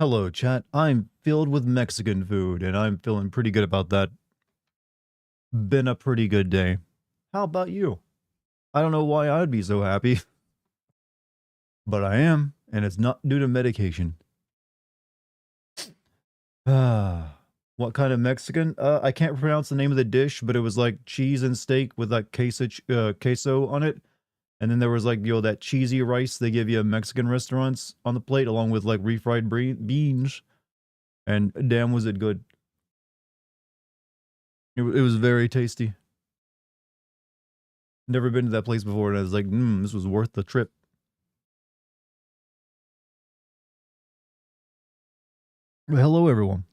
Hello, chat. I'm filled with Mexican food, and I'm feeling pretty good about that. Been a pretty good day. How about you? I don't know why I'd be so happy, but I am, and it's not due to medication. Ah, what kind of Mexican? I can't pronounce the name of the dish, but it was like cheese and steak with like queso on it, and then there was like that cheesy rice they give you at Mexican restaurants on the plate, along with like refried beans. And damn, was it good! It was very tasty. Never been to that place before, and I was like, this was worth the trip. Hello, everyone.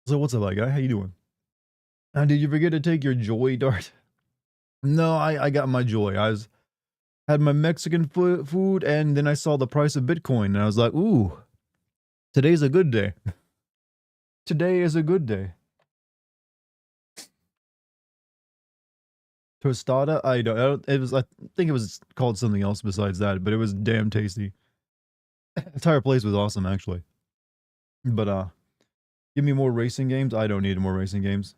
So what's up, my guy? How you doing? Did you forget to take your joy dart? No, I got my joy. Had my Mexican food, and then I saw the price of Bitcoin, and I was like, ooh, today's a good day. Today is a good day. Tostada, I don't. It was. I think it was called something else besides that, but it was damn tasty. The entire place was awesome, actually. But give me more racing games. I don't need more racing games.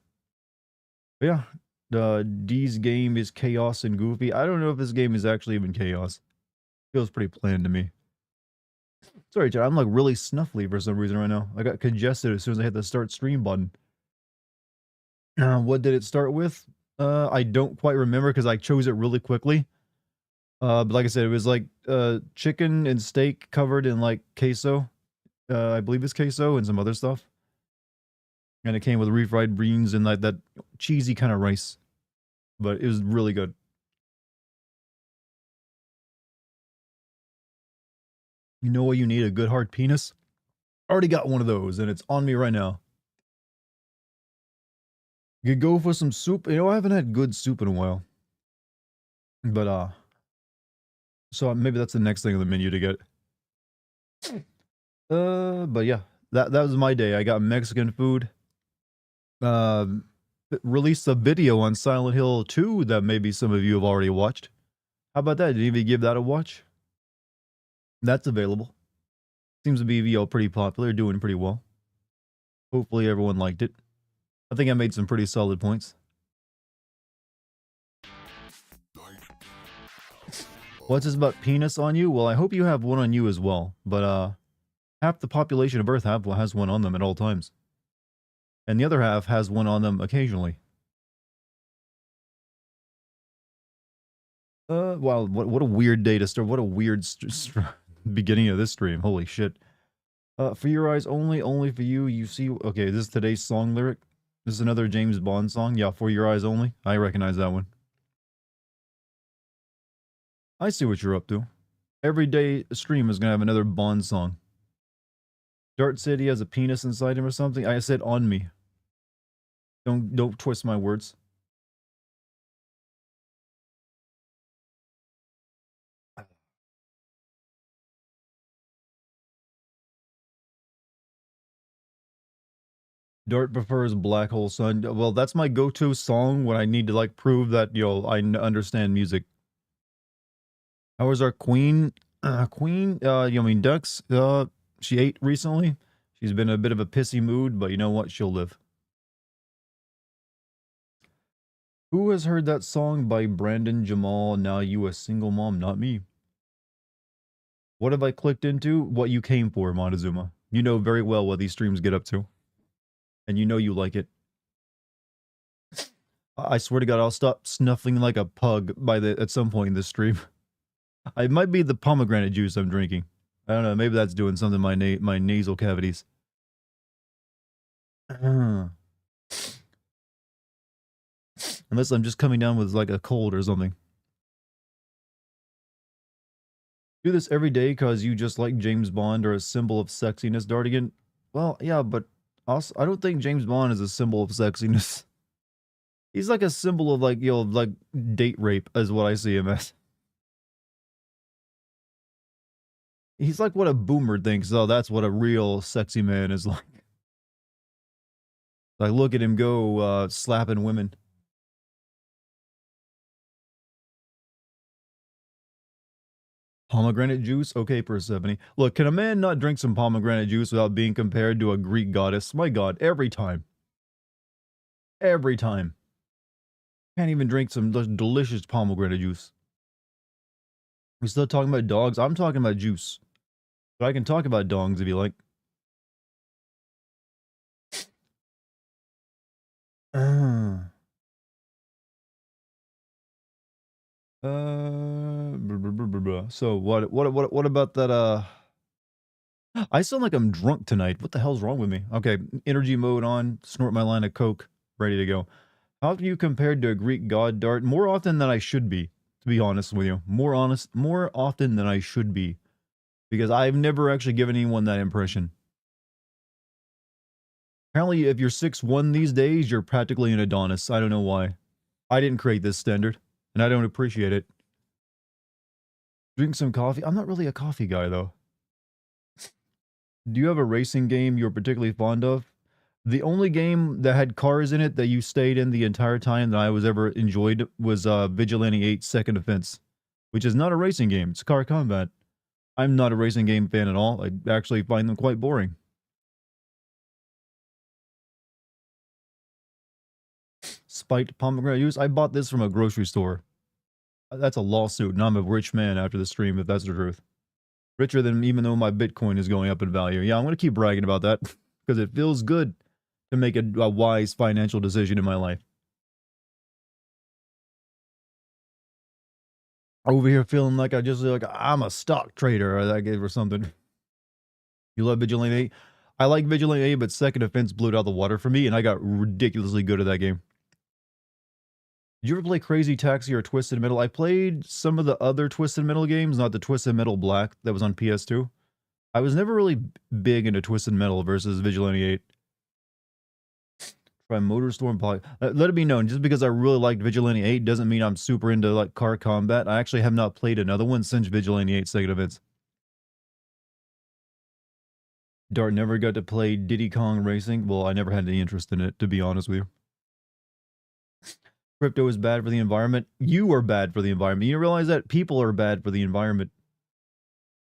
But yeah, D's game is chaos and goofy. I don't know if this game is actually even chaos. Feels pretty bland to me. Sorry, chat. I'm like really snuffly for some reason right now. I got congested as soon as I hit the start stream button. What did it start with? I don't quite remember because I chose it really quickly. But like I said, it was like chicken and steak covered in like queso. I believe it's queso and some other stuff. And it came with refried beans and like that cheesy kind of rice. But it was really good. You know what you need? A good hard penis? Already got one of those, and it's on me right now. You could go for some soup. You know, I haven't had good soup in a while. But so maybe that's the next thing on the menu to get. But yeah, that was my day. I got Mexican food. Um, released a video on Silent Hill 2 that maybe some of you have already watched. How about that? Did you give that a watch? That's available. Seems to be pretty popular, doing pretty well. Hopefully everyone liked it. I think I made some pretty solid points. What's this about penis on you? Well, I hope you have one on you as well. But half the population of Earth has one on them at all times, and the other half has one on them occasionally. Wow, what a weird day to start. What a weird beginning of this stream. Holy shit. For your eyes only, only for you. You see. Okay, this is today's song lyric. This is another James Bond song. Yeah, for your eyes only. I recognize that one. I see what you're up to. Every day stream is gonna have another Bond song. Dart City has a penis inside him or something. I said on me. Don't twist my words. Dart prefers Black Hole Sun. Well, that's my go-to song when I need to like prove that I understand music. How is our queen? Queen? You mean Ducks? She ate recently. She's been in a bit of a pissy mood, but you know what? She'll live. Who has heard that song by Brandon Jamal? Now you a single mom, not me. What have I clicked into? What you came for, Montezuma. You know very well what these streams get up to. And you know you like it. I swear to God, I'll stop snuffling like a pug at some point in this stream. It might be the pomegranate juice I'm drinking. I don't know. Maybe that's doing something to my nasal cavities. Unless I'm just coming down with like a cold or something. Do this every day because you just like James Bond or a symbol of sexiness, Dartigan. Well, yeah, but also I don't think James Bond is a symbol of sexiness. He's like a symbol of like like date rape, is what I see him as. He's like what a boomer thinks. Oh, that's what a real sexy man is like. Like, look at him go slapping women. Pomegranate juice? Okay, Persephone. Look, can a man not drink some pomegranate juice without being compared to a Greek goddess? My god, every time. Every time. Can't even drink some delicious pomegranate juice. We still talking about dogs? I'm talking about juice. But I can talk about dongs if you like. Uh, so what about that I sound like I'm drunk tonight. What the hell's wrong with me? Okay, energy mode on, snort my line of coke, ready to go. How have you compared to a Greek god, Dart? More often than I should be, to be honest with you. More often than I should be. Because I've never actually given anyone that impression. Apparently, if you're 6'1" these days, you're practically an Adonis. I don't know why. I didn't create this standard, and I don't appreciate it. Drink some coffee. I'm not really a coffee guy, though. Do you have a racing game you're particularly fond of? The only game that had cars in it that you stayed in the entire time that I was ever enjoyed was Vigilante 8 Second Offense, which is not a racing game. It's car combat. I'm not a racing game fan at all. I actually find them quite boring. Spiked pomegranate juice. I bought this from a grocery store. That's a lawsuit, and I'm a rich man after the stream, if that's the truth. Richer than even though my Bitcoin is going up in value. Yeah, I'm going to keep bragging about that because it feels good to make a wise financial decision in my life. Over here feeling like I'm a stock trader or something. You love Vigilante 8? I like Vigilante 8, but Second Offense blew it out of the water for me, and I got ridiculously good at that game. Did you ever play Crazy Taxi or Twisted Metal? I played some of the other Twisted Metal games, not the Twisted Metal Black that was on PS2. I was never really big into Twisted Metal versus Vigilante 8. Try Motorstorm Poly. Let it be known, just because I really liked Vigilante 8 doesn't mean I'm super into like car combat. I actually have not played another one since Vigilante 8 Second Offense. Dart never got to play Diddy Kong Racing. Well, I never had any interest in it, to be honest with you. Crypto is bad for the environment. You are bad for the environment. You realize that people are bad for the environment.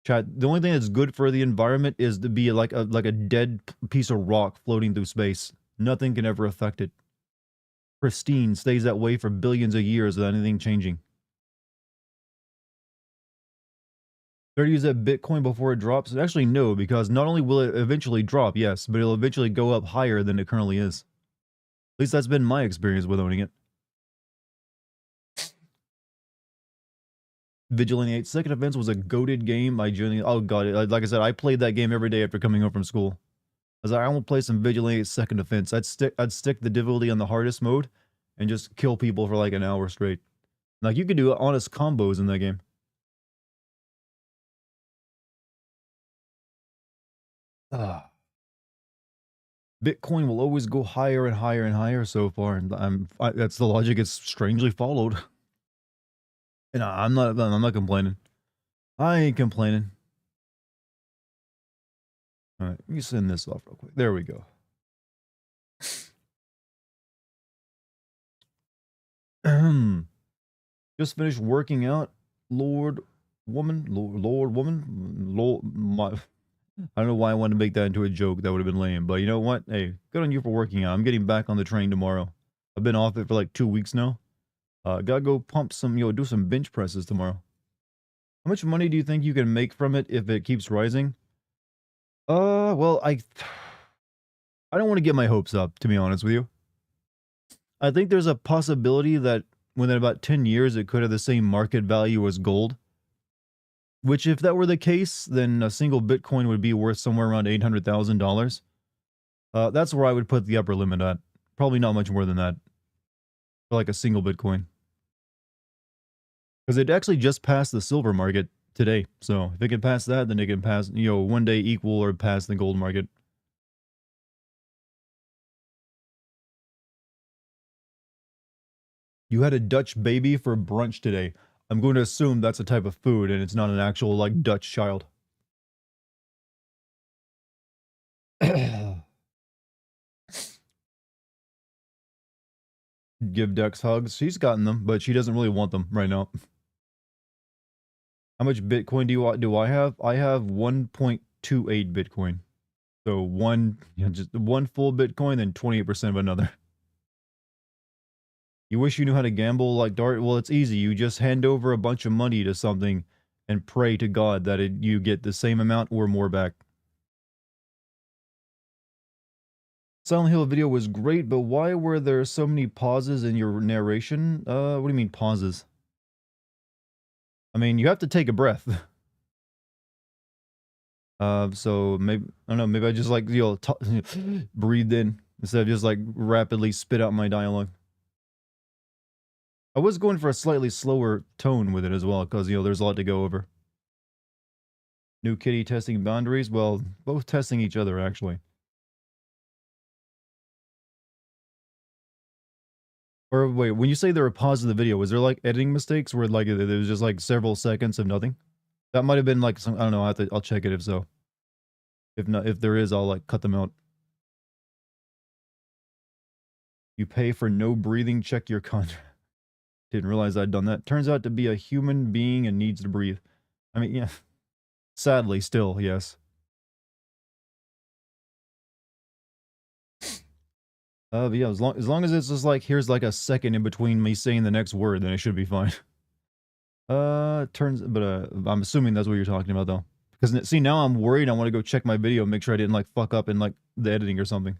Chat, the only thing that's good for the environment is to be like a dead piece of rock floating through space. Nothing can ever affect it. Pristine, stays that way for billions of years without anything changing. Better use that Bitcoin before it drops? Actually, no, because not only will it eventually drop, yes, but it'll eventually go up higher than it currently is. At least that's been my experience with owning it. Vigilante 8 Second Offense was a goated game. I genuinely, oh god, like I said, I played that game every day after coming home from school. I was like, I want to play some Vigilante 8 Second Offense. I'd stick the difficulty on the hardest mode and just kill people for like an hour straight. Like you could do honest combos in that game. Ah. Bitcoin will always go higher and higher and higher so far, and that's the logic it's strangely followed. And I'm not complaining. I ain't complaining. All right, let me send this off real quick. There we go. Just finished working out. Lord, woman, my. I don't know why I wanted to make that into a joke. That would have been lame. But you know what? Hey, good on you for working out. I'm getting back on the train tomorrow. I've been off it for like 2 weeks now. Gotta go pump some, do some bench presses tomorrow. How much money do you think you can make from it if it keeps rising? Well, I don't want to get my hopes up, to be honest with you. I think there's a possibility that within about 10 years, it could have the same market value as gold. Which, if that were the case, then a single Bitcoin would be worth somewhere around $800,000. That's where I would put the upper limit at. Probably not much more than that for like a single Bitcoin. Because it actually just passed the silver market today. So if it can pass that, then it can pass, one day equal or pass the gold market. You had a Dutch baby for brunch today. I'm going to assume that's a type of food and it's not an actual, like, Dutch child. Give Dex hugs. She's gotten them, but she doesn't really want them right now. How much Bitcoin do I have? I have 1.28 Bitcoin. So just one full Bitcoin, then 28% of another. You wish you knew how to gamble like Dart? Well, it's easy. You just hand over a bunch of money to something and pray to God that you get the same amount or more back. Silent Hill video was great, but why were there so many pauses in your narration? What do you mean pauses? I mean, you have to take a breath. So maybe, I don't know, maybe I just like, breathed in instead of just like rapidly spit out my dialogue. I was going for a slightly slower tone with it as well, because, there's a lot to go over. New kitty testing boundaries? Well, both testing each other, actually. Or wait, when you say there were pauses in the video, was there like editing mistakes where like there was just like several seconds of nothing? That might have been like some, I don't know, I'll check it if so. If not, if there is, I'll like cut them out. You pay for no breathing, check your contract. Didn't realize I'd done that. Turns out to be a human being and needs to breathe. I mean, yeah. Sadly, still, yes. But yeah, as long as it's just like, here's like a second in between me saying the next word, then it should be fine. I'm assuming that's what you're talking about though. Because see, now I'm worried. I want to go check my video, make sure I didn't like fuck up in like the editing or something.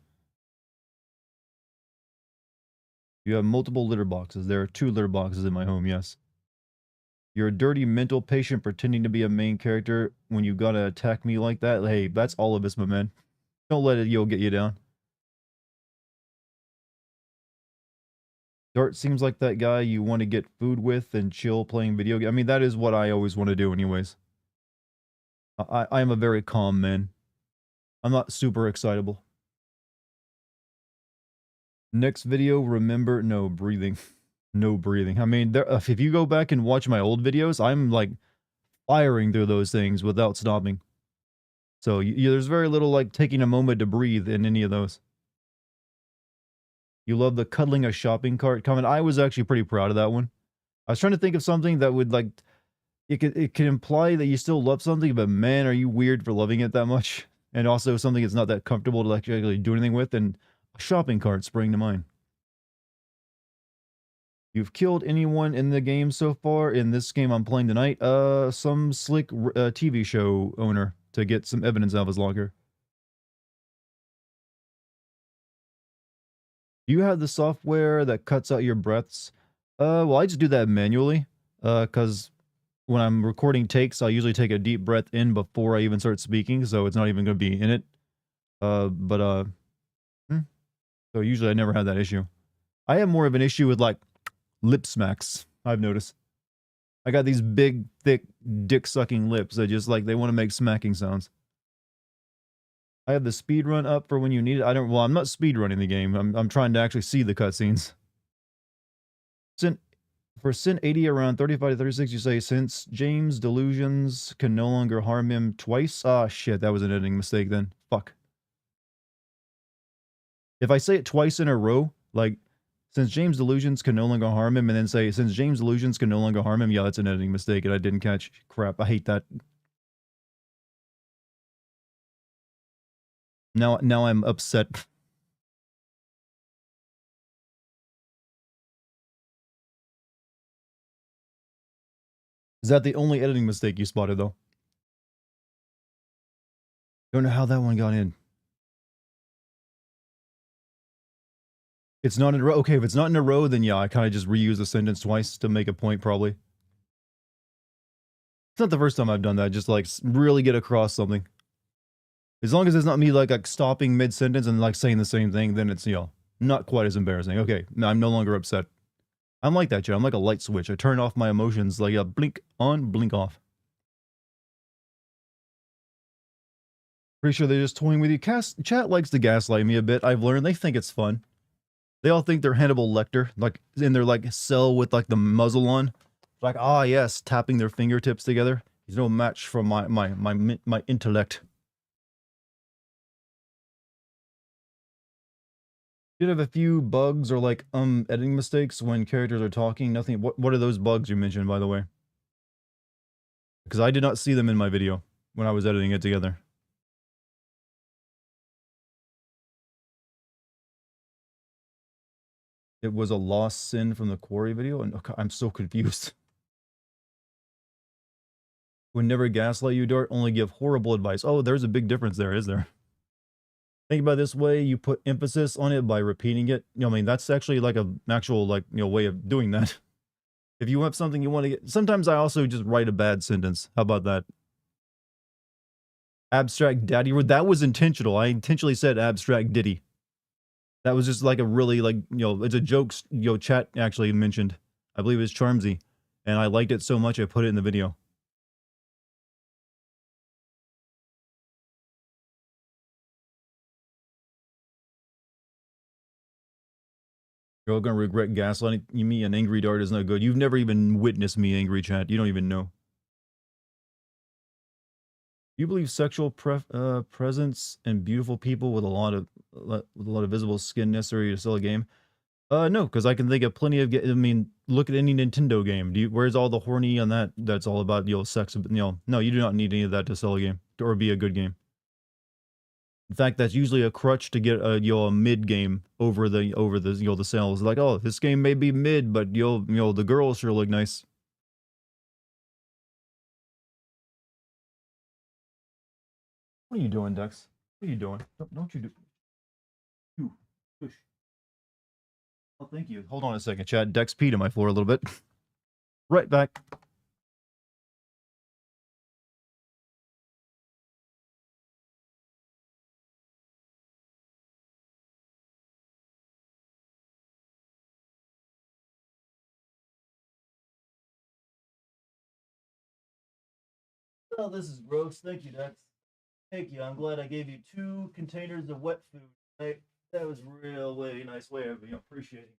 You have multiple litter boxes. There are 2 litter boxes in my home, yes. You're a dirty mental patient pretending to be a main character when you gotta attack me like that. Hey, that's all of us, my man. Don't let it get you down. Dart seems like that guy you want to get food with and chill playing video games. I mean, that is what I always want to do anyways. I am a very calm man. I'm not super excitable. Next video, remember, no breathing. No breathing. I mean, if you go back and watch my old videos, I'm like firing through those things without stopping. So there's very little like taking a moment to breathe in any of those. You love the cuddling a shopping cart comment. I was actually pretty proud of that one. I was trying to think of something that would like, it can imply that you still love something, but man, are you weird for loving it that much? And also something that's not that comfortable to like actually do anything with, and a shopping cart sprang to mind. You've killed anyone in the game so far? In this game I'm playing tonight, some slick TV show owner to get some evidence out of his locker. Do you have the software that cuts out your breaths? Well, I just do that manually, because when I'm recording takes, I usually take a deep breath in before I even start speaking, so it's not even going to be in it. So usually I never have that issue. I have more of an issue with like lip smacks, I've noticed. I got these big, thick, dick-sucking lips that just like, they want to make smacking sounds. I have the speed run up for when you need it. Well, I'm not speed running the game. I'm trying to actually see the cutscenes. For Sin 80 around 35 to 36, you say, since James' delusions can no longer harm him twice? Ah, shit, that was an editing mistake then. Fuck. If I say it twice in a row, like, since James' delusions can no longer harm him, and then say, since James' delusions can no longer harm him, yeah, that's an editing mistake, and I didn't catch. Crap, I hate that. Now I'm upset. Is that the only editing mistake you spotted, though? Don't know how that one got in. It's not in a row. Okay, if it's not in a row, then yeah, I kind of just reuse the sentence twice to make a point, probably. It's not the first time I've done that, just like really get across something. As long as it's not me like stopping mid-sentence and like saying the same thing, then it's, not quite as embarrassing. Okay, no, I'm no longer upset. I'm like that, Joe. I'm like a light switch. I turn off my emotions like a blink on, blink off. Pretty sure they're just toying with you. Chat likes to gaslight me a bit. I've learned they think it's fun. They all think they're Hannibal Lecter, like in their like cell with like the muzzle on. Like, ah, yes, tapping their fingertips together. He's no match for my intellect. Did have a few bugs or like editing mistakes when characters are talking. Nothing. What are those bugs you mentioned, by the way? Because I did not see them in my video when I was editing it together. It was a lost sin from the quarry video, and I'm so confused. Would never gaslight you, Dart, only give horrible advice. Oh, there's a big difference there, is there? Think about it this way, you put emphasis on it by repeating it. You know, I mean, that's actually like an actual, like, you know, way of doing that. If you have something you want to get... Sometimes I also just write a bad sentence. How about that? Abstract daddy. That was intentional. I intentionally said abstract ditty. That was just like a really, like, you know, it's a joke, you know, chat actually mentioned. I believe it's Charmsy. And I liked it so much I put it in the video. You're all gonna regret gaslighting me. An angry dart is no good. You've never even witnessed me angry, chat. You don't even know. You believe sexual presence and beautiful people with a lot of visible skin necessary to sell a game? No, because I can think of plenty of. I mean, look at any Nintendo game. Where's all the horny on that? That's all about, you know, sex. You know, no, you do not need any of that to sell a game or be a good game. In fact, that's usually a crutch to get a, you know, a mid game over the you know, the sales. Like, oh, this game may be mid, but you know, the girls sure look nice. What are you doing, Dex? What are you doing? Don't you do? You push. Oh, thank you. Hold on a second, Chad. Dex peed on my floor a little bit. Right back. Oh, this is gross. Thank you, Dex. Thank you. I'm glad I gave you 2 containers of wet food. Right? That was real way nice way of, you know, appreciating.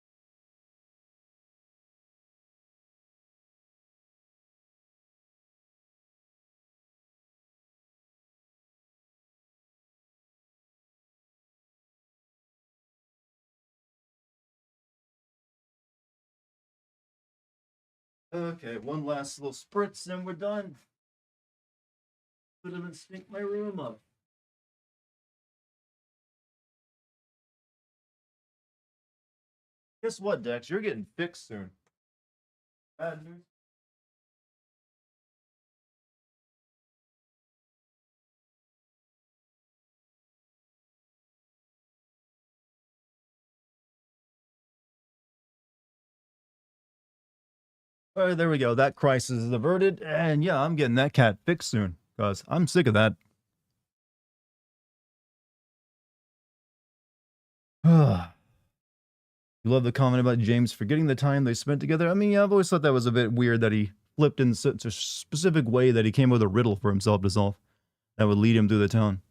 Okay, one last little spritz, and we're done. Put them and stink my room up. Guess what, Dex? You're getting fixed soon. Bad news. All right, there we go. That crisis is averted, and yeah, I'm getting that cat fixed soon because I'm sick of that. You love the comment about James forgetting the time they spent together. I mean, yeah, I've always thought that was a bit weird that he flipped in such a specific way that he came with a riddle for himself to solve that would lead him through the town.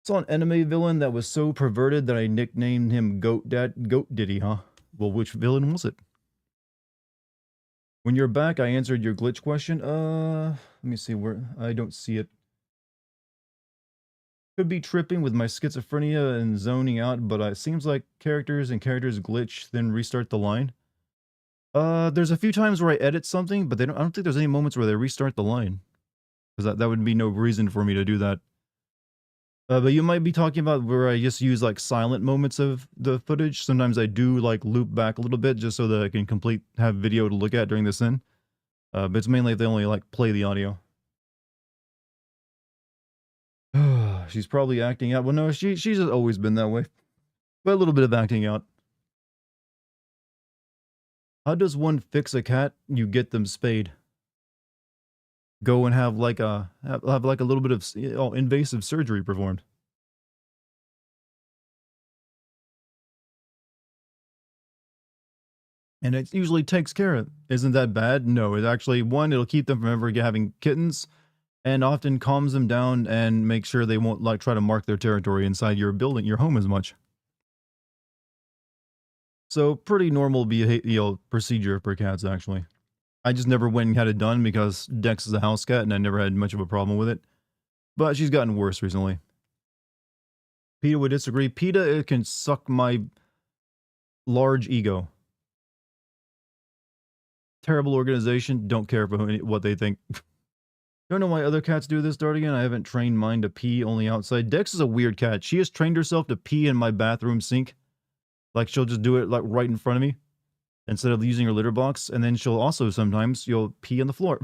Saw an enemy villain that was so perverted that I nicknamed him Goat Diddy, huh? Well, which villain was it? When you're back, I answered your glitch question. Let me see where I don't see it. Could be tripping with my schizophrenia and zoning out, but it seems like characters glitch, then restart the line. There's a few times where I edit something, but I don't think there's any moments where they restart the line. Because that would be no reason for me to do that. But you might be talking about where I just use like silent moments of the footage. Sometimes I do like loop back a little bit just so that I can have video to look at during the sin. But it's mainly if they only like play the audio. She's probably acting out. Well, no, she's always been that way. But a little bit of acting out. How does one fix a cat? You get them spayed. Go and have like a little bit of, you know, invasive surgery performed. And it usually takes care of it. Isn't that bad? No, it actually, one, it'll keep them from ever having kittens, and often calms them down and makes sure they won't like try to mark their territory inside your building, your home as much. So pretty normal procedure for cats, actually. I just never went and had it done because Dex is a house cat and I never had much of a problem with it. But she's gotten worse recently. PETA would disagree. PETA can suck my large ego. Terrible organization. Don't care for what they think. Don't know why other cats do this, Dartigan. I haven't trained mine to pee only outside. Dex is a weird cat. She has trained herself to pee in my bathroom sink. Like, she'll just do it, like, right in front of me instead of using her litter box. And then she'll also sometimes, you'll pee on the floor.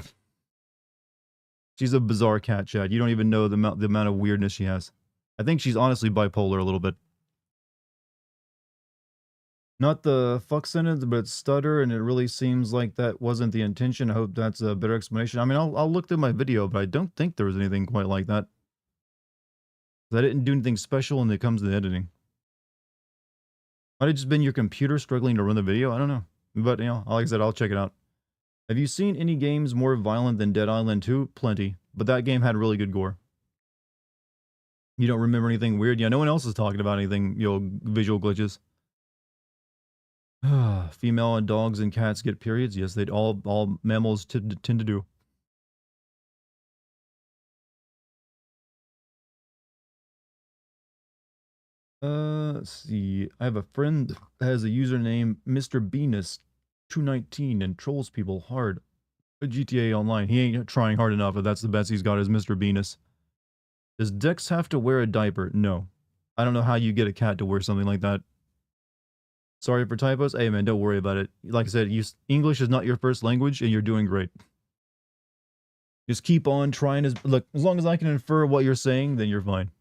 She's a bizarre cat, Chad. You don't even know the amount of weirdness she has. I think she's honestly bipolar a little bit. Not the fuck sentence, but stutter, and it really seems like that wasn't the intention. I hope that's a better explanation. I mean, I'll look through my video, but I don't think there was anything quite like that. I didn't do anything special when it comes to the editing. Might have just been your computer struggling to run the video. I don't know. But, you know, like I said, I'll check it out. Have you seen any games more violent than Dead Island 2? Plenty. But that game had really good gore. You don't remember anything weird? Yeah, no one else is talking about anything, you know, visual glitches. Female and dogs and cats get periods. Yes, they'd all mammals tend to do. Let's see. I have a friend that has a username Mr. Venus219 and trolls people hard. GTA Online. He ain't trying hard enough, but that's the best he's got is Mr. Venus. Does Dex have to wear a diaper? No. I don't know how you get a cat to wear something like that. Sorry for typos. Hey man, don't worry about it. Like I said, English is not your first language, and you're doing great. Just keep on trying. Look, as long as I can infer what you're saying, then you're fine.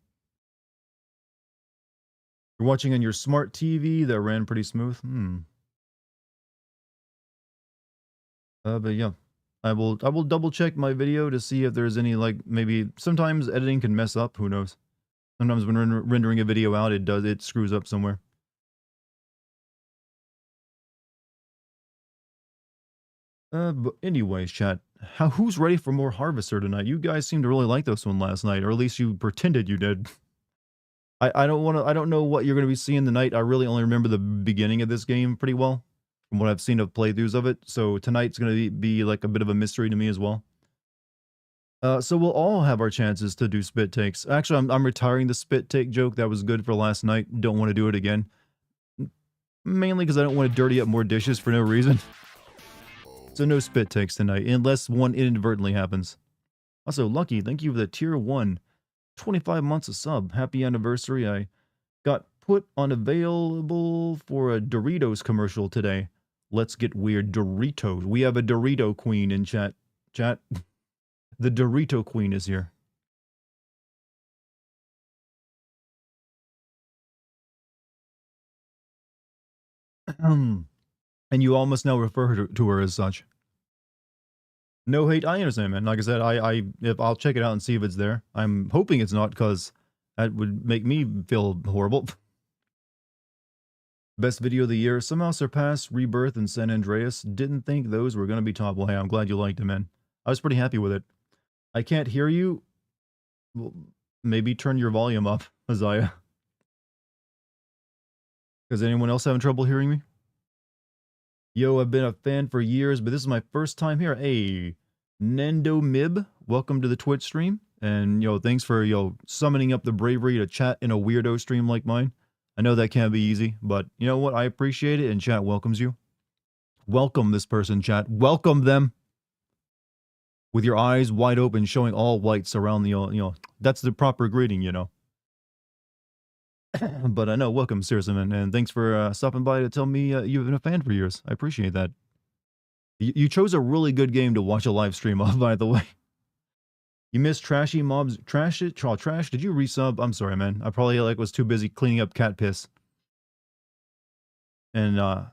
You're watching on your smart TV that ran pretty smooth. But yeah, I will double check my video to see if there's any, like, maybe sometimes editing can mess up. Who knows? Sometimes when rendering a video out, it screws up somewhere. But anyways, chat, who's ready for more Harvester tonight? You guys seem to really like this one last night, or at least you pretended you did. I don't know what you're going to be seeing tonight. I really only remember the beginning of this game pretty well, from what I've seen of playthroughs of it. So tonight's going to be like a bit of a mystery to me as well. So we'll all have our chances to do spit takes. Actually, I'm retiring the spit take joke. That was good for last night. Don't want to do it again. Mainly because I don't want to dirty up more dishes for no reason. So no spit takes tonight, unless one inadvertently happens. Also, Lucky, thank you for the tier 1. 25 months of sub. Happy anniversary. I got put on available for a Doritos commercial today. Let's get weird. Doritos. We have a Dorito queen in chat. Chat. The Dorito queen is here. And you all must now refer to her as such. No hate, I understand, man. Like I said, if I'll check it out and see if it's there. I'm hoping it's not, because that would make me feel horrible. Best video of the year somehow surpassed Rebirth and San Andreas. Didn't think those were going to be top. Well, hey, I'm glad you liked it, man. I was pretty happy with it. I can't hear you. Well, maybe turn your volume up, Isaiah. Is anyone else having trouble hearing me? Yo, I've been a fan for years, but this is my first time here. Hey, Nendo Mib, welcome to the Twitch stream. And, yo, thanks for, summoning up the bravery to chat in a weirdo stream like mine. I know that can't be easy, but you know what? I appreciate it, and chat welcomes you. Welcome this person, chat. Welcome them. With your eyes wide open, showing all whites around the, that's the proper greeting, you know. But I know, welcome, seriously, man, and thanks for stopping by to tell me you've been a fan for years. I appreciate that. You chose a really good game to watch a live stream of, by the way. You missed Trashy Mobs. Trash it? Trash, did you resub? I'm sorry, man. I probably was too busy cleaning up cat piss. And that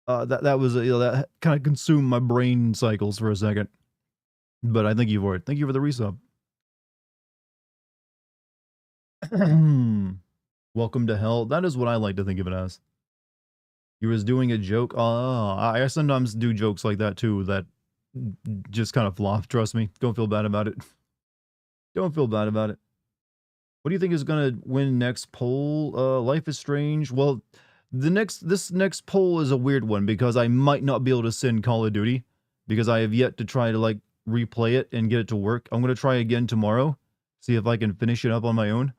was, that kind of consumed my brain cycles for a second. But I thank you for it. Thank you for the resub. Welcome to hell. That is what I like to think of it as. You was doing a joke. I sometimes do jokes like that too that just kind of flop. Trust me. Don't feel bad about it. Don't feel bad about it. What do you think is gonna win next poll? Life is Strange. Well, this next poll is a weird one because I might not be able to send Call of Duty because I have yet to try to replay it and get it to work. I'm gonna try again tomorrow. See if I can finish it up on my own.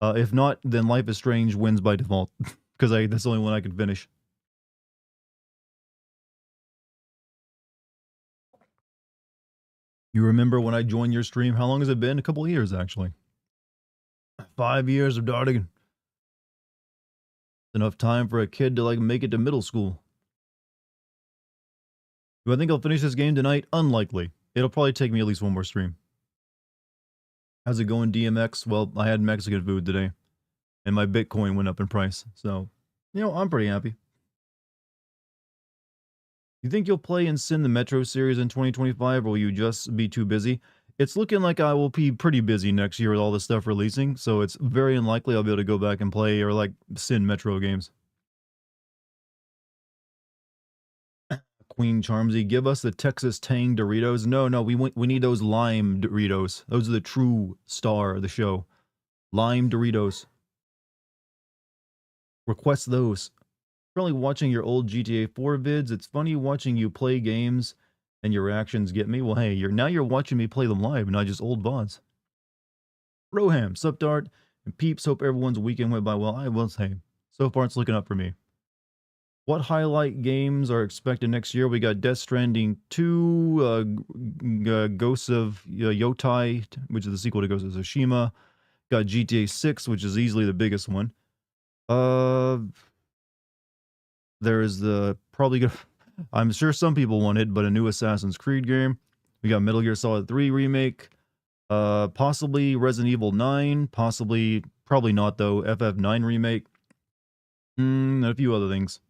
If not, then Life is Strange wins by default because that's the only one I can finish. You remember when I joined your stream? How long has it been? A couple of years, actually. 5 years of Dartigan. Enough time for a kid to, like, make it to middle school. Do I think I'll finish this game tonight? Unlikely. It'll probably take me at least one more stream. How's it going, DMX? Well, I had Mexican food today, and my Bitcoin went up in price. So, I'm pretty happy. You think you'll play and send the Metro series in 2025, or will you just be too busy? It's looking like I will be pretty busy next year with all this stuff releasing, so it's very unlikely I'll be able to go back and play or, like, send Metro games. Queen Charmsy, give us the Texas Tang Doritos. No, we need those lime Doritos. Those are the true star of the show. Lime Doritos. Request those. Currently watching your old GTA 4 vids. It's funny watching you play games and your reactions get me. Well, hey, you're watching me play them live, not just old VODs. Roham, Subdart, and Peeps. Hope everyone's weekend went by well. I will say, so far it's looking up for me. What highlight games are expected next year? We got Death Stranding 2, Ghosts of Yotai, which is the sequel to Ghost of Tsushima. Got GTA 6, which is easily the biggest one. There is I'm sure some people want it, but a new Assassin's Creed game. We got Metal Gear Solid 3 remake. Possibly Resident Evil 9. Probably not though, FF9 remake. And a few other things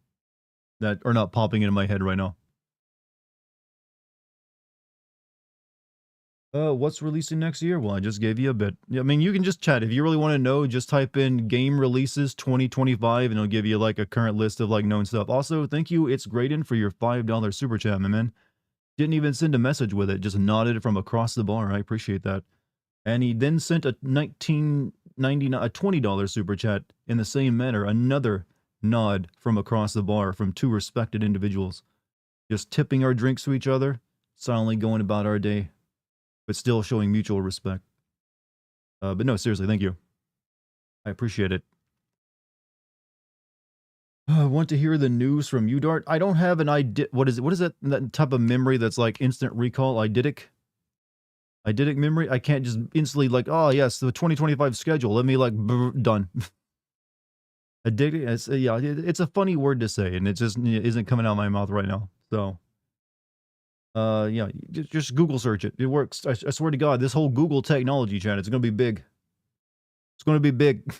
that are not popping into my head right now. What's releasing next year? Well, I just gave you a bit. I mean, you can just chat. If you really want to know, just type in game releases 2025 and it'll give you like a current list of like known stuff. Also, thank you, It's Graydon, for your $5 super chat, my man. Didn't even send a message with it, just nodded from across the bar. I appreciate that. And he then sent a $20 super chat in the same manner. Another nod from across the bar from two respected individuals. Just tipping our drinks to each other, silently going about our day, but still showing mutual respect. But no, seriously, thank you. I appreciate it. I want to hear the news from you, Dart. I don't have an idea. What is it? What is that type of memory that's like instant recall? Eidetic memory? I can't just instantly like, oh yes, the 2025 schedule. Let me like, done. Addicted? It's a funny word to say, and it just isn't coming out of my mouth right now. So, yeah, just Google search it. It works. I swear to God, this whole Google technology chat, it's going to be big. It's going to be big.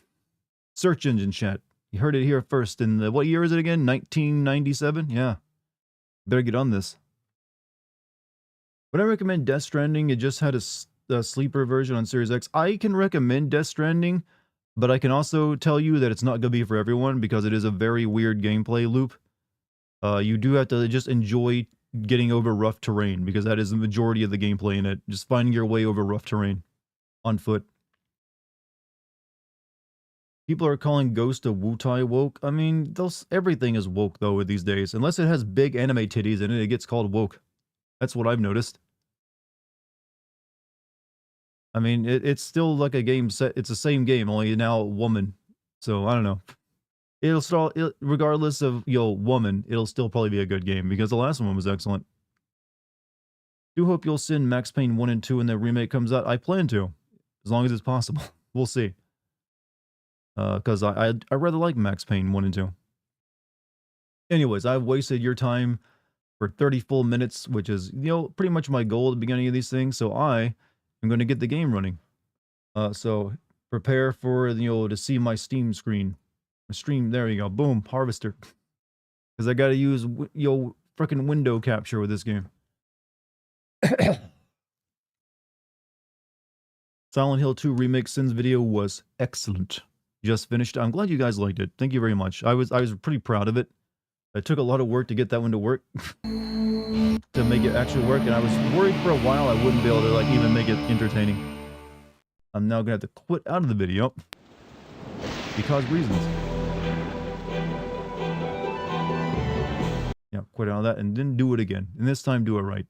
Search engine chat. You heard it here first. In what year is it again? 1997? Yeah. Better get on this. Would I recommend Death Stranding? It just had a sleeper version on Series X. I can recommend Death Stranding, but I can also tell you that it's not going to be for everyone because it is a very weird gameplay loop. You do have to just enjoy getting over rough terrain because that is the majority of the gameplay in it. Just finding your way over rough terrain on foot. People are calling Ghost of Wutai woke. I mean, everything is woke though these days. Unless it has big anime titties in it, it gets called woke. That's what I've noticed. I mean, it's still like a game set. It's the same game, only now a woman. So I don't know. Regardless of woman, it'll still probably be a good game because the last one was excellent. Do hope you'll send Max Payne 1 and 2 when the remake comes out. I plan to, as long as it's possible. We'll see. Because I rather like Max Payne 1 and 2. Anyways, I've wasted your time for 30 full minutes, which is, pretty much my goal at the beginning of these things. So I am going to get the game running. So prepare for, to see my Steam screen. My stream, there you go. Boom, Harvester. Because I got to use, freaking window capture with this game. Silent Hill 2 Remake Sins video was excellent. Just finished. I'm glad you guys liked it. Thank you very much. I was pretty proud of it. It took a lot of work to get that one to work. To make it actually work, and I was worried for a while I wouldn't be able to like even make it entertaining. I'm now gonna have to quit out of the video because reasons. Yeah, quit out of that and then do it again. And this time do it right.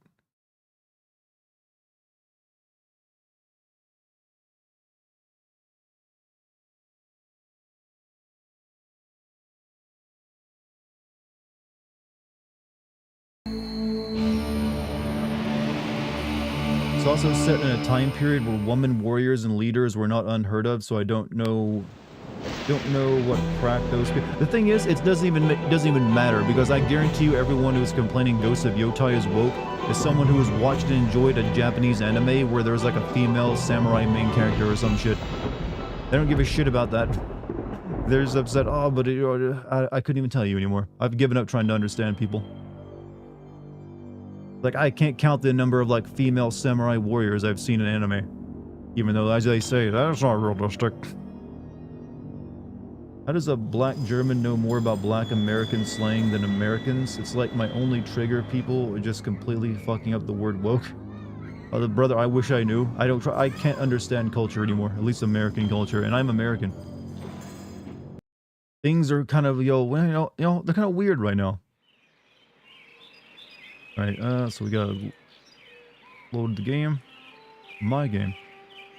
also set in a time period where woman warriors and leaders were not unheard of, so I don't know what crack those people. The thing is, it doesn't even matter, because I guarantee you everyone who's complaining Ghost of Yotai is woke is someone who has watched and enjoyed a Japanese anime where there's like a female samurai main character or some shit. They don't give a shit about that. They're just upset, oh, but I couldn't even tell you anymore. I've given up trying to understand people. Like, I can't count the number of, like, female samurai warriors I've seen in anime. Even though, as they say, that's not realistic. How does a black German know more about black American slang than Americans? It's like my only trigger people are just completely fucking up the word woke. Brother, I wish I knew. I can't understand culture anymore. At least American culture, and I'm American. Things are kind of, they're kind of weird right now. Alright, so we gotta load the game. My game.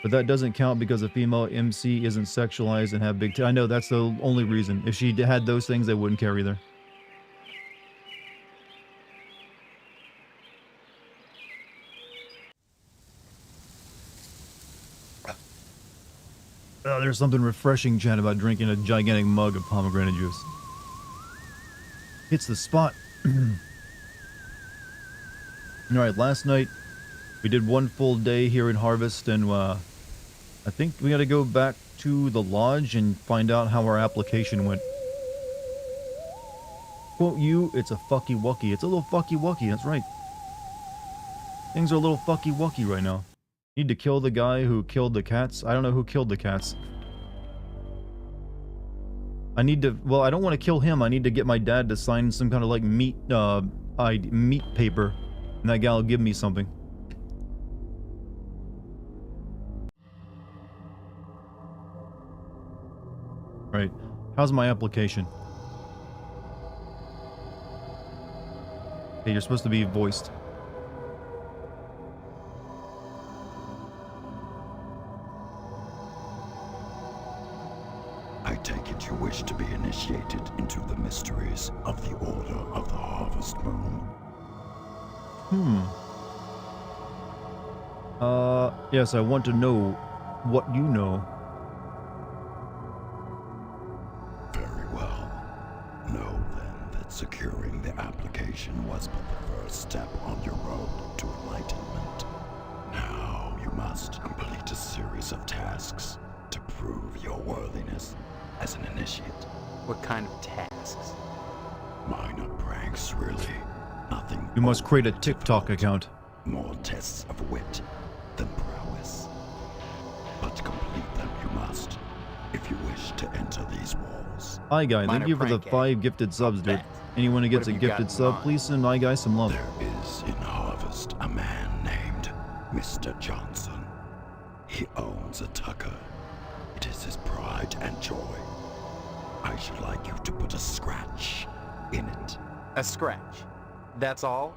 But that doesn't count because a female MC isn't sexualized and have big I know, that's the only reason. If she had those things, they wouldn't care either. Oh, there's something refreshing, chat, about drinking a gigantic mug of pomegranate juice. Hits the spot. Alright, last night we did one full day here in Harvest, and I think we gotta go back to the lodge and find out how our application went. Quote you, it's a fucky wucky. It's a little fucky wucky, that's right. Things are a little fucky wucky right now. Need to kill the guy who killed the cats. I don't know who killed the cats. I need to, well, I don't want to kill him. I need to get my dad to sign some kind of like meat paper. And that guy will give me something. Right. How's my application? Hey, you're supposed to be voiced. I take it you wish to be initiated into the mysteries of the Order of the Harvest Moon. Yes, I want to know what you know. Very well. Know then that securing the application was but the first step on your road to enlightenment. Now you must complete a series of tasks to prove your worthiness as an initiate. What kind of tasks? Minor pranks, really. Nothing. You must create a TikTok account. More tests of wit than prowess. But complete them you must, if you wish to enter these walls. Hi guy, thank you for the 5 gifted subs, dude. Anyone who gets a gifted sub, please send my guy some love. There is in Harvest a man named Mr. Johnson. He owns a Tucker. It is his pride and joy. I should like you to put a scratch in it. A scratch? That's all?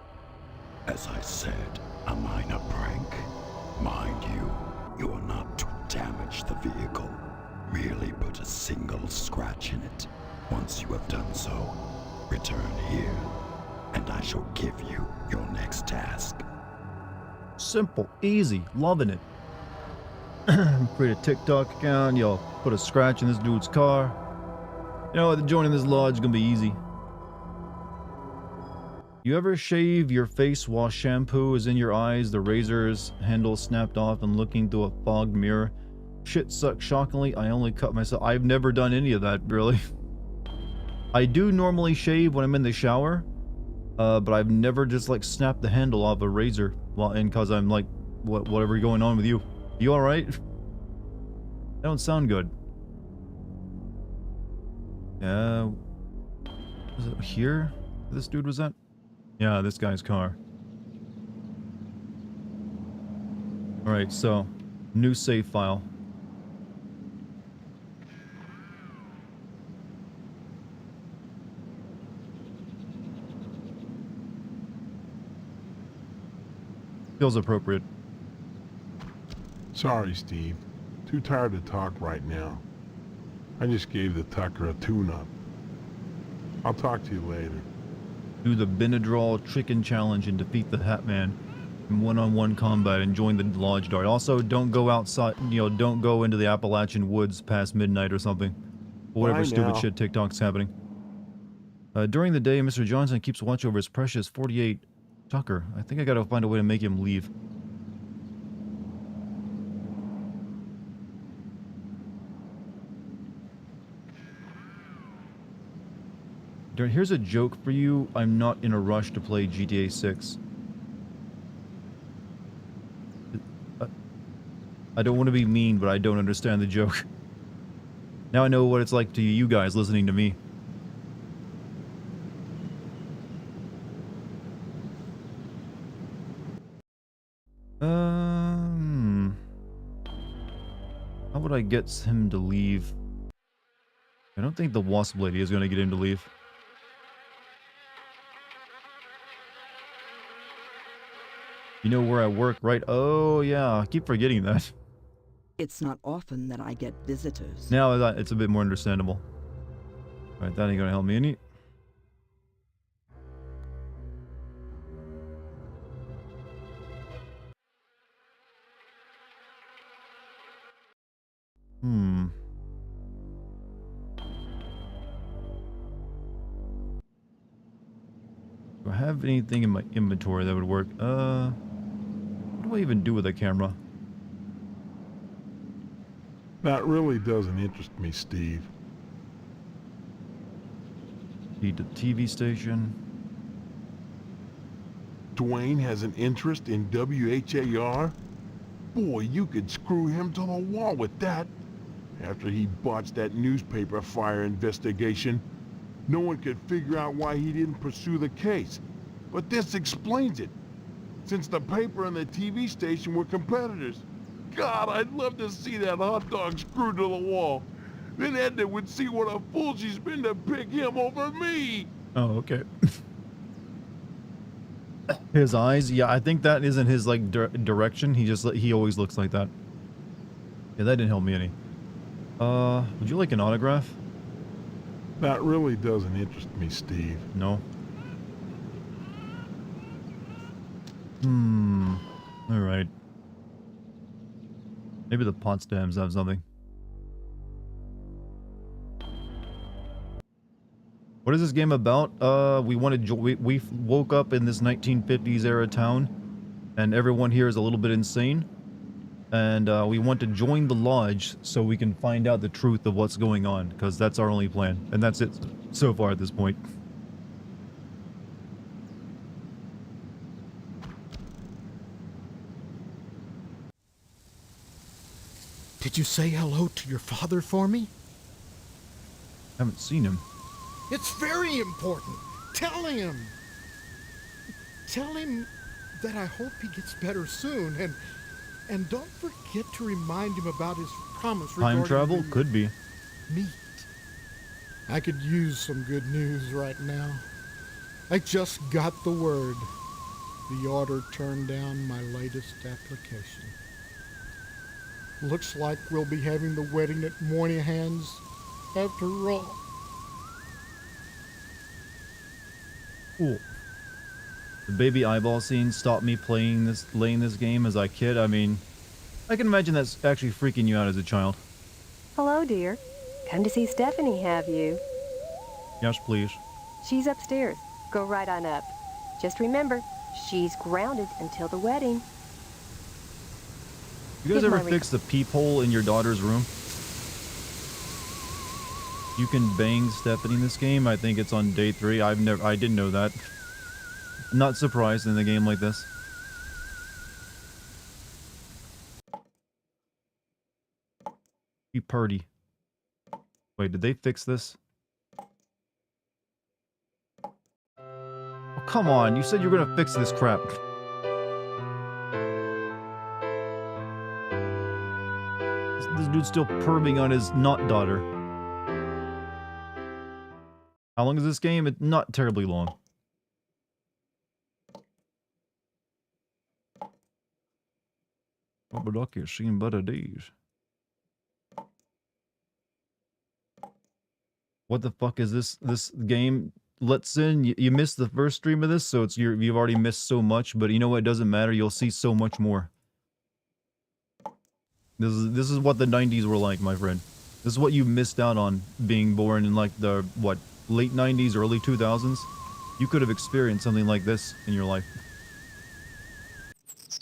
As I said, a minor prank. Mind you, you are not to damage the vehicle. Merely put a single scratch in it. Once you have done so, return here, and I shall give you your next task. Simple, easy, loving it. Create a TikTok account, y'all put a scratch in this dude's car. You know what, joining this lodge is gonna be easy. You ever shave your face while shampoo is in your eyes, the razor's handle snapped off, and looking through a fogged mirror? Shit sucks shockingly. I only cut myself. I've never done any of that, really. I do normally shave when I'm in the shower, but I've never just like snapped the handle off a razor while in, cause I'm like, whatever going on with you? You all right? That don't sound good. Was it here? This dude was at? Yeah, this guy's car. Alright, so, new save file. Feels appropriate. Sorry, Steve. Too tired to talk right now. I just gave the Tucker a tune-up. I'll talk to you later. Do the Benadryl chicken challenge and defeat the Hat Man. in one-on-one combat and join the lodge, Dart. Also, don't go outside, don't go into the Appalachian woods past midnight or something. Whatever Bye stupid now. shit TikTok's happening. During the day, Mr. Johnson keeps watch over his precious 48 Tucker. I think I gotta find a way to make him leave. Here's a joke for you. I'm not in a rush to play GTA 6. I don't want to be mean, but I don't understand the joke. Now I know what it's like to you guys listening to me. How would I get him to leave? I don't think the wasp lady is going to get him to leave. You know where I work, right? Oh, yeah. I keep forgetting that. It's not often that I get visitors. Now it's a bit more understandable. Alright, that ain't gonna help me any. Do I have anything in my inventory that would work? What do I even do with a camera? That really doesn't interest me, Steve. Need the TV station. Dwayne has an interest in WHAR? Boy, you could screw him to the wall with that. After he botched that newspaper fire investigation, no one could figure out why he didn't pursue the case. But this explains it. Since the paper and the TV station were competitors. God, I'd love to see that hot dog screwed to the wall. Then Edna would see what a fool she's been to pick him over me. Oh, okay. His eyes, yeah, I think that isn't his like direction. He always looks like that. Yeah, that didn't help me any. Would you like an autograph? That really doesn't interest me, Steve. No. All right. Maybe the Potsdams have something. What is this game about? We woke up in this 1950s era town, and everyone here is a little bit insane. And we want to join the lodge so we can find out the truth of what's going on, because that's our only plan. And that's it so far at this point. Did you say hello to your father for me? Haven't seen him. It's very important. Tell him. Tell him that I hope he gets better soon, and don't forget to remind him about his promise regarding Time travel? the Could be. meat. I could use some good news right now. I just got the word. The order turned down my latest application. Looks like we'll be having the wedding at Moynihan's after all. Cool. The baby eyeball scene stopped me playing this game as a kid. I mean, I can imagine that's actually freaking you out as a child. Hello, dear. Come to see Stephanie, have you? Yes, please. She's upstairs. Go right on up. Just remember, she's grounded until the wedding. You guys Give ever my fix the peephole in your daughter's room? You can bang Stephanie in this game. I think it's on day 3. I didn't know that. Not surprised in a game like this. You purdy. Wait, did they fix this? Oh, come on. You said you were gonna fix this crap. This dude's still perving on his not daughter. How long is this game? It's not terribly long. Rubber ducky has seen better days. What the fuck is this game? lets in. You missed the first stream of this, so you've already missed so much. But you know what? It doesn't matter. You'll see so much more. This is what the 90s were like, my friend. This is what you missed out on being born in like the late 90s, early 2000s. You could have experienced something like this in your life.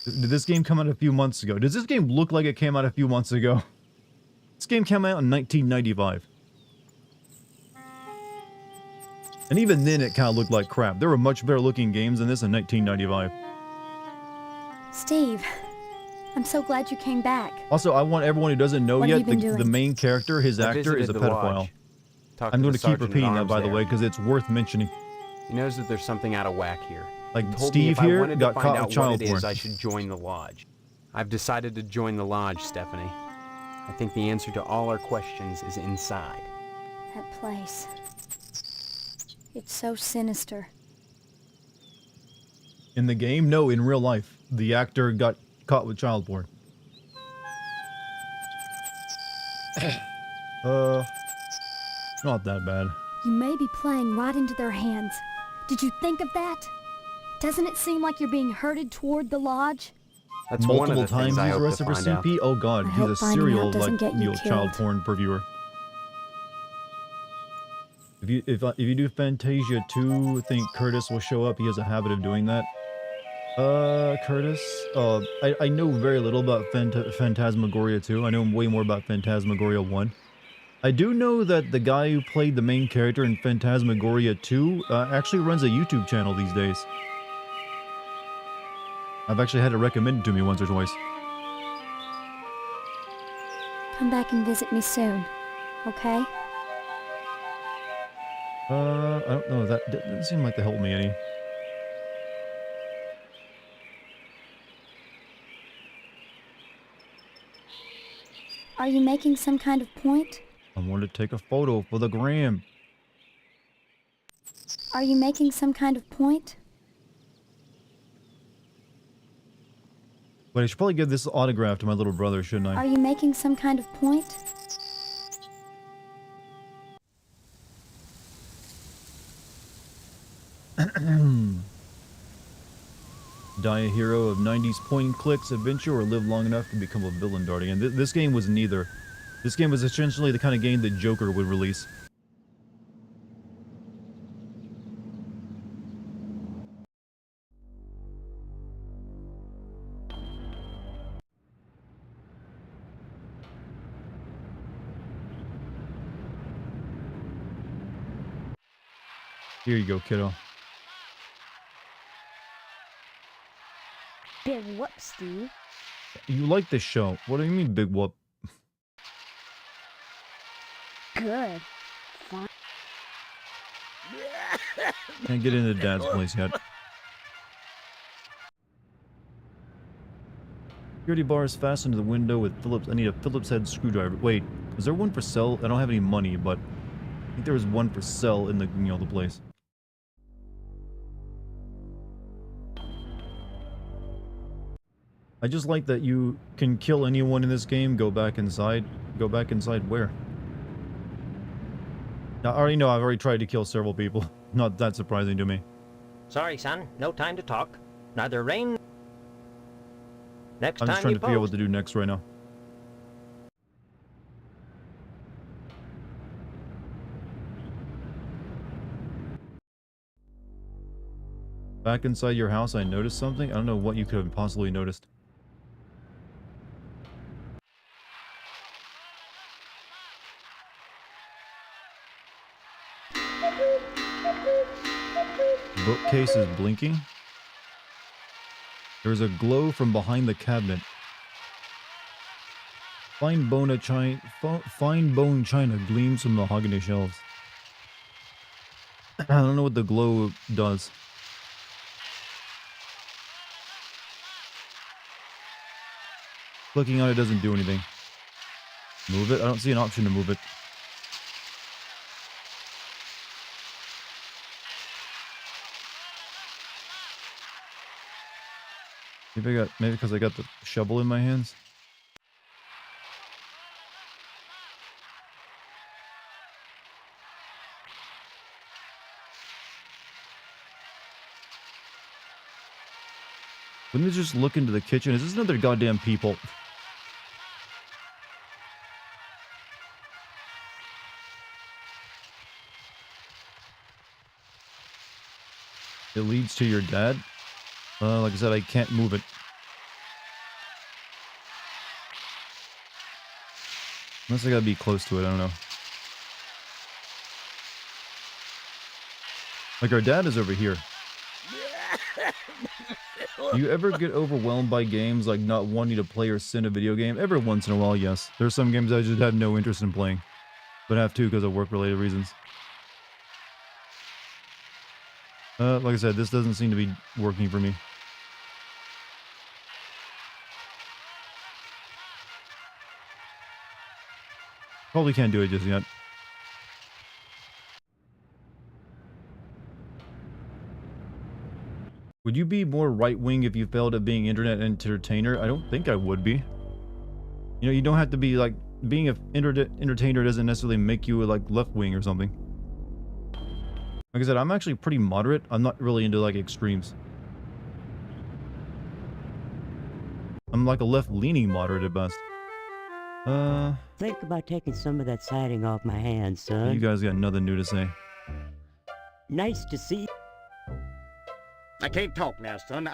Did this game come out a few months ago? Does this game look like it came out a few months ago? This game came out in 1995. And even then it kind of looked like crap. There were much better looking games than this in 1995. Steve, I'm so glad you came back. Also, I want everyone who doesn't know What have yet, you been doing? the main character, his I actor, is a visited the pedophile. lodge. Talked I'm to going the to keep sergeant at repeating that, arms by the there. way, because it's worth mentioning. He knows that there's something out of whack here. Like, He told me Steve if I here wanted to got find caught out with child what it porn. is, I should join the lodge. I've decided to join the lodge, Stephanie. I think the answer to all our questions is inside. That place. It's so sinister. In the game? No, in real life. The actor got caught with child porn. Not that bad. You may be playing right into their hands. Did you think of that? Doesn't it seem like you're being herded toward the lodge? That's one of Multiple the times things I he's hope to arrested for find out. CP? Oh god, I he's a hope finding serial, out doesn't like, get you child killed. porn purveyor. If you do Fantasia 2, I think Curtis will show up. He has a habit of doing that. Curtis? I know very little about Phantasmagoria 2. I know way more about Phantasmagoria 1. I do know that the guy who played the main character in Phantasmagoria 2 actually runs a YouTube channel these days. I've actually had it recommended to me once or twice. Come back and visit me soon, okay? I don't know. That didn't seem like they helped me any. Are you making some kind of point? I wanted to take a photo for the gram. Are you making some kind of point? But I should probably give this autograph to my little brother, shouldn't I? Are you making some kind of point? Die a hero of 90s point and clicks adventure or live long enough to become a villain, Dartigan. This game was neither. This game was essentially the kind of game that Joker would release. Here you go, kiddo. Big whoop, Steve. You like this show. What do you mean, big whoop? Good. Fine. Can't get into Dad's place yet. Security bar is fastened to the window with Phillips. I need a Phillips head screwdriver. Wait, is there one for sale? I don't have any money, but I think there was one for sale in the, the place. I just like that you can kill anyone in this game, go back inside. Go back inside where? Now, I already know I've already tried to kill several people. Not that surprising to me. Sorry, son. No time to talk. Neither rain. Next I'm time just trying you to figure out what post. to do next right now. Back inside your house, I noticed something. I don't know what you could have possibly noticed. Bookcase is blinking. There's a glow from behind the cabinet. Fine bone china gleams from mahogany shelves. I don't know what the glow does. Clicking on it doesn't do anything. Move it? I don't see an option to move it. Maybe because I got the shovel in my hands. Wouldn't they just look into the kitchen? Is this another goddamn people? It leads to your dad? Like I said, I can't move it. Unless I gotta be close to it, I don't know. Like, our dad is over here. Do you ever get overwhelmed by games, like not wanting to play or send a video game? Every once in a while, yes. There's some games I just have no interest in playing. But have to because of work-related reasons. Like I said, this doesn't seem to be working for me. Probably can't do it just yet. Would you be more right-wing if you failed at being internet entertainer? I don't think I would be. You know, you don't have to be like, being an internet entertainer doesn't necessarily make you like left-wing or something. Like I said, I'm actually pretty moderate. I'm not really into like extremes. I'm like a left-leaning moderate at best. Think about taking some of that siding off my hands, son. You guys got nothing new to say. Nice to see. I can't talk now, son.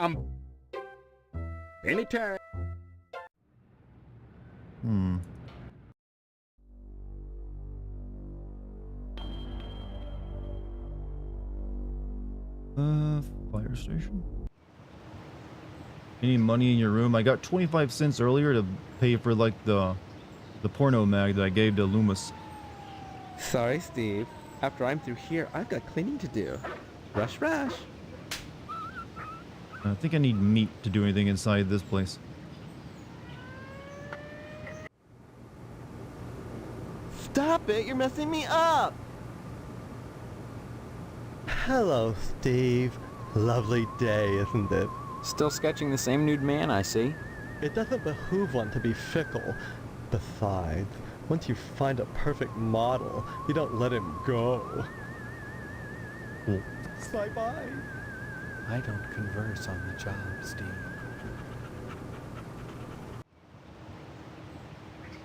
Anytime. Fire station? Any money in your room? I got 25 cents earlier to pay for like the porno mag that I gave to Loomis. Sorry, Steve. After I'm through here, I've got cleaning to do. Rush, rush. I think I need meat to do anything inside this place. Stop it! You're messing me up! Hello, Steve. Lovely day, isn't it? Still sketching the same nude man, I see. It doesn't behoove one to be fickle. Besides, once you find a perfect model, you don't let him go. Bye-bye. I don't converse on the job, Steve.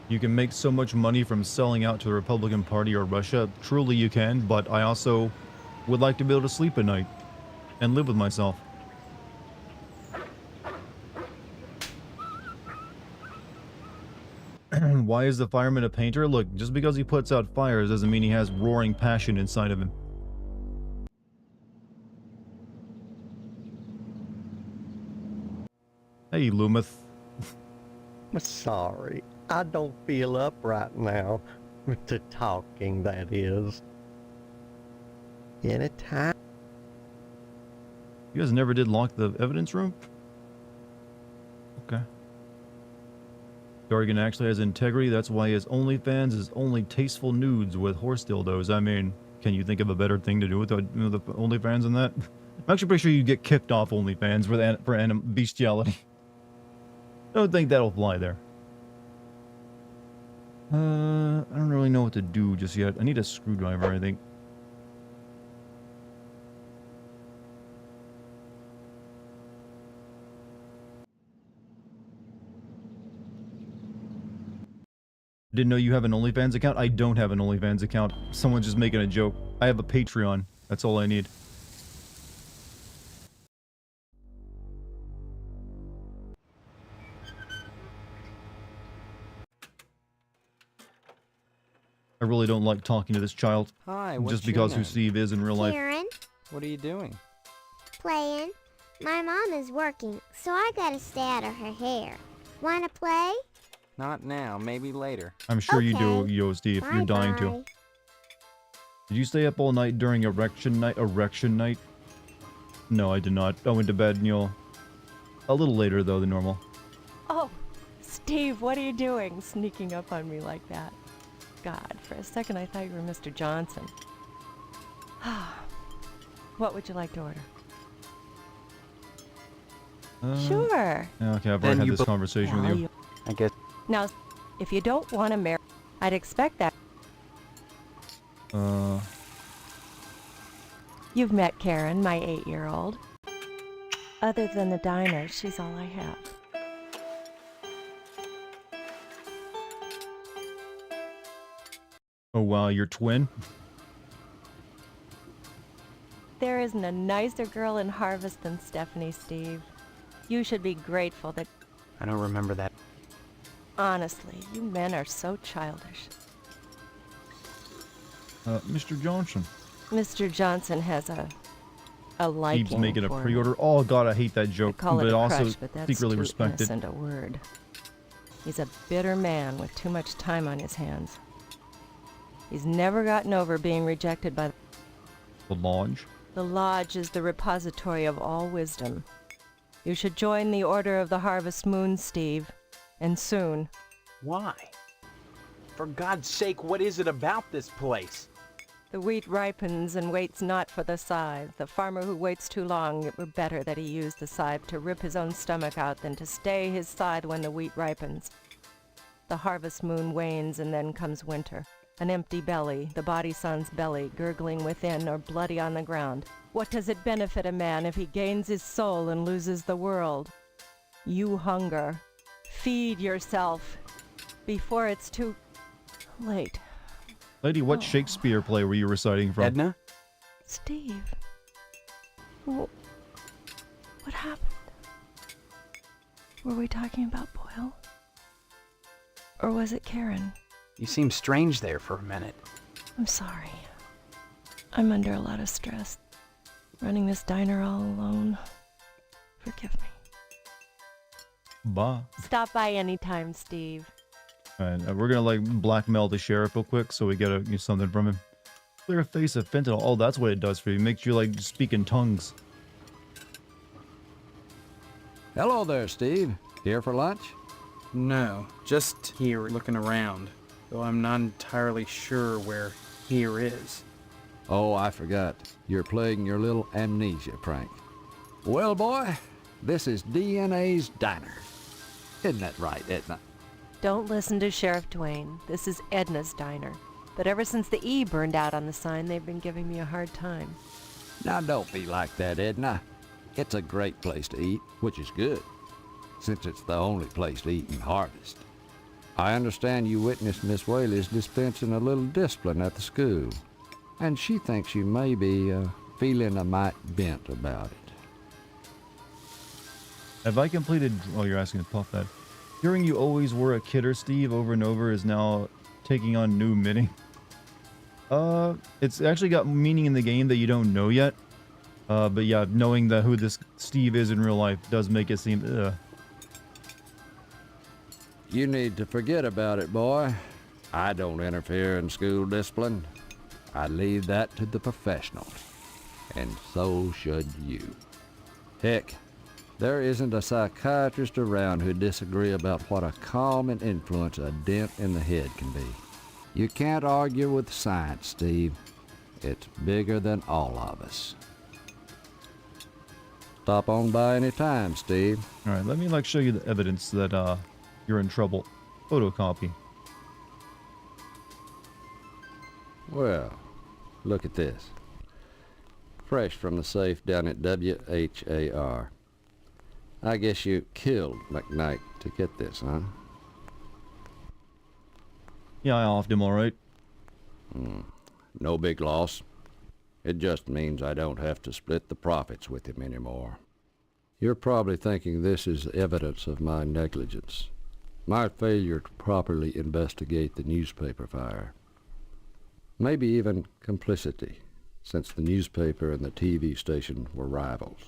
You can make so much money from selling out to the Republican Party or Russia. Truly you can, but I also would like to be able to sleep at night and live with myself. Why is the fireman a painter? Look, just because he puts out fires doesn't mean he has roaring passion inside of him. Hey, Loomis. Sorry, I don't feel up right now. To talking, that is. Anytime. You guys never did lock the evidence room? Okay. Dartigan actually has integrity. That's why his OnlyFans is only tasteful nudes with horse dildos. I mean, can you think of a better thing to do with the OnlyFans than that? I'm actually pretty sure you get kicked off OnlyFans for bestiality. I don't think that'll fly there. I don't really know what to do just yet. I need a screwdriver, I think. Didn't know you have an OnlyFans account? I don't have an OnlyFans account. Someone's just making a joke. I have a Patreon. That's all I need. I really don't like talking to this child. Hi, what's just your because name? who Steve is in real life. Karen, What are you doing? playing. My mom is working, so I gotta stay out of her hair. Wanna play? Not now, maybe later. I'm sure you do, Okay. Yo Steve. You're dying to. Bye-bye. Did you stay up all night during erection night? Erection night? No, I did not. I went to bed, you know, a little later though than normal. Oh, Steve, what are you doing sneaking up on me like that? God, for a second I thought you were Mr. Johnson. What would you like to order? Sure. Okay, I've Then already had you this conversation with you. I guess. Now, if you don't want to marry, I'd expect that. You've met Karen, my 8-year-old. Other than the diner, she's all I have. Oh wow, your twin? There isn't a nicer girl in Harvest than Stephanie, Steve. You should be grateful that... I don't remember that. Honestly, you men are so childish. Mr. Johnson. Mr. Johnson has a liking Keeps making a for pre-order. me. Oh god, I hate that I joke, call it but a also crush, but that's secretly too respect it. innocent a word. He's a bitter man with too much time on his hands. He's never gotten over being rejected by The Lodge. the Lodge is the repository of all wisdom. You should join the Order of the Harvest Moon, Steve. And soon. Why? For God's sake, what is it about this place? The wheat ripens and waits not for the scythe. The farmer who waits too long, it were better that he used the scythe to rip his own stomach out than to stay his scythe when the wheat ripens. The harvest moon wanes and then comes winter. An empty belly, the body sun's belly, gurgling within or bloody on the ground. What does it benefit a man if he gains his soul and loses the world? You hunger. Feed yourself before it's too late. Lady, what Shakespeare play were you reciting from? Edna? Steve. What happened? Were we talking about Boyle? Or was it Karen? You seemed strange there for a minute. I'm sorry. I'm under a lot of stress. Running this diner all alone. Forgive me. Bye. Stop by anytime, Steve. Alright, we're gonna like blackmail the sheriff real quick so we get something from him. Clear a face of fentanyl. Oh, that's what it does for you. Makes you like speak in tongues. Hello there, Steve. Here for lunch? No, just here looking around, though I'm not entirely sure where here is. Oh, I forgot. You're playing your little amnesia prank. Well, boy, this is DNA's Diner. Isn't that right, Edna? Don't listen to Sheriff Dwayne. This is Edna's Diner. But ever since the E burned out on the sign, they've been giving me a hard time. Now, don't be like that, Edna. It's a great place to eat, which is good, since it's the only place to eat in Harvest. I understand you witnessed Miss Whaley's dispensing a little discipline at the school, and she thinks you may be feeling a mite bent about it. Have I completed... Oh, you're asking to puff that. Hearing you always were a kidder, Steve, over and over is now taking on new meaning. It's actually got meaning in the game that you don't know yet. But yeah, knowing that who this Steve is in real life does make it seem... You need to forget about it, boy. I don't interfere in school discipline. I leave that to the professionals. And so should you. Heck, there isn't a psychiatrist around who'd disagree about what a calming influence a dent in the head can be. You can't argue with science, Steve. It's bigger than all of us. Stop on by any time, Steve. Alright, let me like show you the evidence that you're in trouble. Photocopy. Well, look at this. Fresh from the safe down at WHAR. I guess you killed McKnight to get this, huh? Yeah, I offed him alright. No big loss. It just means I don't have to split the profits with him anymore. You're probably thinking this is evidence of my negligence. My failure to properly investigate the newspaper fire. Maybe even complicity, since the newspaper and the TV station were rivals.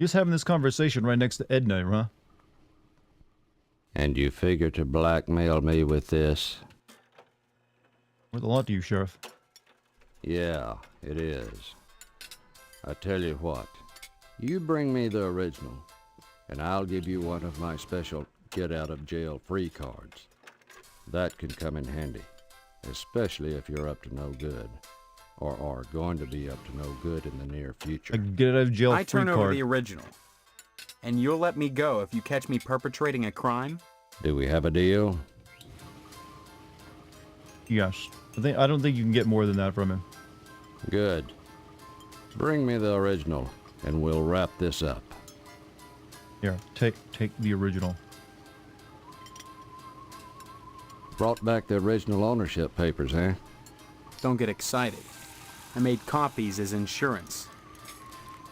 Just having this conversation right next to Edna, huh? And you figure to blackmail me with this? Worth a lot to you, Sheriff. Yeah, it is. I tell you what, you bring me the original, and I'll give you one of my special get-out-of-jail-free cards. That can come in handy, especially if you're up to no good, or are going to be up to no good in the near future. A get-out-of-jail-free card. I turn over the original, and you'll let me go if you catch me perpetrating a crime? Do we have a deal? Yes. I don't think you can get more than that from him. Good. Bring me the original, and we'll wrap this up. Here, take the original. Brought back the original ownership papers, eh? Don't get excited. I made copies as insurance.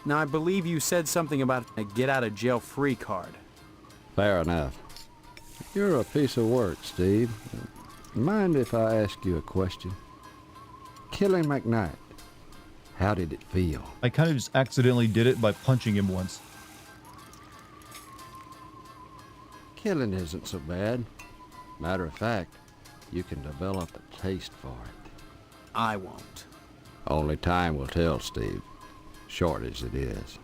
Now, I believe you said something about a get-out-of-jail-free card. Fair enough. You're a piece of work, Steve. Mind if I ask you a question? Killing McKnight, how did it feel? I kind of just accidentally did it by punching him once. Killing isn't so bad. Matter of fact, you can develop a taste for it. I won't. Only time will tell, Steve. Short as it is.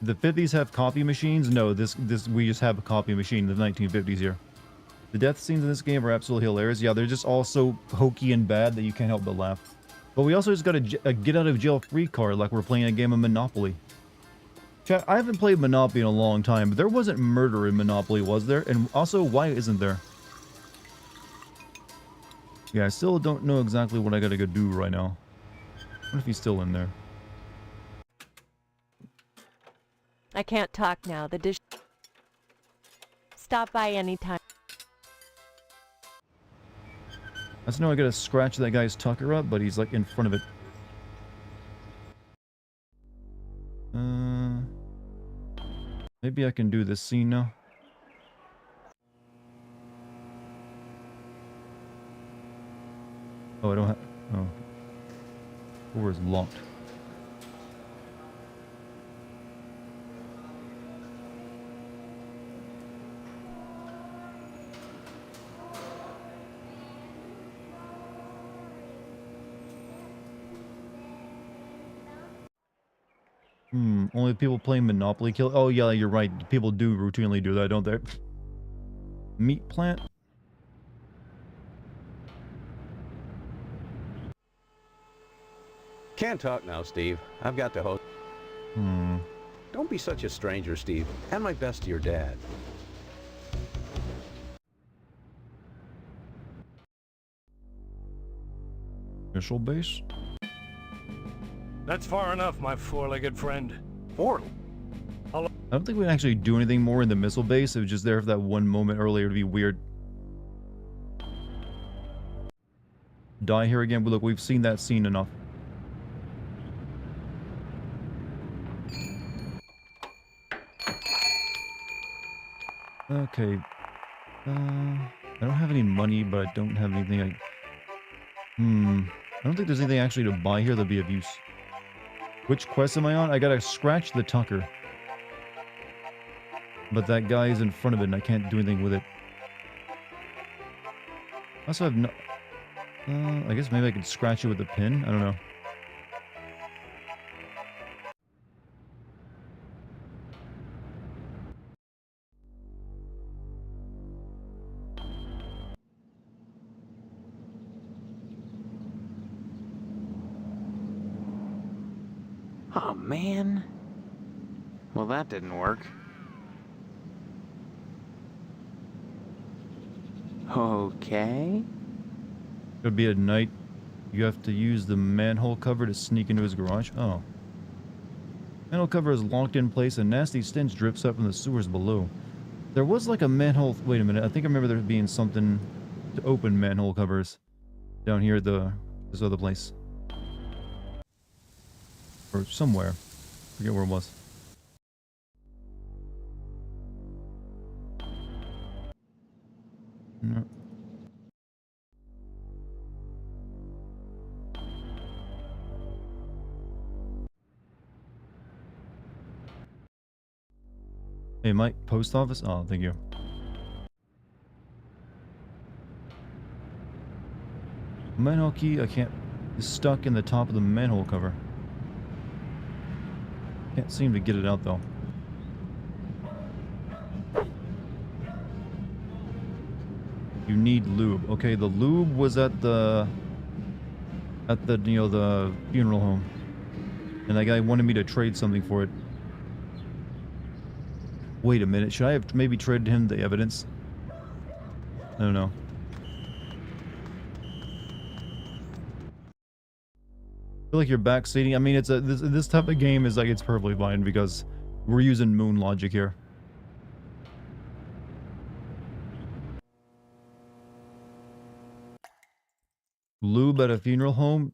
The 50s have copy machines? No, we just have a copy machine in the 1950s here. The death scenes in this game are absolutely hilarious. Yeah, they're just all so hokey and bad that you can't help but laugh. But we also just got a get-out-of-jail-free card like we're playing a game of Monopoly. Chat, I haven't played Monopoly in a long time, but there wasn't murder in Monopoly, was there? And also, why isn't there? Yeah, I still don't know exactly what I gotta go do right now. What if he's still in there? I can't talk now. The dish... Stop by anytime. I just know I gotta scratch that guy's tucker up, but he's like in front of it. Maybe I can do this scene now. Oh, I don't have... Oh. Door is locked. Only people playing Monopoly kill... Oh, yeah, you're right. People do routinely do that, don't they? Meat plant? Can't talk now, Steve. I've got to host. Don't be such a stranger, Steve. And my best to your dad. Missile base? That's far enough, my four-legged friend. I don't think we can actually do anything more in the missile base. It was just there for that one moment earlier to be weird. Die here again. But look, we've seen that scene enough. Okay. I don't have any money, but I don't have anything I don't think there's anything actually to buy here that'd be of use. Which quest am I on? I gotta scratch the tucker. But that guy is in front of it and I can't do anything with it. I also have no... I guess maybe I could scratch it with a pin? I don't know. Oh, man. Well, that didn't work. Okay. Could be at night. You have to use the manhole cover to sneak into his garage. Oh. Manhole cover is locked in place and nasty stench drips up from the sewers below. There was like a manhole... Wait a minute. I think I remember there being something to open manhole covers down here at this other place. Or somewhere. Forget where it was. No. Hey, Mike, post office? Oh, thank you. Manhole key, I can't... It's stuck in the top of the manhole cover. Can't seem to get it out, though. You need lube. Okay, the lube was at the... you know, the funeral home. And that guy wanted me to trade something for it. Wait a minute, should I have maybe traded him the evidence? I don't know. I feel like you're backseating. I mean, it's a this type of game is like it's perfectly fine because We're using moon logic here. Lube at a funeral home?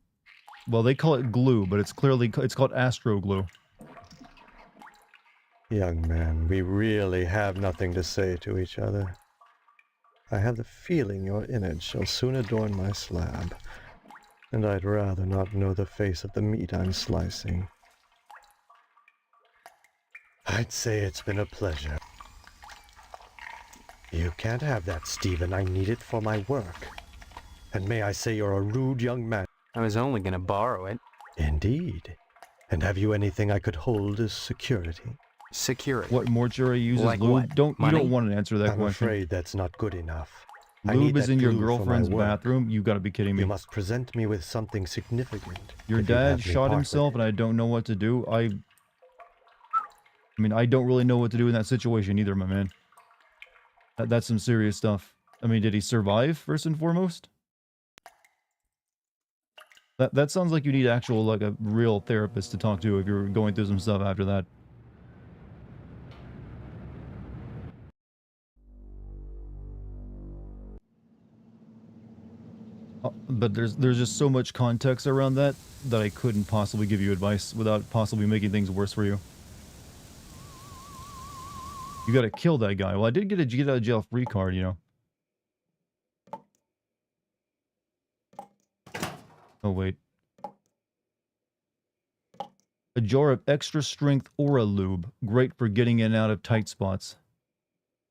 Well, they call it glue, but it's called astro glue. Young man, we really have nothing to say to each other. I have the feeling your image shall soon adorn my slab, and I'd rather not know the face of the meat I'm slicing. I'd say it's been a pleasure. You can't have that, Stephen. I need it for my work. And may I say you're a rude young man. I was only gonna borrow it. Indeed. And have you anything I could hold as security? Security? What mortuary uses Like lube? what? You don't want to answer that I'm question. afraid that's not good enough. Lube is in your girlfriend's bathroom? You gotta be kidding me. You must present me with something significant. Your dad shot himself and I don't know what to do. I mean, I don't really know what to do in that situation either, my man. That's some serious stuff. I mean, did he survive, first and foremost? That sounds like you need actual, like, a real therapist to talk to if you're going through some stuff after that. But there's just so much context around that I couldn't possibly give you advice without possibly making things worse for you. You gotta kill that guy. Well, I did get a get out of jail free card, you know. Oh, wait. A jar of extra strength Aura Lube. Great for getting in and out of tight spots.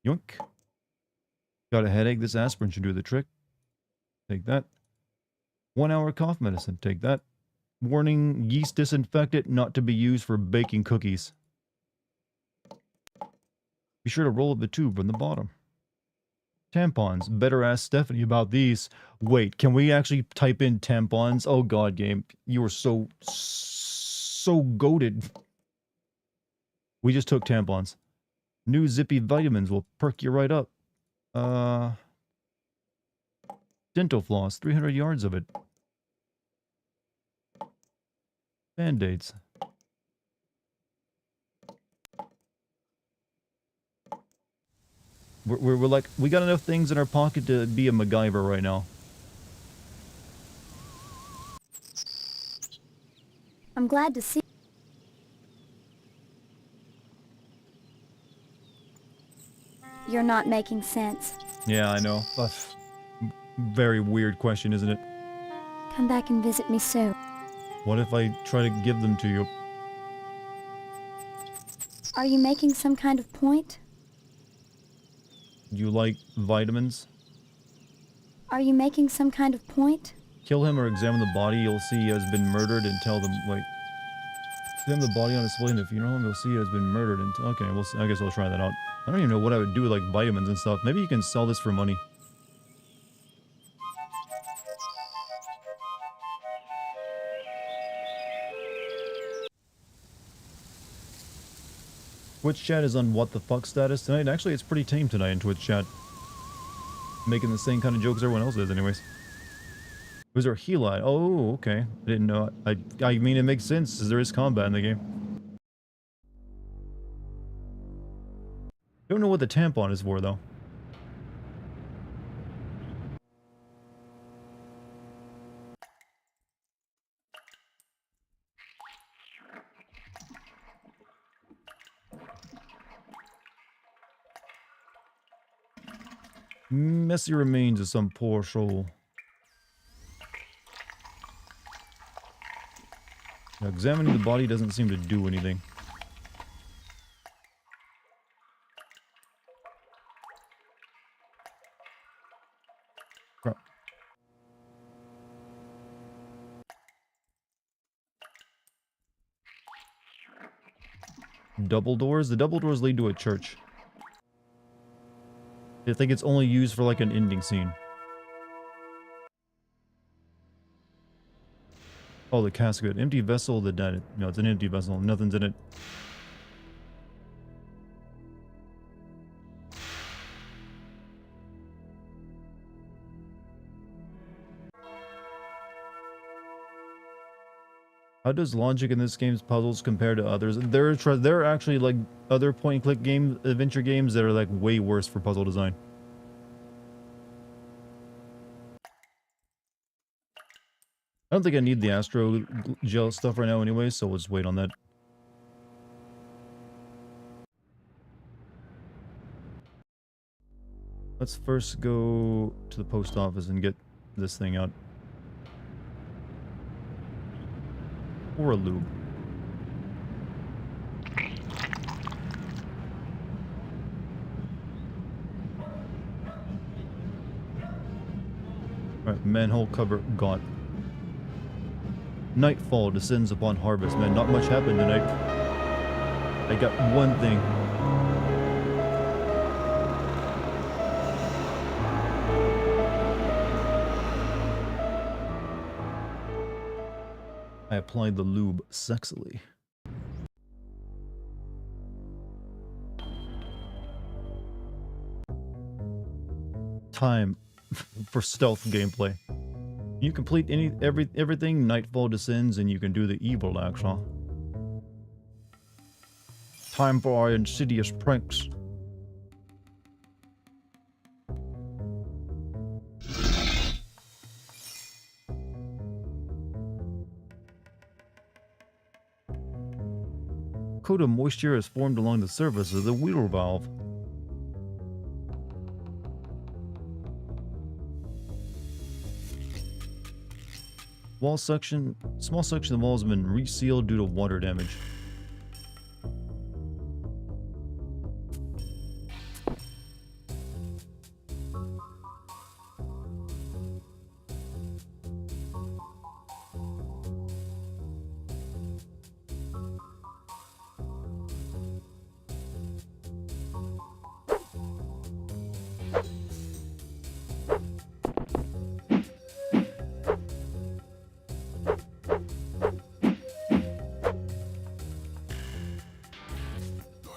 Yoink. Got a headache? This aspirin should do the trick. Take that. 1 hour cough medicine. Take that. Warning, yeast disinfectant not to be used for baking cookies. Be sure to roll up the tube from the bottom. Tampons. Better ask Stephanie about these. Wait, can we actually type in tampons? Oh god, game. You were so goated. We just took tampons. New zippy vitamins will perk you right up. Dental floss. 300 yards of it. Band-aids. We're like, we got enough things in our pocket to be a MacGyver right now. I'm glad to see. You're not making sense. Yeah, I know. Very weird question, isn't it? Come back and visit me soon. What if I try to give them to you? Are you making some kind of point? You like vitamins? Are you making some kind of point? Kill him or examine the body you'll see he has been murdered and tell them, like... Examine the body on display in the funeral home, you'll see he has been murdered and... Okay, well, I guess I'll try that out. I don't even know what I would do with, like, vitamins and stuff. Maybe you can sell this for money. Twitch chat is on what the fuck status tonight. Actually, it's pretty tame tonight in Twitch chat. Making the same kind of jokes everyone else is anyways. Who's our heal at? Oh, okay. I didn't know. I mean, it makes sense as there is combat in the game. Don't know what the tampon is for, though. Messy remains of some poor soul. Now, examining the body doesn't seem to do anything. Crap. Double doors? The double doors lead to a church. I think it's only used for like an ending scene. Oh, the casket. Empty vessel of the dead. No, it's an empty vessel. Nothing's in it. How does logic in this game's puzzles compare to others? There are actually like other point-and-click game adventure games that are like way worse for puzzle design. I don't think I need the Astro Gel stuff right now anyway, so we'll just wait on that. Let's first go to the post office and get this thing out. Or a lube. Alright, manhole cover got. Nightfall descends upon harvest. Man, not much happened tonight. I got one thing. I applied the lube sexily. Time for stealth gameplay. You complete everything, Nightfall descends, and you can do the evil action. Time for our insidious pranks. Coat of moisture is formed along the surface of the wheel valve. Small section of the wall has been resealed due to water damage.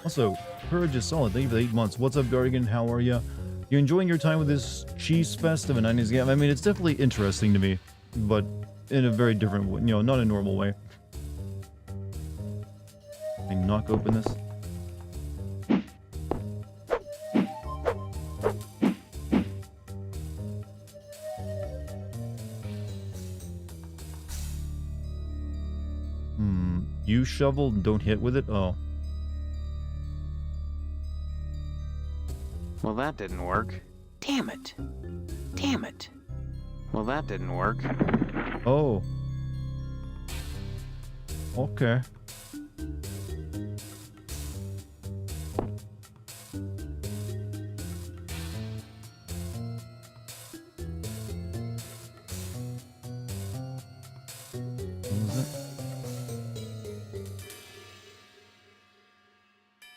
Also, Courage is solid. Thank you for the 8 months. What's up, Dartigan? How are you? You enjoying your time with this cheese fest of a 90s game? I mean, it's definitely interesting to me, but in a very different way. You know, not a normal way. Can you knock open this? You shovel, don't hit with it? Oh. Well, that didn't work. Damn it. Damn it. Well, that didn't work. Oh. Okay.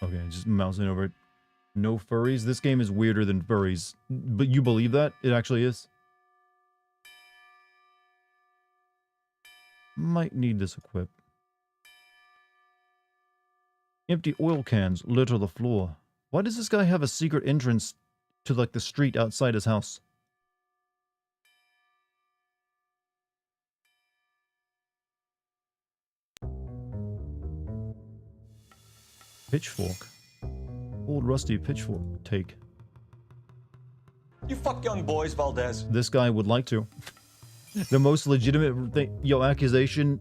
Okay, just mousing over it. No furries? This game is weirder than furries. But you believe that? It actually is? Might need this equip. Empty oil cans litter the floor. Why does this guy have a secret entrance to like the street outside his house? Pitchfork. Old rusty pitchfork take. You fuck young boys, Valdez. This guy would like to. The most legitimate thing, accusation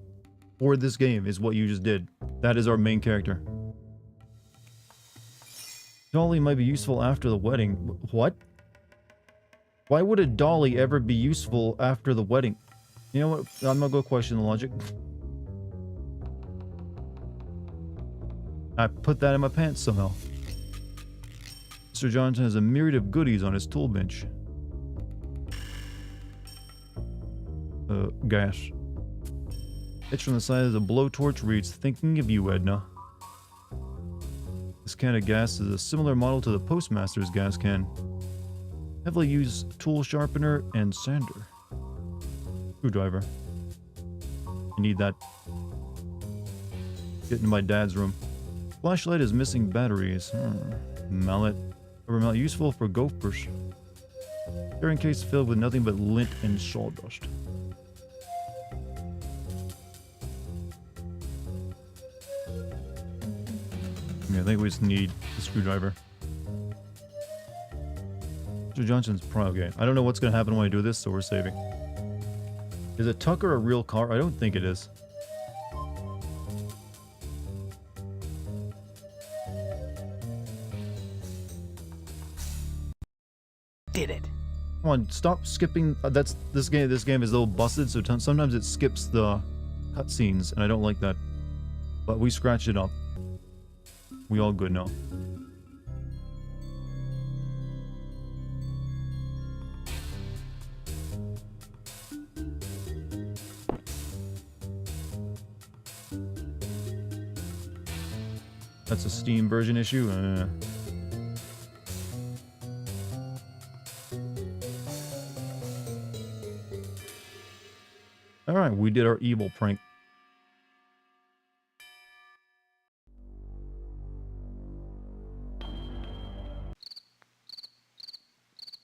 for this game is what you just did. That is our main character. Dolly might be useful after the wedding. What? Why would a dolly ever be useful after the wedding? You know what? I'm not gonna question the logic. I put that in my pants somehow. Mr. Johnson has a myriad of goodies on his tool bench. Gas. Etched on the side of the blowtorch reads, "Thinking of you, Edna." This can of gas is a similar model to the Postmaster's gas can. Heavily used tool sharpener and sander. Screwdriver. I need that. Get into my dad's room. Flashlight is missing batteries. Mallet. Rubber mallet useful for gophers. Carrying case filled with nothing but lint and sawdust. Yeah, I think we just need the screwdriver. Mr. Johnson's pro game. I don't know what's going to happen when I do this, so we're saving. Is a Tucker a real car? I don't think it is. Did it. Come on, stop skipping. This game is a little busted, so sometimes it skips the cutscenes, and I don't like that. But we scratched it up. We all good now. That's a Steam version issue. Alright, we did our evil prank.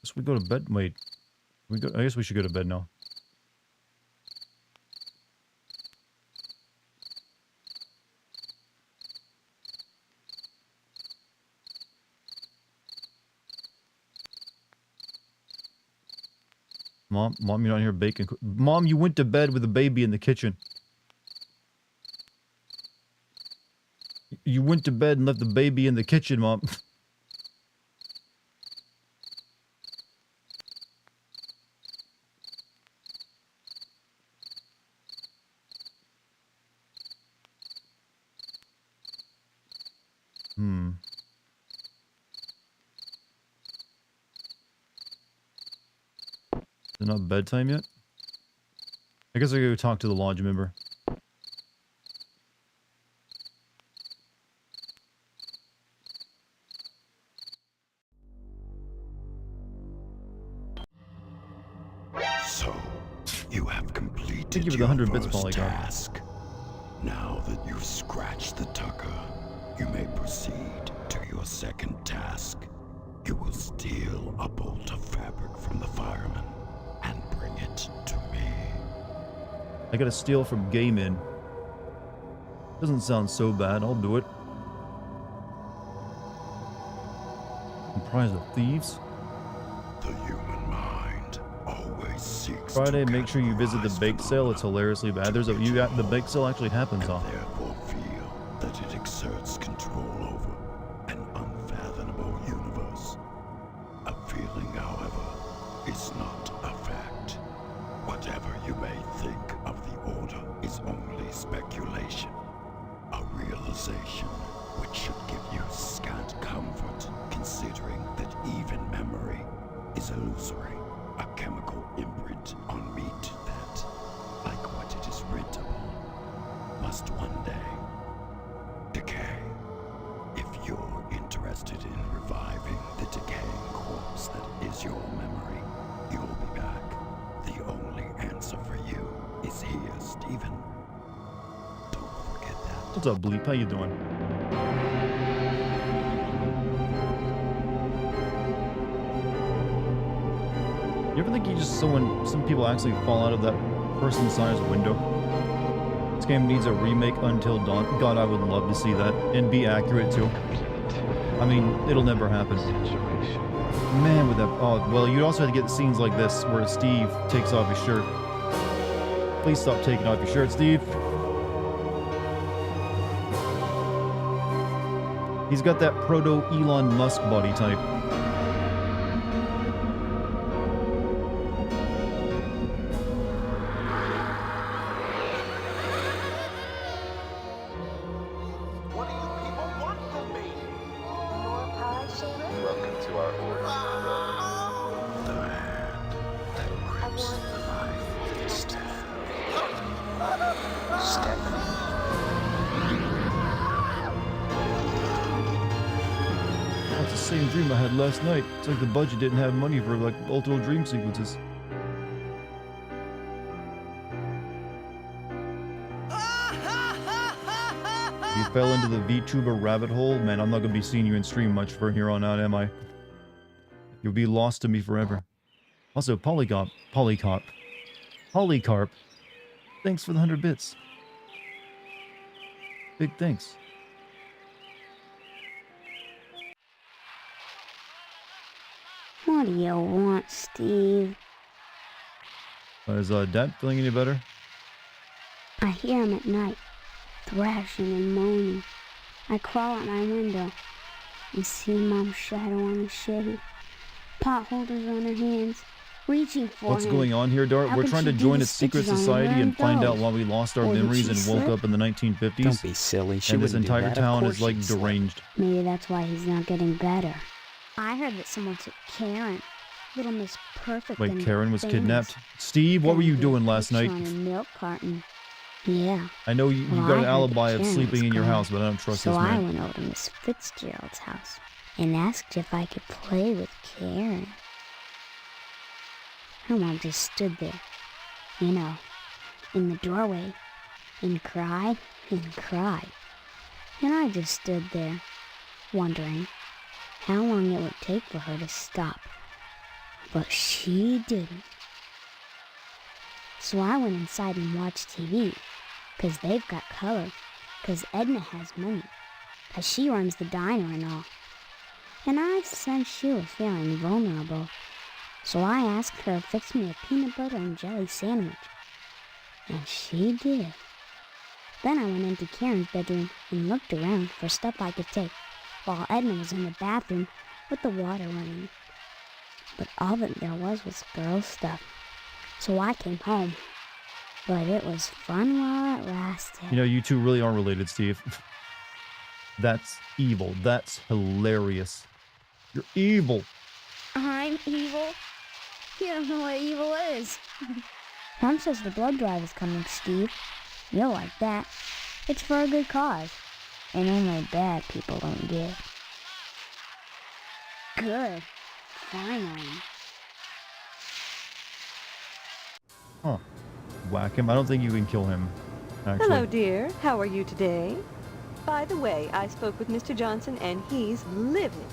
Guess we go to bed. Wait. I guess we should go to bed now. Mom, you're not here baking. Mom, you went to bed with a baby in the kitchen. You went to bed and left the baby in the kitchen, Mom. Is it not bedtime yet? I guess I gotta go talk to the lodge member. So, you have completed Thank you for the 100 bits, Polygon. task. Now that you've scratched the Tucker, you may proceed to your second task. You will steal a bolt of fabric from the fireman and bring it to me. I gotta steal from Game In. Doesn't sound so bad, I'll do it. Comprised of thieves? The human mind always seeks Friday, to make sure you visit the bake sale, it's hilariously bad. There's a, the bake sale actually happens, huh? therefore feel that it exerts control over an unfathomable universe. A feeling, however, is not a fact. Whatever you may think of the Order is only speculation. A realization which should give you scant comfort, considering that even memory is illusory. A chemical imprint on meat that, like what it is written upon, must one day decay. If you're interested in reviving the decaying corpse that is your memory, you'll be back. The only answer for you is here, Stephen. Don't forget that. What's up, Bleep? How you doing? You ever think you just some people actually fall out of that person-sized window? This game needs a remake Until Dawn. God, I would love to see that and be accurate too. I mean, it'll never happen. Man, with that. Oh, well, you'd also have to get scenes like this where Steve takes off his shirt. Please stop taking off your shirt, Steve. He's got that proto Elon Musk body type. Same dream I had last night. It's like the budget didn't have money for like multiple dream sequences. You fell into the VTuber rabbit hole? Man, I'm not gonna be seeing you in stream much from here on out, am I? You'll be lost to me forever. Also, Polycarp. Thanks for the 100 bits. Big thanks. What do you want, Steve? Is Dad feeling any better? I hear him at night, thrashing and moaning. I crawl out my window and see Mom's shadow on the shade, pot holders on her hands, reaching for What's him. going on here, Dart? How We're could trying she to do join the a secret stitches on society where and it find out goes? why we lost our Or did memories she and woke slip? up in the 1950s. Don't be silly. She and this wouldn't do entire that. Of town course is like she'd slip. deranged. Maybe that's why he's not getting better. I heard that someone took Karen, Little Miss Perfect. Wait, and Karen was things. kidnapped? Steve, what were you Found her doing last picture night? on a milk carton. Yeah. I know you Well, got I an heard alibi that of Karen sleeping was in your gone. house, but I don't trust So this I man. went over to Miss Fitzgerald's house and asked if I could play with Karen. Her mom just stood there, you know, in the doorway, and cried and cried. And I just stood there, wondering how long it would take for her to stop. But she didn't. So I went inside and watched TV, 'cause they've got color, 'cause Edna has money, 'cause she runs the diner and all. And I sensed she was feeling vulnerable, so I asked her to fix me a peanut butter and jelly sandwich. And she did. Then I went into Karen's bedroom and looked around for stuff I could take, while Edna was in the bathroom with the water running. But all that there was girl stuff. So I came home. But it was fun while it lasted. You know, you two really are related, Steve. That's evil. That's hilarious. You're evil. I'm evil? You don't know what evil is. Mom says the blood drive is coming, Steve. You'll like that. It's for a good cause. And only bad people don't give. Good. Finally. Huh. Whack him. I don't think you can kill him, actually. Hello, dear. How are you today? By the way, I spoke with Mr. Johnson, and he's livid.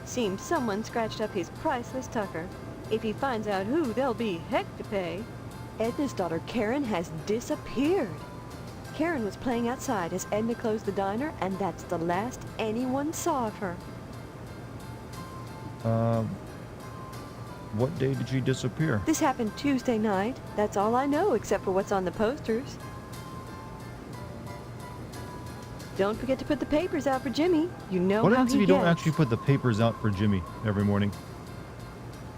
Seems someone scratched up his priceless Tucker. If he finds out who, there'll be heck to pay. Edna's daughter, Karen, has disappeared. Karen was playing outside as Edna closed the diner, and that's the last anyone saw of her. What day did she disappear? This happened Tuesday night. That's all I know, except for what's on the posters. Don't forget to put the papers out for Jimmy. You know What how happens if he you don't gets. actually put the papers out for Jimmy every morning?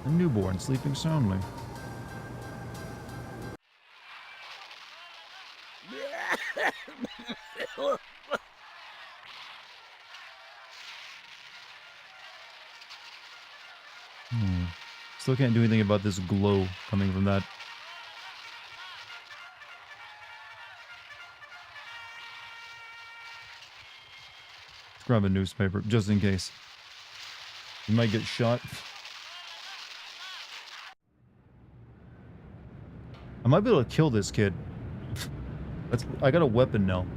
A newborn sleeping soundly. Still can't do anything about this glow coming from that. Let's grab a newspaper, just in case. You might get shot. I might be able to kill this kid. I got a weapon now.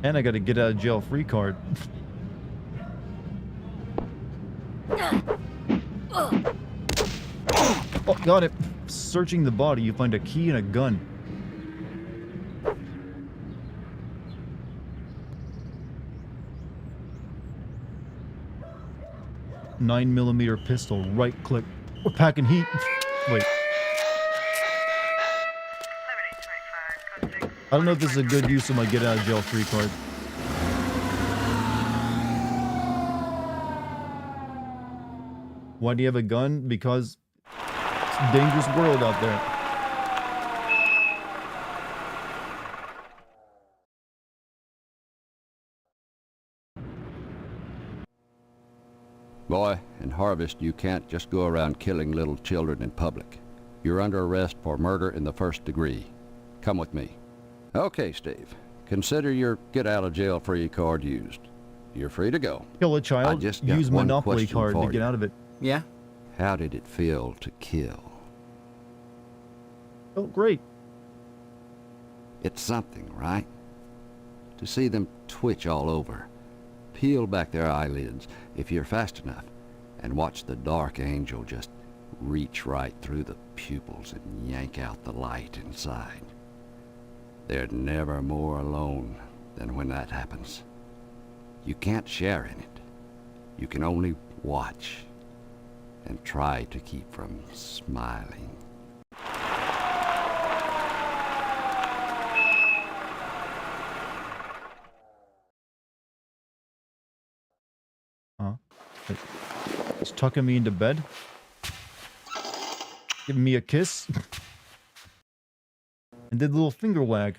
And I got a get out of jail free card. Oh, got it. Searching the body, you find a key and a gun. .9mm pistol, right click. We're packing heat. Wait. I don't know if this is a good use of my get out of jail free card. Why do you have a gun? Because it's a dangerous world out there. Boy, in Harvest you can't just go around killing little children in public. You're under arrest for murder in the first degree. Come with me. Okay, Steve. Consider your get-out-of-jail-free card used. You're free to go. Kill a child, I just got use one Monopoly question card to for get you. out of it. Yeah? How did it feel to kill? Oh, great. It's something, right? To see them twitch all over, peel back their eyelids if you're fast enough, and watch the dark angel just reach right through the pupils and yank out the light inside. They're never more alone than when that happens. You can't share in it. You can only watch and try to keep from smiling. He's tucking me into bed. Giving me a kiss. And did a little finger wag.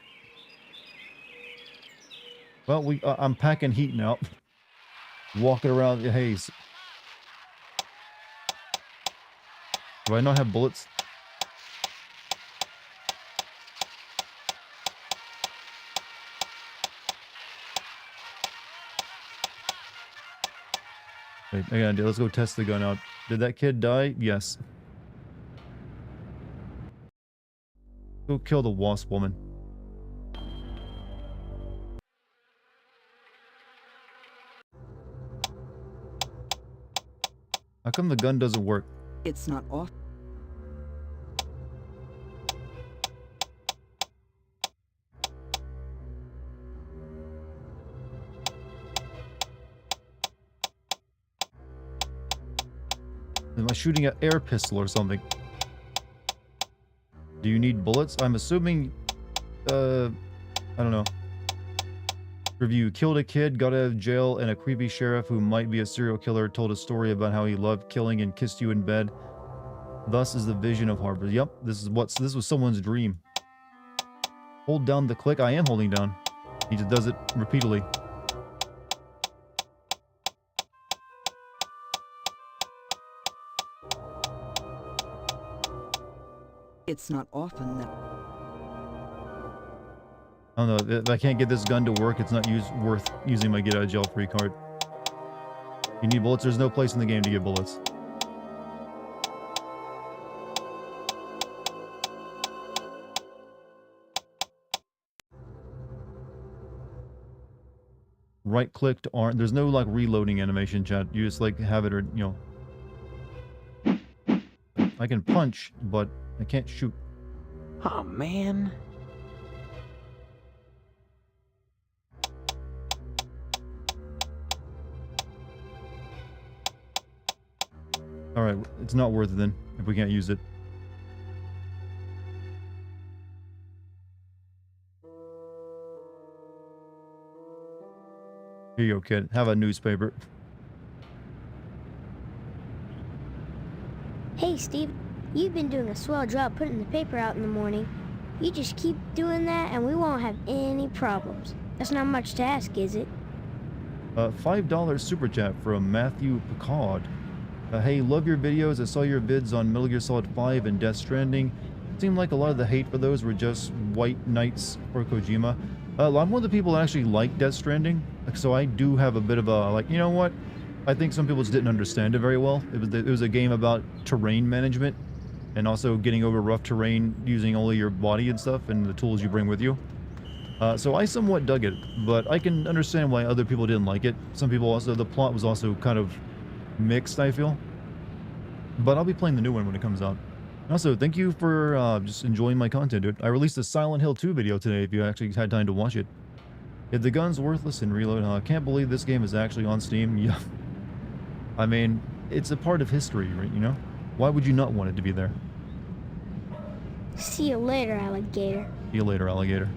Well, I'm packing heat now. Walking around the haze. Do I not have bullets? Wait, I got an idea. Let's go test the gun out. Did that kid die? Yes. Go kill the wasp woman. How come the gun doesn't work? It's not off. Am I shooting an air pistol or something? Do you need bullets? I'm assuming, I don't know. Review. Killed a kid, got out of jail, and a creepy sheriff who might be a serial killer told a story about how he loved killing and kissed you in bed. Thus is the vision of Harper. Yep, this was someone's dream. Hold down the click. I am holding down. He just does it repeatedly. It's not often that... I don't know, if I can't get this gun to work, it's not worth using my get out of jail free card. You need bullets? There's no place in the game to get bullets. Right click to arm. There's no like reloading animation, chat. You just like have it or, you know. I can punch, but I can't shoot. Oh, man. Alright, it's not worth it then, if we can't use it. Here you go, kid. Have a newspaper. Hey, Steve. You've been doing a swell job putting the paper out in the morning. You just keep doing that and we won't have any problems. That's not much to ask, is it? $5 super chat from Matthew Picard. Hey, love your videos. I saw your vids on Metal Gear Solid 5 and Death Stranding. It seemed like a lot of the hate for those were just white knights for Kojima. I'm one of the people that actually like Death Stranding, so I do have a bit of a, like, you know what? I think some people just didn't understand it very well. It was a game about terrain management and also getting over rough terrain using only your body and stuff and the tools you bring with you. So I somewhat dug it, but I can understand why other people didn't like it. Some people also, the plot was also kind of mixed, I feel. But I'll be playing the new one when it comes out. Also, thank you for just enjoying my content, dude. I released a Silent Hill 2 video today if you actually had time to watch it. If the gun's worthless in reload, I can't believe this game is actually on Steam. Yeah. I mean, it's a part of history, right, you know? Why would you not want it to be there? See you later, alligator. See you later, alligator.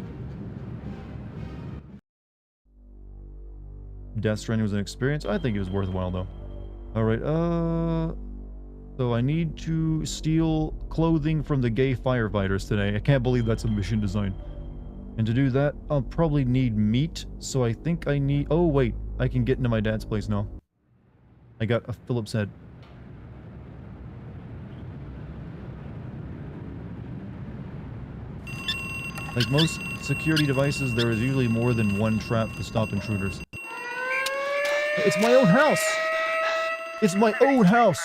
Death Stranding was an experience. I think it was worthwhile, though. Alright, so I need to steal clothing from the gay firefighters today. I can't believe that's a mission design. And to do that, I'll probably need meat. So I think I need... Oh, wait. I can get into my dad's place now. I got a Phillips head. Like most security devices, there is usually more than one trap to stop intruders. It's my own house! It's my own house!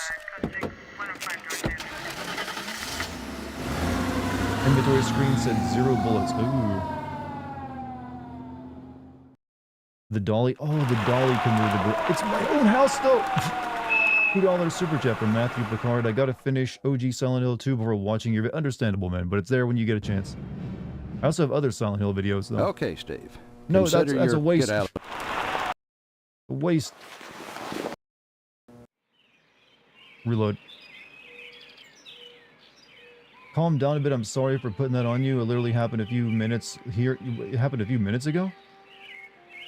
Inventory screen said 0 bullets. Ooh. The dolly. Oh, the dolly can move the bullet. It's my own house, though! $2 super chat from Matthew Picard. I gotta finish OG Silent Hill 2 before watching your video. Understandable, man, but it's there when you get a chance. I also have other Silent Hill videos, though. Okay, Steve. No, that's a waste. waste. Reload. Calm down a bit. I'm sorry for putting that on you. It literally happened a few minutes here. It happened a few minutes ago.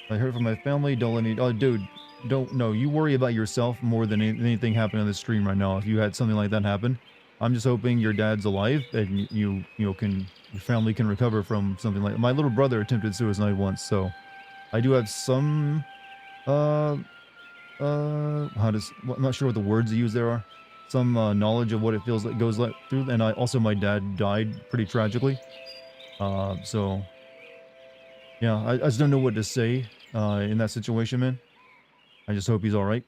I heard from my family. Don't let me. Oh, dude, don't. No, you worry about yourself more than anything happening on the stream right now. If you had something like that happen, I'm just hoping your dad's alive and your family can recover from something like. My little brother attempted suicide once, so I do have some. I'm not sure what the words you use there are. Some knowledge of what it feels like goes through, and also my dad died pretty tragically. So yeah, I just don't know what to say in that situation, man. I just hope he's all right.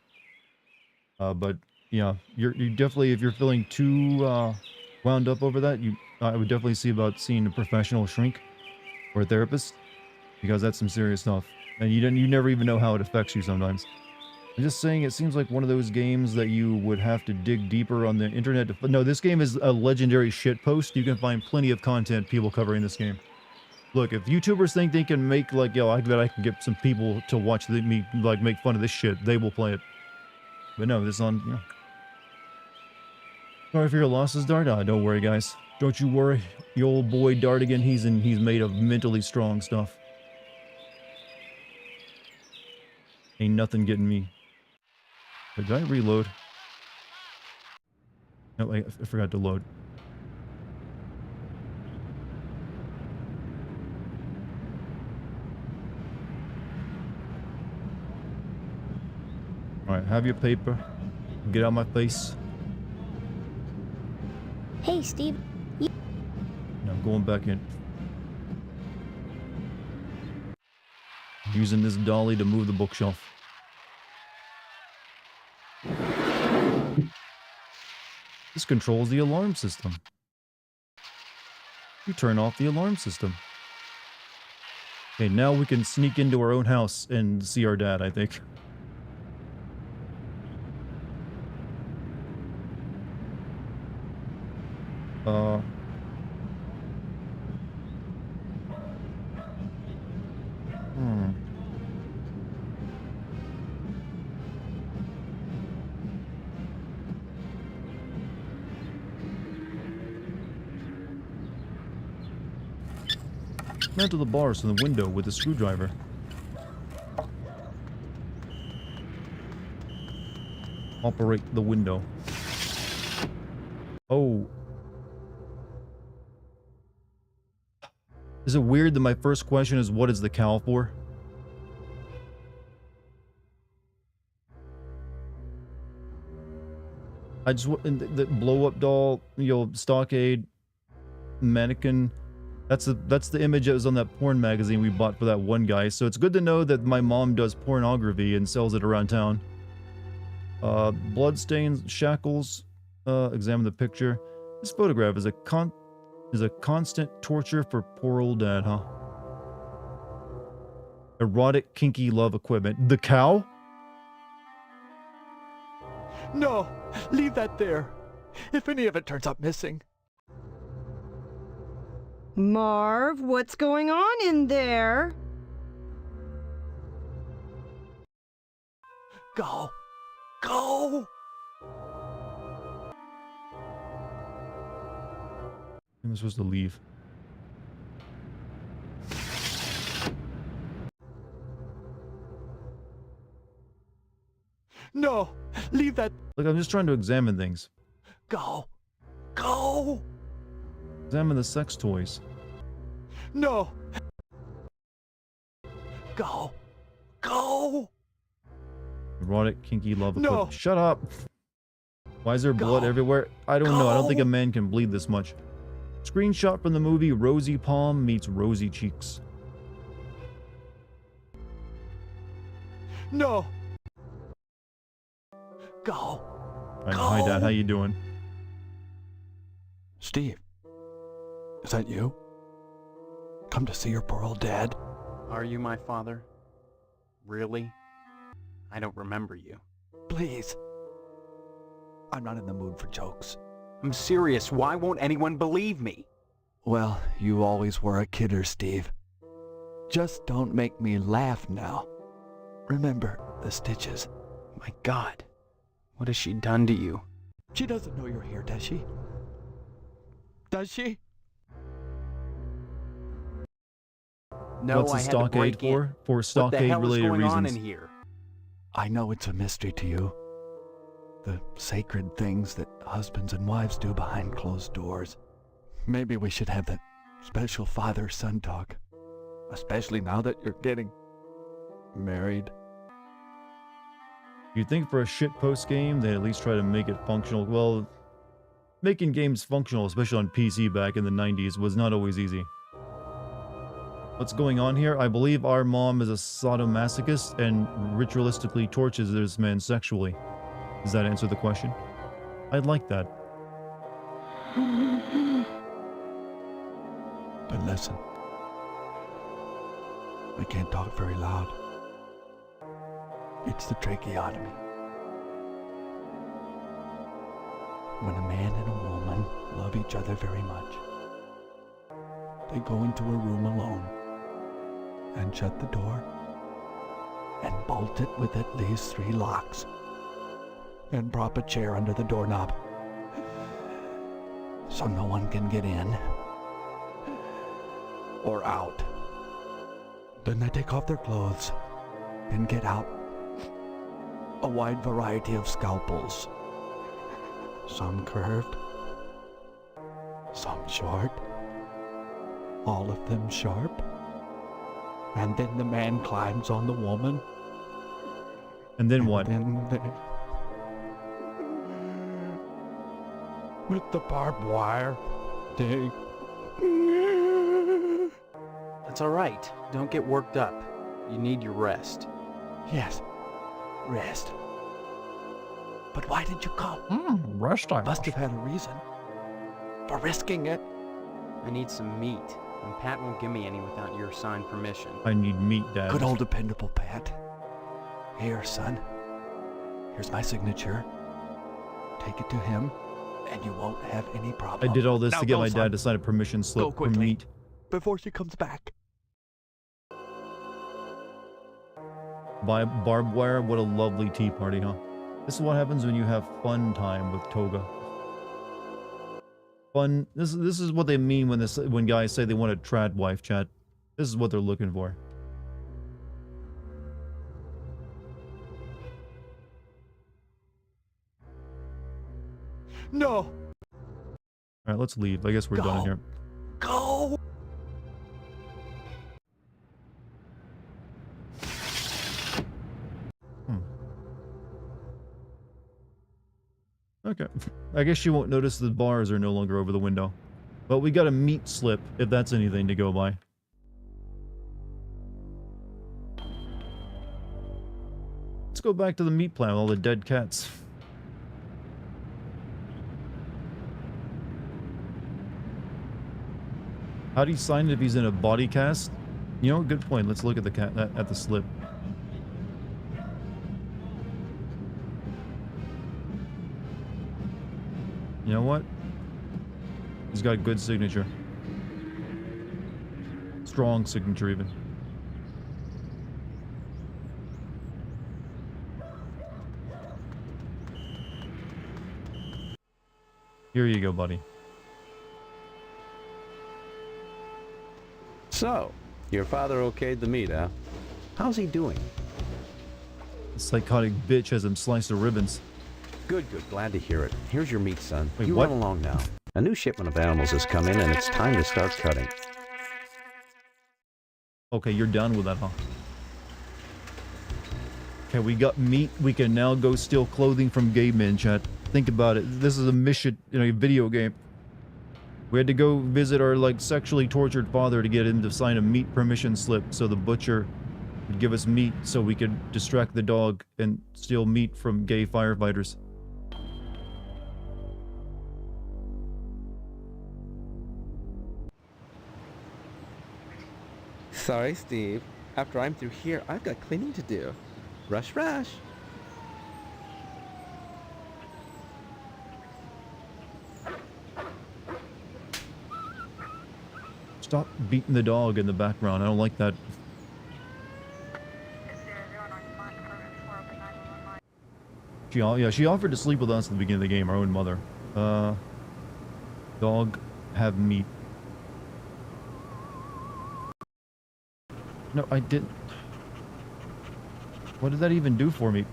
But yeah, you definitely, if you're feeling too wound up over that, I would definitely see about seeing a professional shrink or a therapist, because that's some serious stuff, and you never even know how it affects you sometimes. I'm just saying, it seems like one of those games that you would have to dig deeper on the internet to... No, this game is a legendary shitpost. You can find plenty of content, people covering this game. Look, if YouTubers think they can make, like, yo, I bet I can get some people to watch me, like, make fun of this shit, they will play it. But no, this is on, you know. Sorry for your losses, Dart. Don't worry, guys. Don't you worry. Your old boy, Dartigan, he's made of mentally strong stuff. Ain't nothing getting me. Did I reload? No, I forgot to load. Alright, have your paper. Get out of my face. Hey, Steve. No, I'm going back in. Using this dolly to move the bookshelf. This controls the alarm system. You turn off the alarm system. Okay, now we can sneak into our own house and see our dad, I think. Dismantle the bars from the window with a screwdriver. Operate the window. Oh. Is it weird that my first question is, what is the cow for? I just want the blow-up doll, stockade, mannequin. That's the image that was on that porn magazine we bought for that one guy. So it's good to know that my mom does pornography and sells it around town. Bloodstains, shackles. Examine the picture. This photograph is a constant torture for poor old dad, huh? Erotic, kinky love equipment. The cow? No! Leave that there! If any of it turns up missing. Marv, what's going on in there? Go! Go! I'm supposed to leave. No! Leave that... Look, I'm just trying to examine things. Go! Go! Examine the sex toys. No! Go! Go! Erotic, kinky love No. equipment. Shut up! Why is there blood everywhere? I don't know. I don't think a man can bleed this much. Screenshot from the movie Rosy Palm meets Rosy Cheeks. No! Go! Right, hi, Dad. How you doing? Steve, is that you? Come to see your poor old dad? Are you my father? Really? I don't remember you. Please. I'm not in the mood for jokes. I'm serious. Why won't anyone believe me? Well, you always were a kidder, Steve. Just don't make me laugh now. Remember, the stitches. My God. What has she done to you? She doesn't know you're here, does she? Does she? No, What's I the had to stockade break in. for? For What the hell is stockade-related going on reasons. in here? I know it's a mystery to you. The sacred things that husbands and wives do behind closed doors. Maybe we should have that special father-son talk. Especially now that you're getting married. You'd think for a shitpost game, they'd at least try to make it functional. Well, making games functional, especially on PC back in the 90s, was not always easy. What's going on here? I believe our mom is a sadomasochist and ritualistically tortures this man sexually. Does that answer the question? I'd like that. But listen. I can't talk very loud. It's the tracheotomy. When a man and a woman love each other very much, they go into a room alone and shut the door and bolt it with at least 3 locks and prop a chair under the doorknob so no one can get in or out. Then they take off their clothes and get out a wide variety of scalpels. Some curved, some short, all of them sharp. And then the man climbs on the woman. And then what? Then with the barbed wire, they... That's all right. Don't get worked up. You need your rest. Yes, rest. But why did you come? Rest time. Must have had a reason for risking it. I need some meat, and Pat won't give me any without your signed permission. I need meat, Dad. Good old dependable Pat. Here, son. Here's my signature. Take it to him, and you won't have any problem. I did all this Now to get go, my son. dad to sign a permission slip Go for quickly, meat. before she comes back. Barbed wire, what a lovely tea party, huh? This is what happens when you have fun time with Toga. Fun. This is what they mean when guys say they want a trad wife, chat. This is what they're looking for. No. All right, let's leave. I guess we're done here. Go. Okay. I guess she won't notice the bars are no longer over the window. But we got a meat slip, if that's anything to go by. Let's go back to the meat plant with all the dead cats. How do you sign it if he's in a body cast? You know, good point. Let's look at the cat at the slip. You know what? He's got a good signature. Strong signature, even. Here you go, buddy. So, your father okayed the meat, huh? How's he doing? The psychotic bitch has him sliced to ribbons. Good, glad to hear it. Here's your meat, son. Wait, you what? run along now. A new shipment of animals has come in and it's time to start cutting. Okay, you're done with that, huh? Okay, we got meat. We can now go steal clothing from gay men, chat. Think about it. This is a mission in a video game. We had to go visit our, like, sexually tortured father to get him to sign a meat permission slip so the butcher would give us meat so we could distract the dog and steal meat from gay firefighters. Sorry, Steve. After I'm through here, I've got cleaning to do. Rush, rush. Stop beating the dog in the background. I don't like that. She offered to sleep with us at the beginning of the game, our own mother. Dog have meat. No, I didn't. What did that even do for me?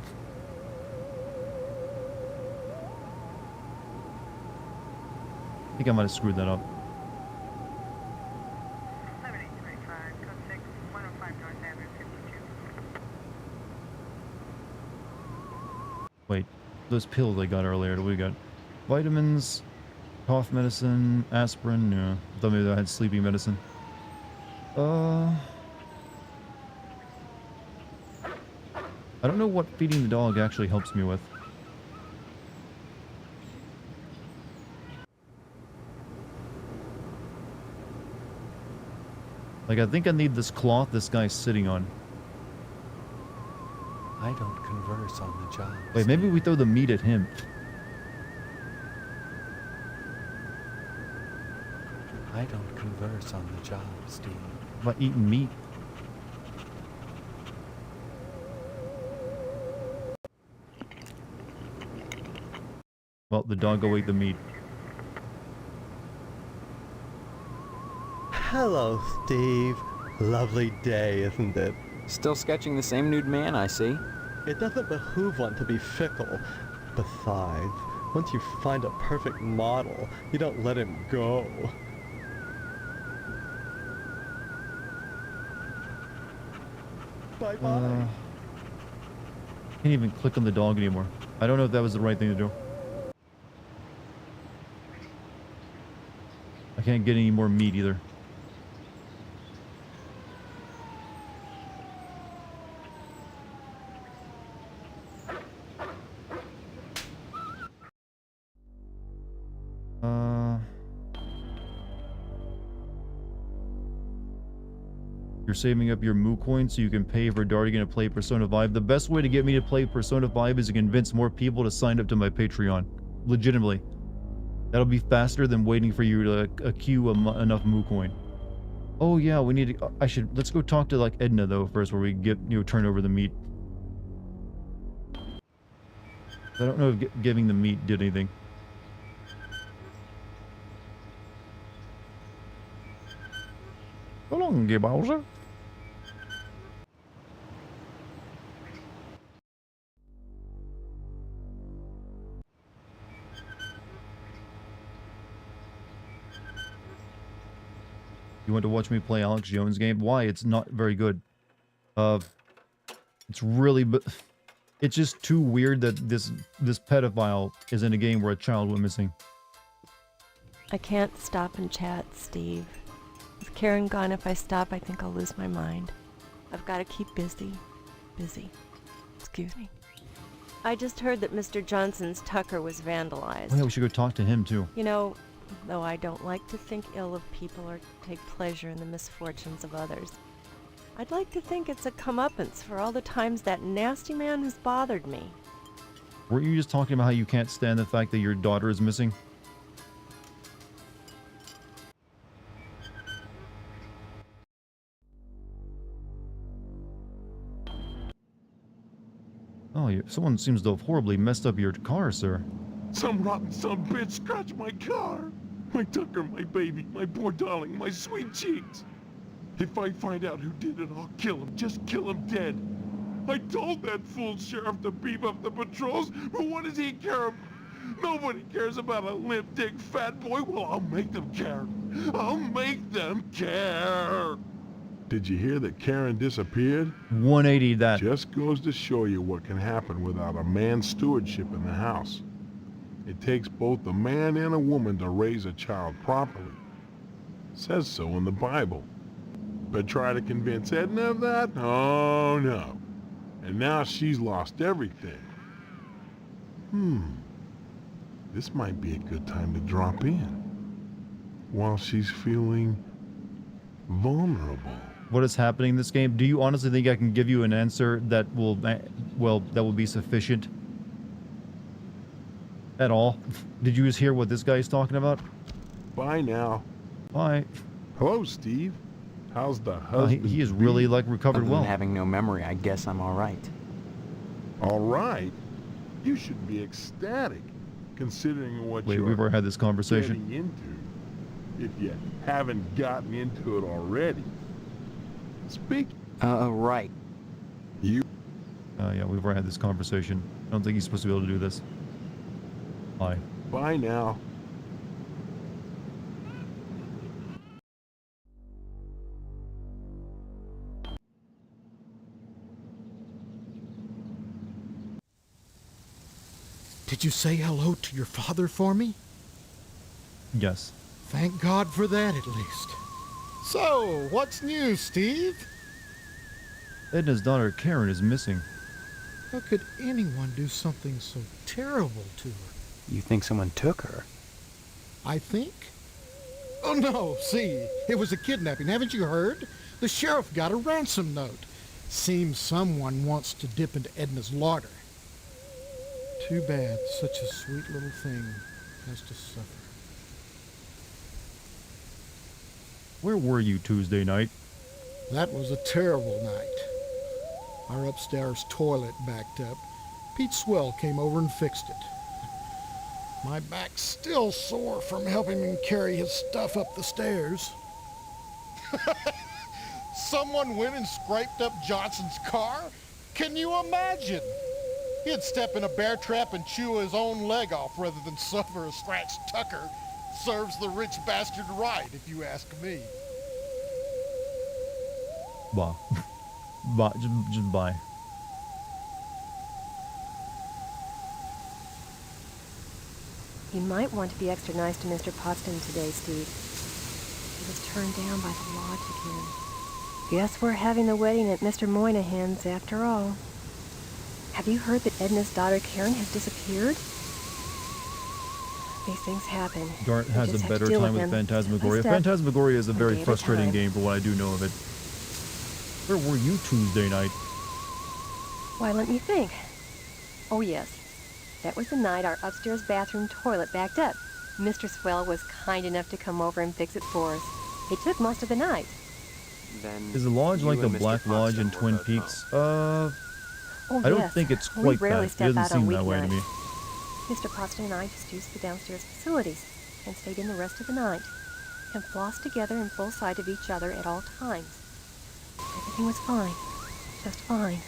I think I might have screwed that up. Wait, those pills I got earlier, what do we got? Vitamins, cough medicine, aspirin, no. I thought maybe I had sleeping medicine. I don't know what feeding the dog actually helps me with. Like, I think I need this cloth this guy's sitting on. I don't converse on the job. Wait, maybe we throw the meat at him. I don't converse on the job, Steve. About eating meat. Well, the dog will eat the meat. Hello, Steve. Lovely day, isn't it? Still sketching the same nude man, I see. It doesn't behoove one to be fickle. Besides, once you find a perfect model, you don't let him go. Bye-bye. Can't even click on the dog anymore. I don't know if that was the right thing to do. I can't get any more meat either. You're saving up your Moo coins so you can pay for Dartigan to play Persona 5. The best way to get me to play Persona 5 is to convince more people to sign up to my Patreon. Legitimately. That'll be faster than waiting for you to accrue enough Moo coin. Oh yeah, we need to... let's go talk to like Edna though first, where we get, turn over the meat. I don't know if giving the meat did anything. So long, Bowser. You want to watch me play Alex Jones' game? Why? It's not very good. It's really... It's just too weird that this pedophile is in a game where a child went missing. I can't stop and chat, Steve. With Karen gone, if I stop, I think I'll lose my mind. I've got to keep busy. Excuse me. I just heard that Mr. Johnson's Tucker was vandalized. Oh yeah, we should go talk to him too. You know, though I don't like to think ill of people or take pleasure in the misfortunes of others, I'd like to think it's a comeuppance for all the times that nasty man has bothered me. Weren't you just talking about how you can't stand the fact that your daughter is missing? Oh, someone seems to have horribly messed up your car, sir. Some rotten son bitch scratched my car. My Tucker, my baby, my poor darling, my sweet cheeks. If I find out who did it, I'll kill him. Just kill him dead. I told that fool sheriff to beef up the patrols, but what does he care about? Nobody cares about a limp dick fat boy. Well, I'll make them care. I'll make them care. Did you hear that Karen disappeared? 180 that. Just goes to show you what can happen without a man's stewardship in the house. It takes both a man and a woman to raise a child properly. It says so in the Bible. But try to convince Edna of that? Oh no. And now she's lost everything. This might be a good time to drop in. While she's feeling vulnerable. What is happening in this game? Do you honestly think I can give you an answer that will, well, that will be sufficient? At all? Did you just hear what this guy is talking about? Bye now. Bye. Hello, Steve. How's the husband? He is really, like, recovered Other well. than having no memory, I guess I'm all right. All right? You should be ecstatic, considering what Wait, you're we've already had this conversation. getting into, if you haven't gotten into it already. Speak. Right. You. Yeah, we've already had this conversation. I don't think he's supposed to be able to do this. Bye. Bye now. Did you say hello to your father for me? Yes. Thank God for that, at least. So, what's new, Steve? Edna's daughter Karen is missing. How could anyone do something so terrible to her? You think someone took her? I think? Oh no, see, it was a kidnapping, haven't you heard? The sheriff got a ransom note. Seems someone wants to dip into Edna's larder. Too bad such a sweet little thing has to suffer. Where were you Tuesday night? That was a terrible night. Our upstairs toilet backed up. Pete Swell came over and fixed it. My back's still sore from helping him carry his stuff up the stairs. Someone went and scraped up Johnson's car? Can you imagine? He'd step in a bear trap and chew his own leg off rather than suffer a scratched tucker. Serves the rich bastard right, if you ask me. Bye. Bye. Just bye. You might want to be extra nice to Mr. Potsdam today, Steve. He was turned down by the lodge again. Guess we're having the wedding at Mr. Moynihan's after all. Have you heard that Edna's daughter Karen has disappeared? These things happen. Dart has a better time with Phantasmagoria. Step Phantasmagoria is a very day at a frustrating time. game for what I do know of it. Where were you Tuesday night? Why, let me think. Oh, yes. That was the night our upstairs bathroom toilet backed up. Mr. Swell was kind enough to come over and fix it for us. He took most of the night. Then Is the lodge you like the and Mr. Black Lodge in Potsdam were Twin both Peaks? Oh, I don't yes. think it's We quite rarely that. It step doesn't out on seem that way to me. weeknights. Mr. Potsdam and I just used the downstairs facilities and stayed in the rest of the night and flossed together in full sight of each other at all times. Everything was fine. Just fine.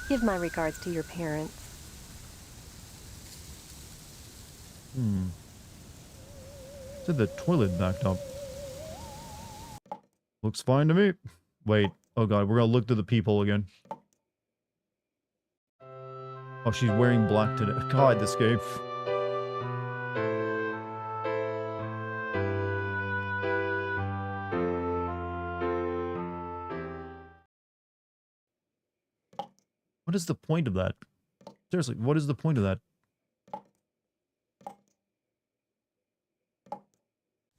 Give my regards to your parents. Said the toilet backed up. Looks fine to me. Wait. Oh god, we're gonna look through the peephole again. Oh, she's wearing black today. God, this game. What is the point of that? Seriously, what is the point of that?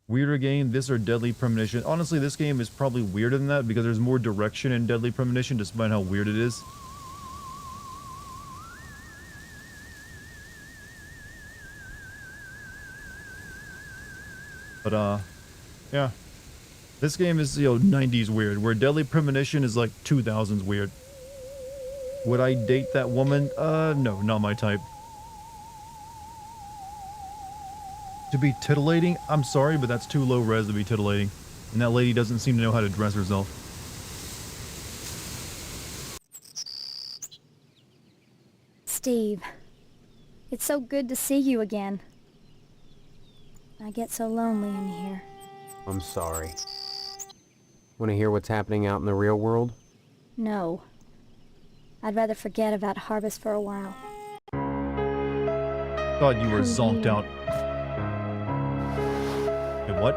Weirder game, this or Deadly Premonition. Honestly, this game is probably weirder than that because there's more direction in Deadly Premonition despite how weird it is. But, yeah. This game is, 90s weird, where Deadly Premonition is like 2000s weird. Would I date that woman? No, not my type. To be titillating? I'm sorry, but that's too low res to be titillating. And that lady doesn't seem to know how to dress herself. Steve, it's so good to see you again. I get so lonely in here. I'm sorry. Want to hear what's happening out in the real world? No. I'd rather forget about Harvest for a while. God, you were zonked out. Wait, what?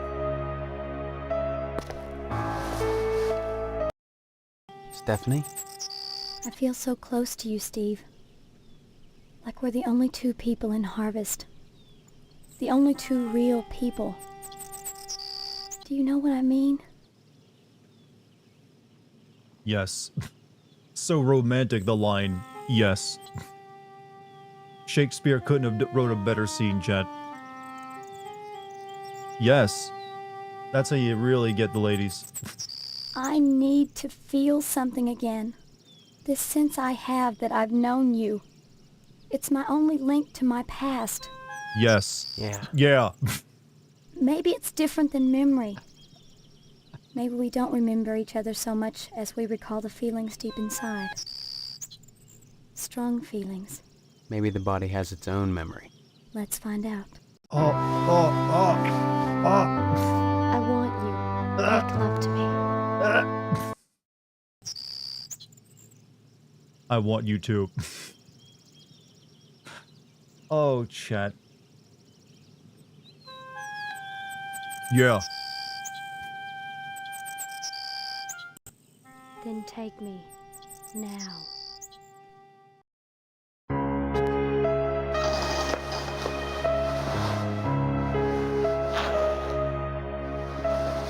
Stephanie? I feel so close to you, Steve. Like we're the only two people in Harvest. The only two real people. Do you know what I mean? Yes. So romantic, the line, yes. Shakespeare couldn't have wrote a better scene, chat. Yes. That's how you really get the ladies. I need to feel something again. This sense I have that I've known you. It's my only link to my past. Yes. Yeah. Yeah. Maybe it's different than memory. Maybe we don't remember each other so much as we recall the feelings deep inside. Strong feelings. Maybe the body has its own memory. Let's find out. I I want you. Make love to me. I want you to. Oh, chat. Yeah. Then take me. Now.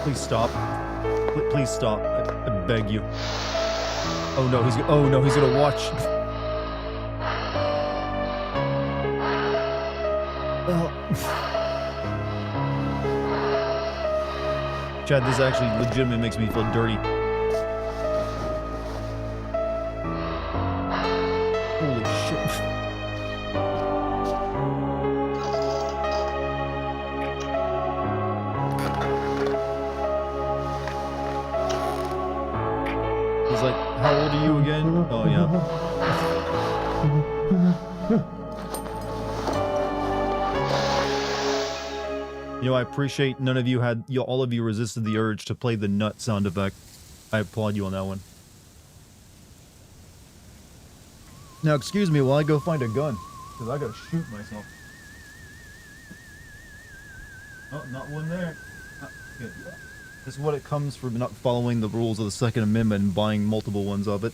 Please stop. Please stop. I beg you. Oh no, he's gonna watch. Chad, this actually legitimately makes me feel dirty. Holy shit. He's like, how old are you again? Oh yeah. You know, I appreciate none of you had, all of you resisted the urge to play the nut sound effect. I applaud you on that one. Now, excuse me while I go find a gun, because I gotta shoot myself. Oh, not one there. Good. This is what it comes from not following the rules of the Second Amendment and buying multiple ones of it.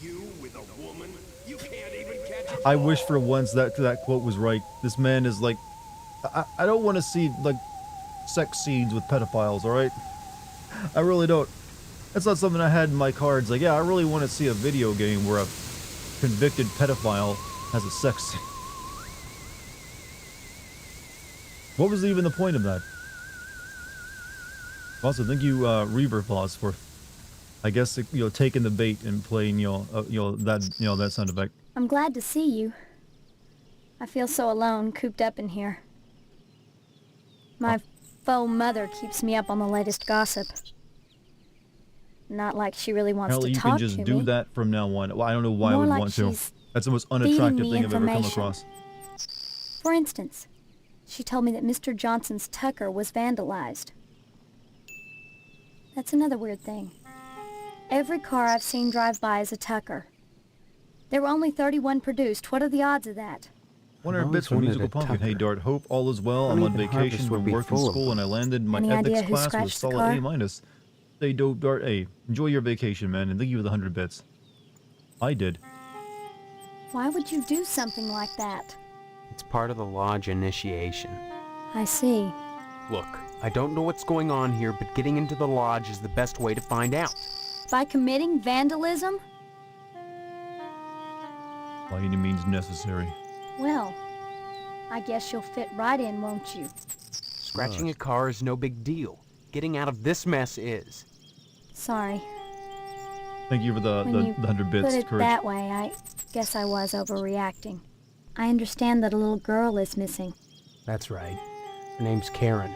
You with a woman? You can't even catch I wish for once that quote was right. This man is like, I don't want to see like sex scenes with pedophiles, alright? I really don't. That's not something I had in my cards. Like, yeah, I really want to see a video game where a convicted pedophile has a sex scene. What was even the point of that? Also, thank you, Reaver Boss, for, I guess, taking the bait and playing, that sound effect. I'm glad to see you. I feel so alone, cooped up in here. My faux mother keeps me up on the latest gossip. Not like she really wants Hell, to you talk can just to do me. that from now on. Well, I don't know why More I would like want to. she's That's the most feeding unattractive me thing I've ever come information. across. For instance, she told me that Mr. Johnson's Tucker was vandalized. That's another weird thing. Every car I've seen drive by is a Tucker. There were only 31 produced. What are the odds of that? 100 bits from Musical Pumpkin. Hey Dart, hope all is well. I'm on vacation from work and school and I landed my Any ethics idea who class with a scratched the solid car? A-. Stay dope, Dart. Hey, enjoy your vacation, man, and thank you for the 100 bits. I did. Why would you do something like that? It's part of the lodge initiation. I see. Look, I don't know what's going on here, but getting into the lodge is the best way to find out. By committing vandalism? By any means necessary. Well, I guess you'll fit right in, won't you? Scratching a car is no big deal. Getting out of this mess is. Sorry. Thank you for the When you 100 bits. put it Courage. that way, I guess I was overreacting. I understand that a little girl is missing. That's right. Her name's Karen.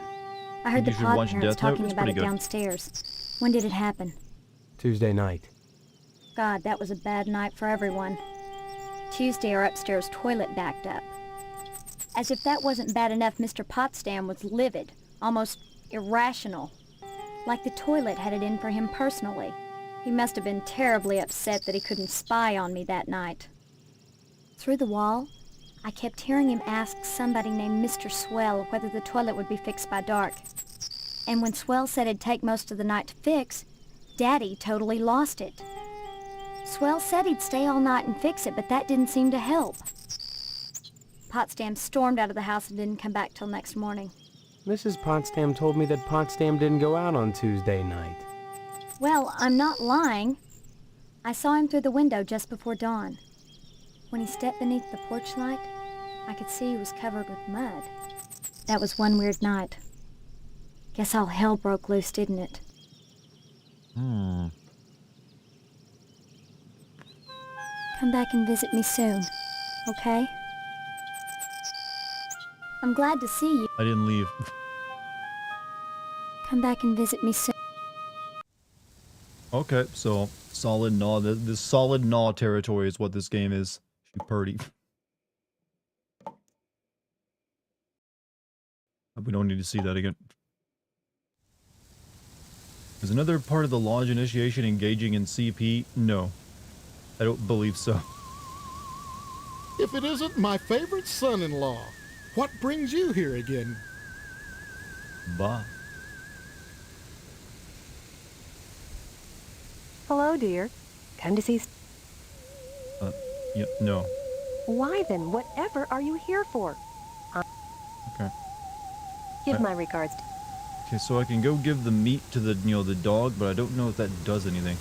I heard the You should pod watch parents Death Note. talking It's about pretty it good. downstairs. When did it happen? Tuesday night. God, that was a bad night for everyone. Tuesday, our upstairs toilet backed up. As if that wasn't bad enough, Mr. Potsdam was livid, almost irrational. Like the toilet had it in for him personally. He must have been terribly upset that he couldn't spy on me that night. Through the wall, I kept hearing him ask somebody named Mr. Swell whether the toilet would be fixed by dark. And when Swell said it'd take most of the night to fix, Daddy totally lost it. Swell said he'd stay all night and fix it, but that didn't seem to help. Potsdam stormed out of the house and didn't come back till next morning. Mrs. Potsdam told me that Potsdam didn't go out on Tuesday night. Well, I'm not lying. I saw him through the window just before dawn. When he stepped beneath the porch light, I could see he was covered with mud. That was one weird night. Guess all hell broke loose, didn't it? Hmm. Come back and visit me soon, okay? I'm glad to see you. I didn't leave. Come back and visit me soon. Okay, so solid gnaw. This solid gnaw territory is what this game is. She purdy. We don't need to see that again. Is another part of the Lodge initiation engaging in CP? No. I don't believe so. If it isn't my favorite son-in-law, what brings you here again? Bah. Hello, dear. Come to see... Yeah, no. Why then, whatever are you here for? Okay. Give my regards to... Okay, so I can go give the meat to the, the dog, but I don't know if that does anything.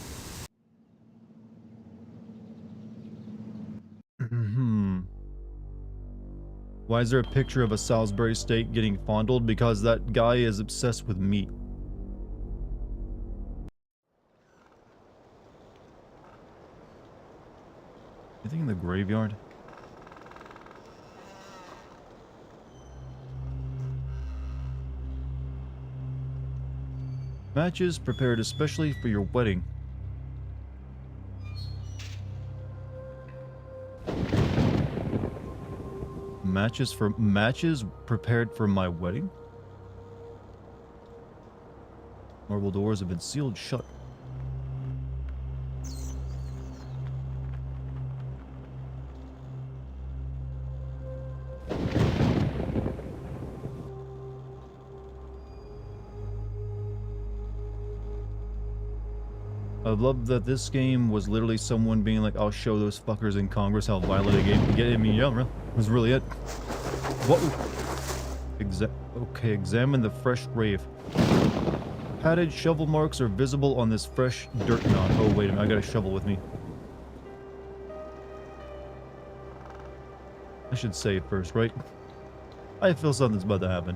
Why is there a picture of a Salisbury steak getting fondled? Because that guy is obsessed with meat. Anything in the graveyard? Matches prepared especially for your wedding. Matches prepared for my wedding? Marble doors have been sealed shut. I love that this game was literally someone being like, I'll show those fuckers in Congress how violent a game can get. I mean, yeah, really. Was really it. What? Okay, examine the fresh grave. Padded shovel marks are visible on this fresh dirt mound. Oh, wait a minute, I got a shovel with me. I should save first, right? I feel something's about to happen.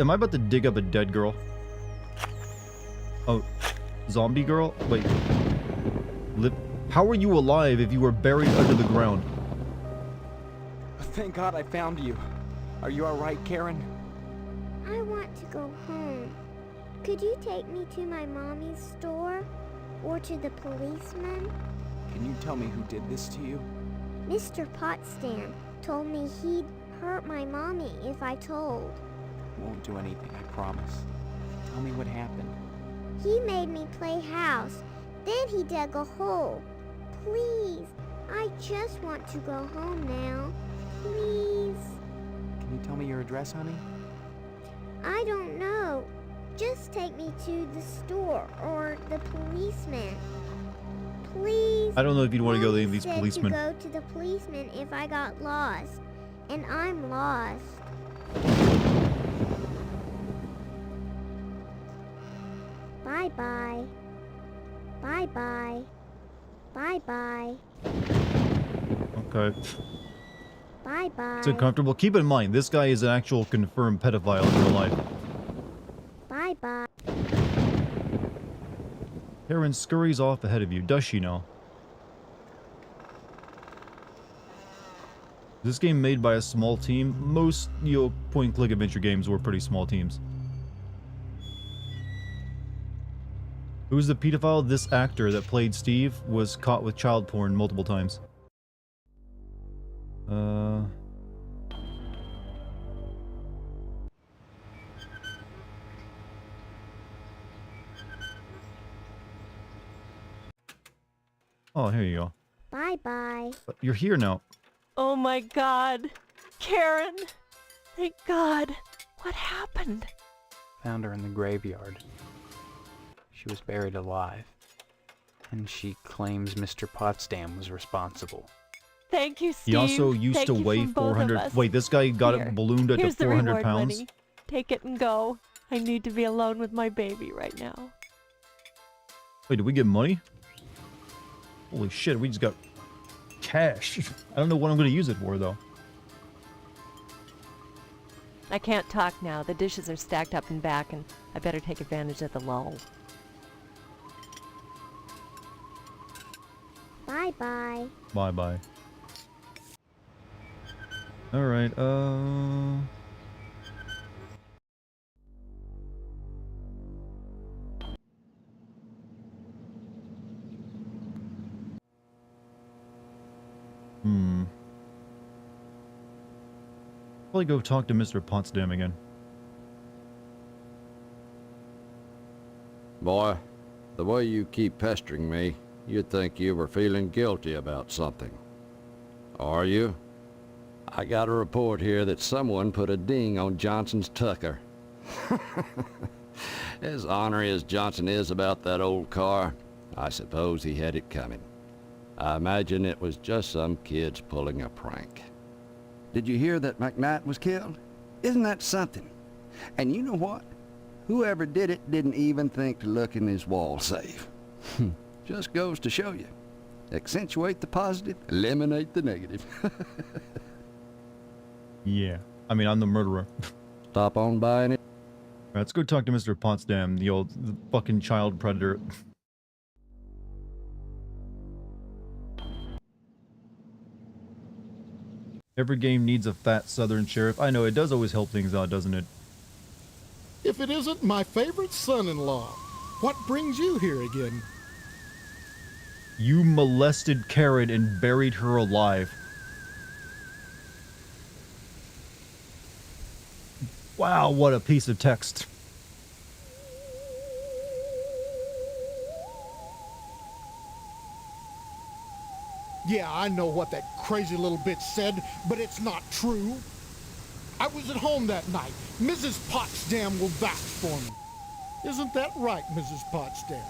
Am I about to dig up a dead girl? Oh, zombie girl? Wait. How are you alive if you were buried under the ground? Thank God I found you. Are you alright, Karen? I want to go home. Could you take me to my mommy's store? Or to the policeman? Can you tell me who did this to you? Mr. Potsdam told me he'd hurt my mommy if I told. Won't do anything, I promise. Tell me what happened. He made me play house. Then he dug a hole. Please, I just want to go home now. Please. Can you tell me your address, honey? I don't know. Just take me to the store or the policeman. Please. I don't know if you'd want to go to any of these Mommy said policemen. to go to the policeman if I got lost. And I'm lost. Bye-bye. Bye-bye. Bye-bye. Okay. Bye-bye. It's uncomfortable. Keep in mind, this guy is an actual confirmed pedophile in real life. Bye-bye. Karen scurries off ahead of you. Does she know? This game made by a small team. Most, point-and-click adventure games were pretty small teams. Who's the pedophile? This actor that played Steve was caught with child porn multiple times. Oh, here you go. Bye-bye. You're here now. Oh my God. Karen. Thank God. What happened? Found her in the graveyard. She was buried alive. And she claims Mr. Potsdam was responsible. Thank you, Steve. He also used Thank to you weigh from both of 400... us. Wait, this guy got Here. it ballooned up to Here's the 400 reward pounds? money. Take it and go. I need to be alone with my baby right now. Wait, did we get money? Holy shit, we just got cash. I don't know what I'm going to use it for, though. I can't talk now. The dishes are stacked up and back, and I better take advantage of the lull. Bye-bye. Bye-bye. Alright, Probably go talk to Mr. Potsdam again. Boy, the way you keep pestering me, you'd think you were feeling guilty about something. Are you? I got a report here that someone put a ding on Johnson's Tucker. As ornery as Johnson is about that old car, I suppose he had it coming. I imagine it was just some kids pulling a prank. Did you hear that McKnight was killed? Isn't that something? And you know what? Whoever did it didn't even think to look in his wall safe. Just goes to show you. Accentuate the positive, eliminate the negative. Yeah. I mean, I'm the murderer. Stop on by it. Let's go talk to Mr. Potsdam, the fucking child predator. Every game needs a fat southern sheriff. I know, it does always help things out, doesn't it? If it isn't my favorite son-in-law, what brings you here again? You molested Karen and buried her alive. Wow, what a piece of text. Yeah, I know what that crazy little bitch said, but it's not true. I was at home that night. Mrs. Potsdam will vouch for me. Isn't that right, Mrs. Potsdam?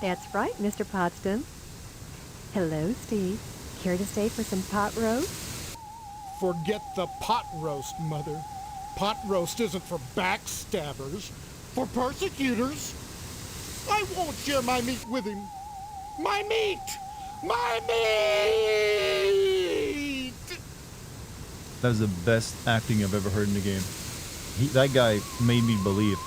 That's right, Mr. Potsdam. Hello, Steve. Care to stay for some pot roast? Forget the pot roast, Mother. Pot roast isn't for backstabbers, for persecutors. I won't share my meat with him. My meat! My meat! That was the best acting I've ever heard in the game. That guy made me believe.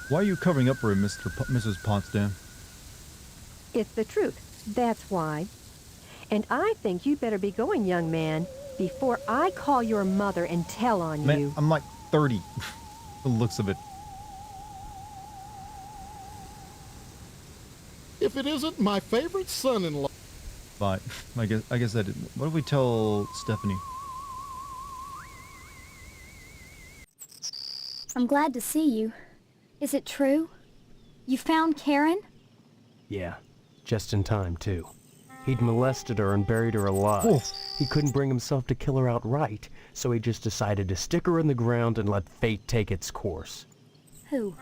Why are you covering up for him, Mrs. Potsdam? It's the truth. That's why. And I think you'd better be going, young man, before I call your mother and tell on Man, you. I'm like 30. The looks of it. If it isn't my favorite son-in-law. But I guess that. What do we tell Stephanie? I'm glad to see you. Is it true? You found Karen? Yeah, just in time, too. He'd molested her and buried her alive. Oof. He couldn't bring himself to kill her outright, so he just decided to stick her in the ground and let fate take its course. Who?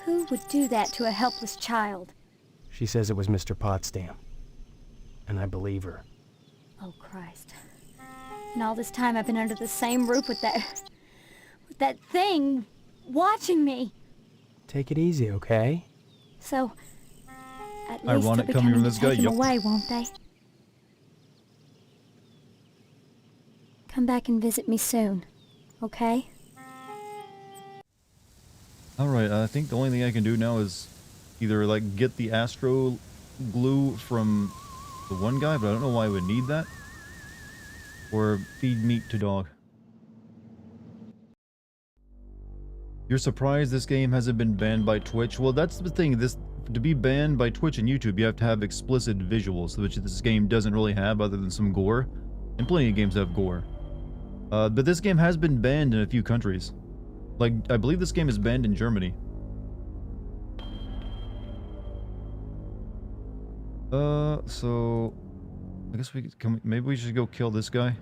Who would do that to a helpless child? She says it was Mr. Potsdam. And I believe her. Oh, Christ. And all this time I've been under the same roof with that thing watching me. Take it easy, okay? So, at least Ironic they'll be coming from coming this to guy, take him yep. away, won't they? Come back and visit me soon, okay? Alright, I think the only thing I can do now is either, like, get the astro glue from the one guy, but I don't know why I would need that. Or feed meat to dog. You're surprised this game hasn't been banned by Twitch? Well, that's the thing. To be banned by Twitch and YouTube, you have to have explicit visuals, which this game doesn't really have other than some gore. And plenty of games have gore. But this game has been banned in a few countries. Like, I believe this game is banned in Germany. So I guess maybe we should go kill this guy.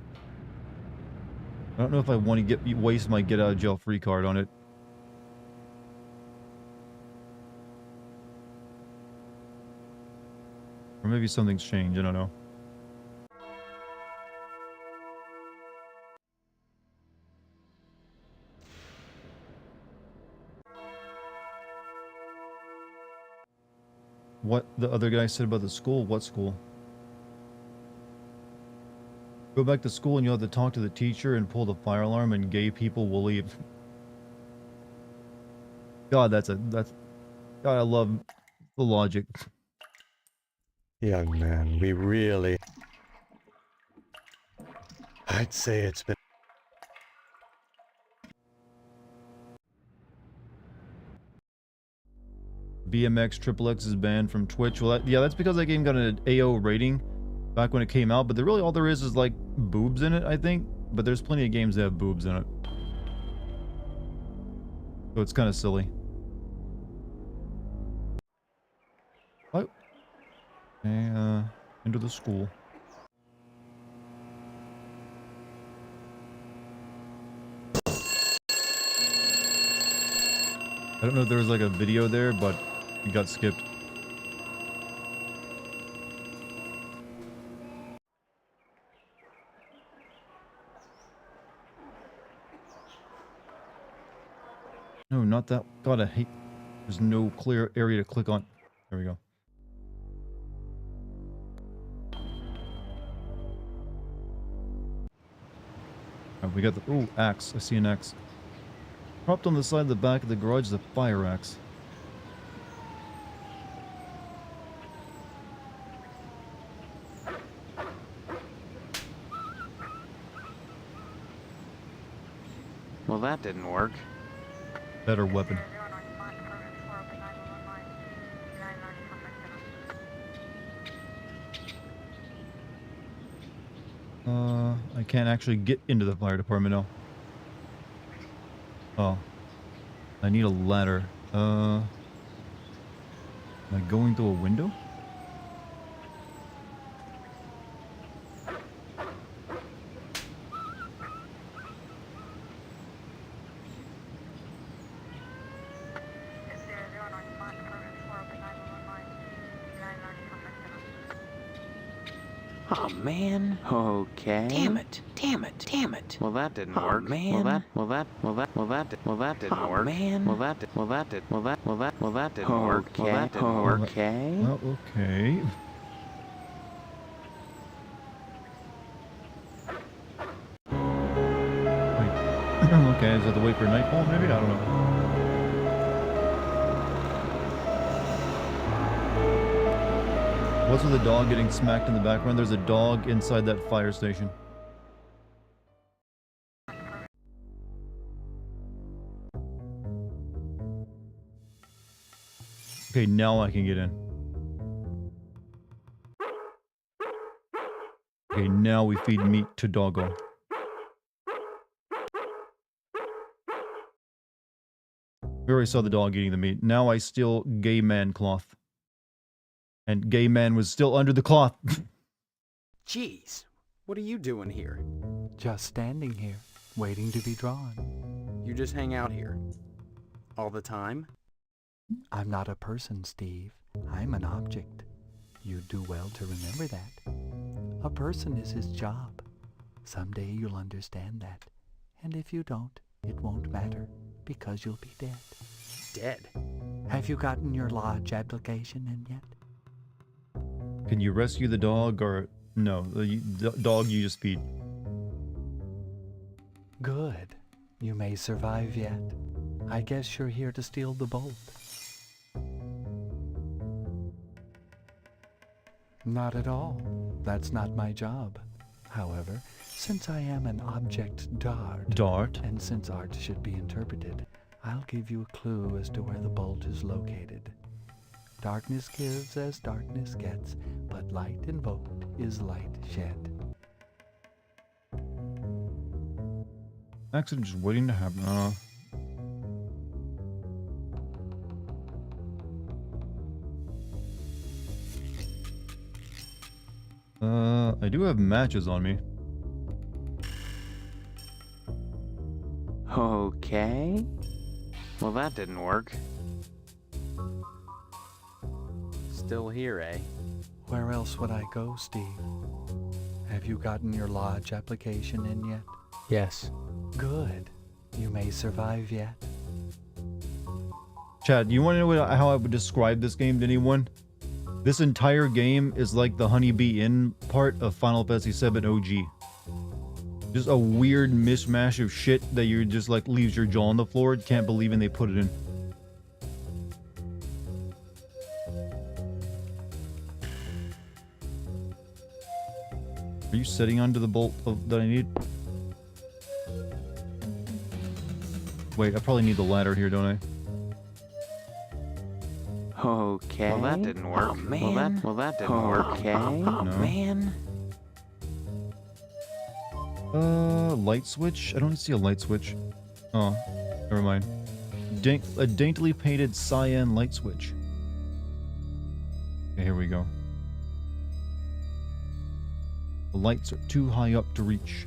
I don't know if I want to waste my get out of jail free card on it. Or maybe something's changed, I don't know. What the other guy said about the school? What school? Go back to school and you'll have to talk to the teacher and pull the fire alarm and gay people will leave. God, God, I love the logic. Young man, we really... I'd say it's been... BMX Triple X is banned from Twitch. Well, yeah, that's because that game got an AO rating back when it came out, but really all there is like boobs in it, I think. But there's plenty of games that have boobs in it. So it's kind of silly. Oh. Okay, into the school. I don't know if there was like a video there, but it got skipped. No, not that. God, I hate. There's no clear area to click on. There we go. We got the... Oh, axe. I see an axe. Propped on the side of the back of the garage is a fire axe. Well, that didn't work. Better weapon. I can't actually get into the fire department now. Oh. I need a ladder. Am I going through a window? Oh man. Okay. Damn it. Damn it. Damn it. Well, that didn't work. Man. That didn't work. Man. Well, that didn't work. Okay. Well, okay. Wait. Okay, is that the wait for nightfall maybe? I don't know. What's with the dog getting smacked in the background? There's a dog inside that fire station. Okay, now I can get in. Okay, now we feed meat to doggo. We already saw the dog eating the meat. Now I steal gay man cloth. And gay man was still under the cloth. Jeez, what are you doing here? Just standing here, waiting to be drawn. You just hang out here? All the time? I'm not a person, Steve. I'm an object. You'd do well to remember that. A person is his job. Someday you'll understand that. And if you don't, it won't matter, because you'll be dead. Dead? Have you gotten your lodge application in yet? Can you rescue the dog or... No, the dog you just feed. Good. You may survive yet. I guess you're here to steal the bolt. Not at all. That's not my job. However, since I am an object dart, and since art should be interpreted, I'll give you a clue as to where the bolt is located. Darkness gives as darkness gets, but light invoked is light shed. Accident just waiting to happen. I do have matches on me. Okay. Well, that didn't work. Still here, eh? Where else would I go, Steve? Have you gotten your lodge application in yet? Yes. Good. You may survive yet. Chad, you want to know how I would describe this game to anyone? This entire game is like the Honeybee Inn part of Final Fantasy VII OG. Just a weird mishmash of shit that you just like leaves your jaw on the floor. Can't believe they put it in. Are you sitting under the bolt that I need? Wait, I probably need the ladder here, don't I? Okay. Well, that didn't work. Oh, man. Well, that didn't work. Okay. No. Man. Light switch? I don't see a light switch. Oh, never mind. A daintily painted cyan light switch. Okay, here we go. The lights are too high up to reach.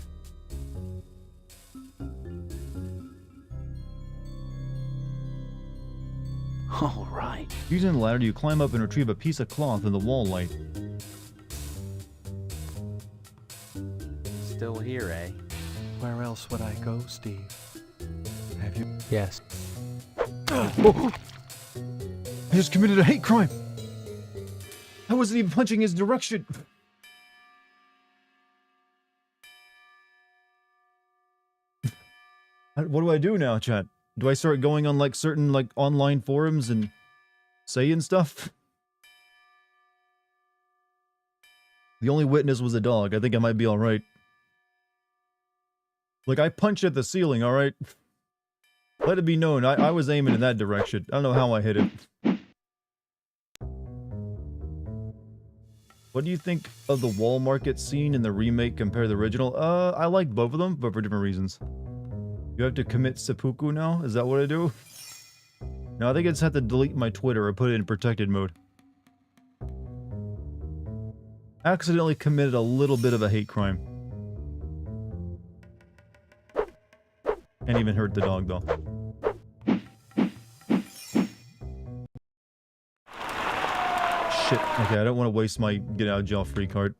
All right. Using the ladder, you climb up and retrieve a piece of cloth in the wall light. Still here, eh? Where else would I go, Steve? Have you? Yes. Oh. I just committed a hate crime. I wasn't even punching his direction. What do I do now, chat? Do I start going on like certain like online forums and saying stuff? The only witness was a dog. I think I might be all right. Like, I punched at the ceiling, all right? Let it be known, I was aiming in that direction. I don't know how I hit it. What do you think of the wall market scene in the remake compared to the original? I like both of them, but for different reasons. You have to commit seppuku now? Is that what I do? No, I think I just have to delete my Twitter or put it in protected mode. Accidentally committed a little bit of a hate crime. Can't even hurt the dog, though. Shit. Okay, I don't want to waste my get out of jail free card.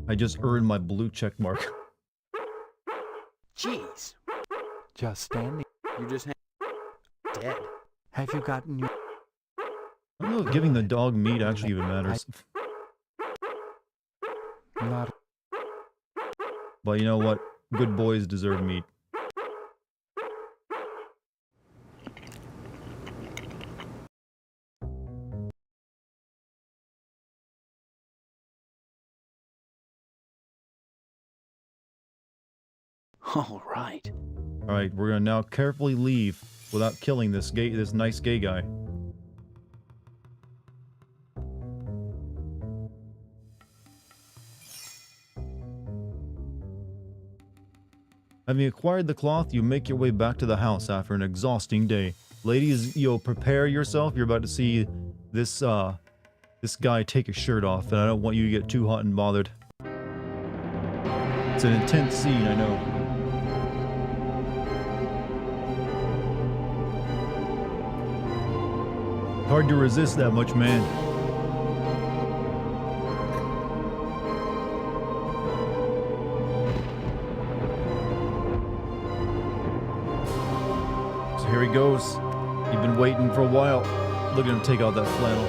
I just earned my blue check mark. Jeez. Just standing. You just dead. Have you gotten your... I don't know if giving the dog meat actually even matters. Not... But you know what? Good boys deserve meat. All right. All right, we're gonna now carefully leave without killing this nice gay guy. Having acquired the cloth, you make your way back to the house after an exhausting day. Ladies, prepare yourself. You're about to see this guy take his shirt off, and I don't want you to get too hot and bothered. It's an intense scene, I know. Hard to resist that much, man. So here he goes. You've been waiting for a while. Look at him take out that flannel.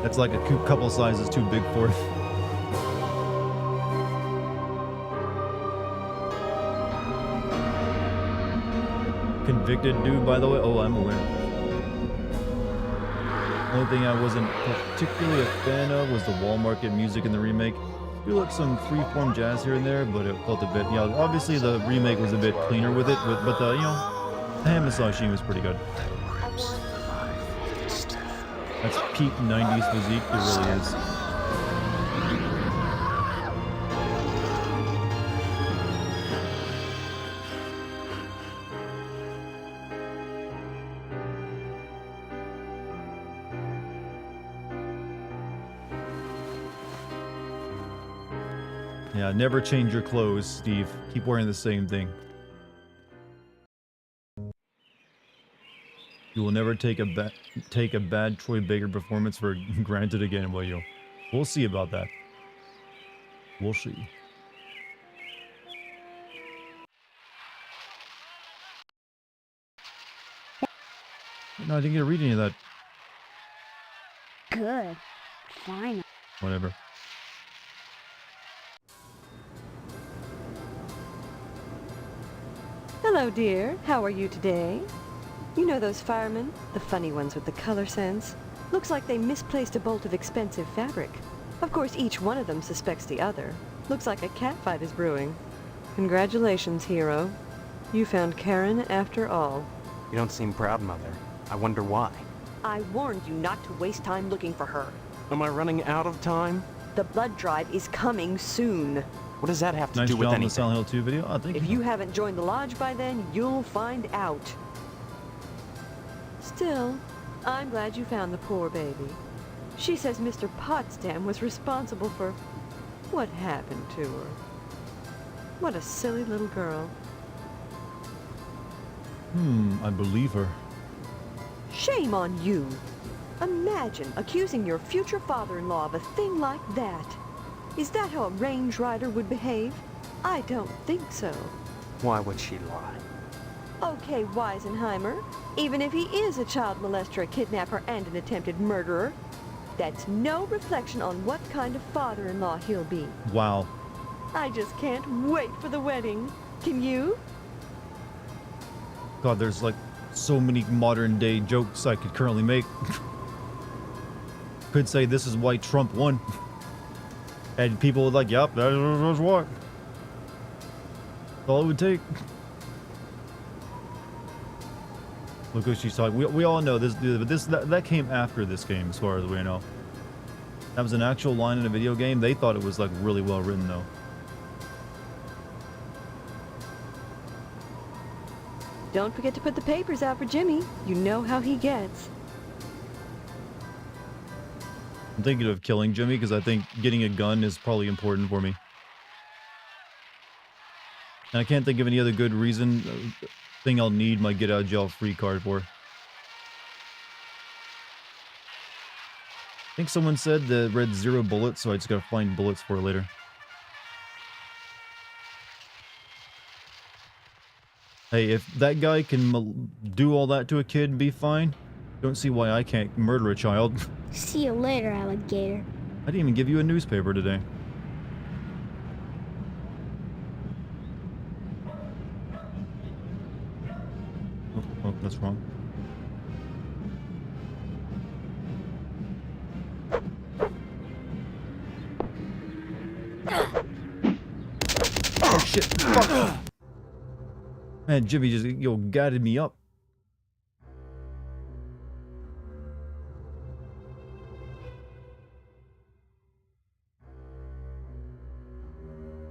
That's like a couple sizes too big for it. Convicted dude, by the way. Oh, I'm aware. Only thing I wasn't particularly a fan of was the wall market music in the remake. You like some freeform jazz here and there, but it felt a bit, obviously the remake was a bit cleaner with it, but the, the hand massaging was pretty good. That's peak 90s physique, it really is. Yeah, never change your clothes, Steve. Keep wearing the same thing. You will never take a bad Troy Baker performance for granted again, will you? We'll see about that. We'll see. No, I didn't get to read any of that. Good. Fine. Whatever. Hello, dear. How are you today? You know those firemen? The funny ones with the color sense? Looks like they misplaced a bolt of expensive fabric. Of course, each one of them suspects the other. Looks like a catfight is brewing. Congratulations, hero. You found Karen after all. You don't seem proud, Mother. I wonder why. I warned you not to waste time looking for her. Am I running out of time? The blood drive is coming soon. What does that have to Nice do with job on the anything? Silent Hill 2 video. I think If you haven't joined the lodge by then, you'll find out. Still, I'm glad you found the poor baby. She says Mr. Potsdam was responsible for what happened to her. What a silly little girl. I believe her. Shame on you. Imagine accusing your future father-in-law of a thing like that. Is that how a range rider would behave? I don't think so. Why would she lie? Okay, Weisenheimer. Even if he is a child molester, a kidnapper, and an attempted murderer, that's no reflection on what kind of father-in-law he'll be. Wow. I just can't wait for the wedding. Can you? God, there's like so many modern day jokes I could currently make. Could say this is why Trump won. And people would like, yep, that's why. That's all it would take. Look what she's talking. We all know this, but that came after this game, as far as we know. That was an actual line in a video game. They thought it was like really well written, though. Don't forget to put the papers out for Jimmy. You know how he gets. I'm thinking of killing Jimmy because I think getting a gun is probably important for me. And I can't think of any other good reason, thing I'll need my get out of jail free card for. I think someone said that read 0 bullets, so I just gotta find bullets for later. Hey, if that guy can do all that to a kid and be fine, don't see why I can't murder a child. See you later, alligator. I didn't even give you a newspaper today. Oh, that's wrong. Oh shit, fuck! Man, Jimmy just, guided me up.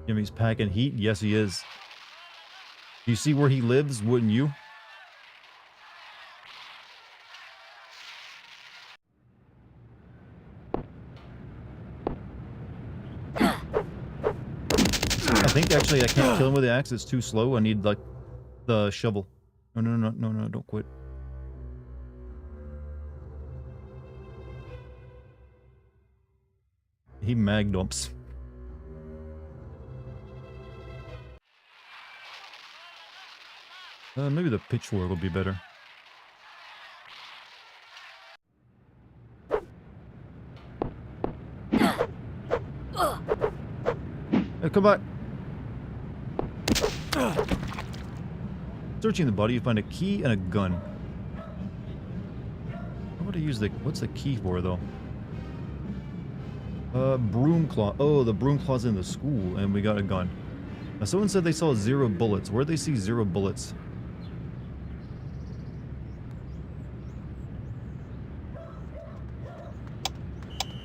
Jimmy's packing heat? Yes, he is. Do you see where he lives? Wouldn't you? I think actually I can't kill him with the axe. It's too slow. I need like the shovel. No, don't quit. He mag dumps. Maybe the pitchfork will be better. Hey, come back. Searching the body, you find a key and a gun. How would I use the... What's the key for, though? Broom claw. Oh, the broom claw's in the school, and we got a gun. Now, someone said they saw 0 bullets. Where'd they see 0 bullets?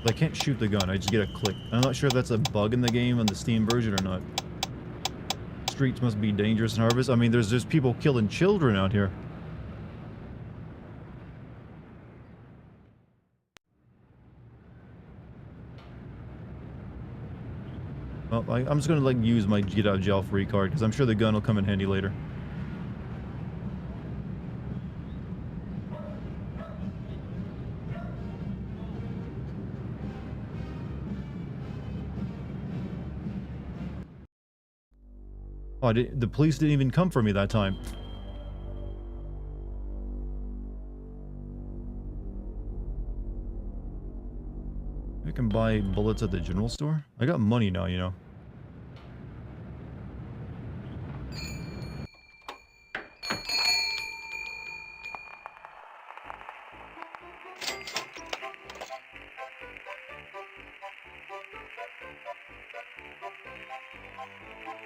I can't shoot the gun, I just get a click. I'm not sure if that's a bug in the game on the Steam version or not. Streets must be dangerous in Harvest. I mean, there's just people killing children out here. Well, I'm just gonna like use my get out of jail free card because I'm sure the gun will come in handy later. Oh, the police didn't even come for me that time. I can buy bullets at the general store? I got money now, you know.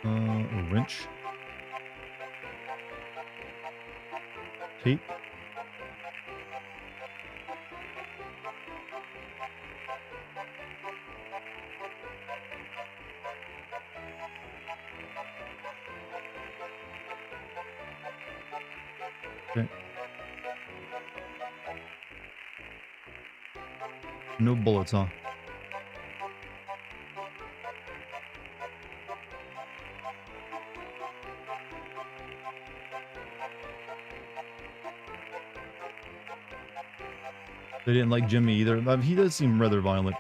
A wrench. Tape. Okay. No bullets, huh? They didn't like Jimmy either. He does seem rather violent.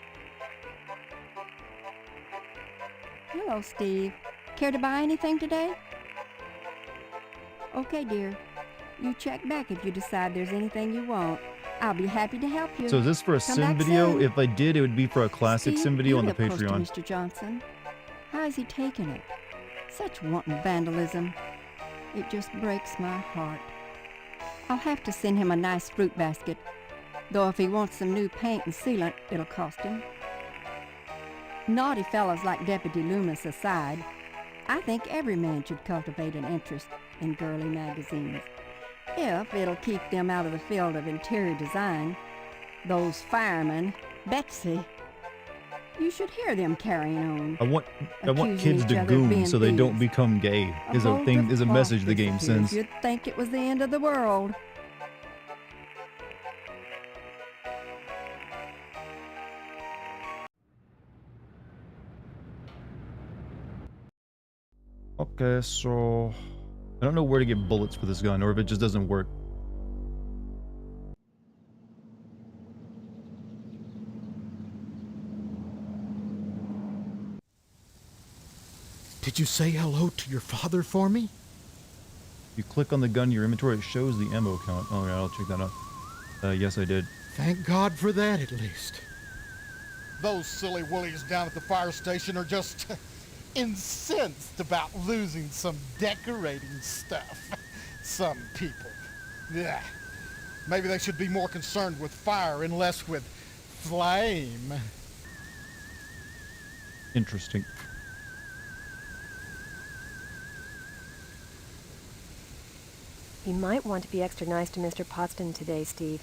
Hello, Steve. Care to buy anything today? Okay, dear. You check back if you decide there's anything you want. I'll be happy to help you. So is this for a Come sim back video? soon. If I did, it would be for a classic Steve, sim video you on the live close to Patreon. Mr. Johnson. How is he taking it? Such wanton vandalism. It just breaks my heart. I'll have to send him a nice fruit basket, though if he wants some new paint and sealant, it'll cost him. Naughty fellows like Deputy Loomis aside, I think every man should cultivate an interest in girly magazines, if it'll keep them out of the field of interior design. Those firemen, Betsy, you should hear them carrying on. I want accusing kids each to other of being goon so they don't thieves. become gay. Is a bolt thing. of Is a cloth message the game disappears. sends. You'd think it was the end of the world. Okay, so I don't know where to get bullets for this gun, or if it just doesn't work. Did you say hello to your father for me? You click on the gun in your inventory, it shows the ammo count. Oh yeah, I'll check that out. Yes, I did. Thank God for that, at least. Those silly willies down at the fire station are just incensed about losing some decorating stuff. Some people. Yeah. Maybe they should be more concerned with fire and less with flame. Interesting. You might want to be extra nice to Mr. Potsdam today, Steve.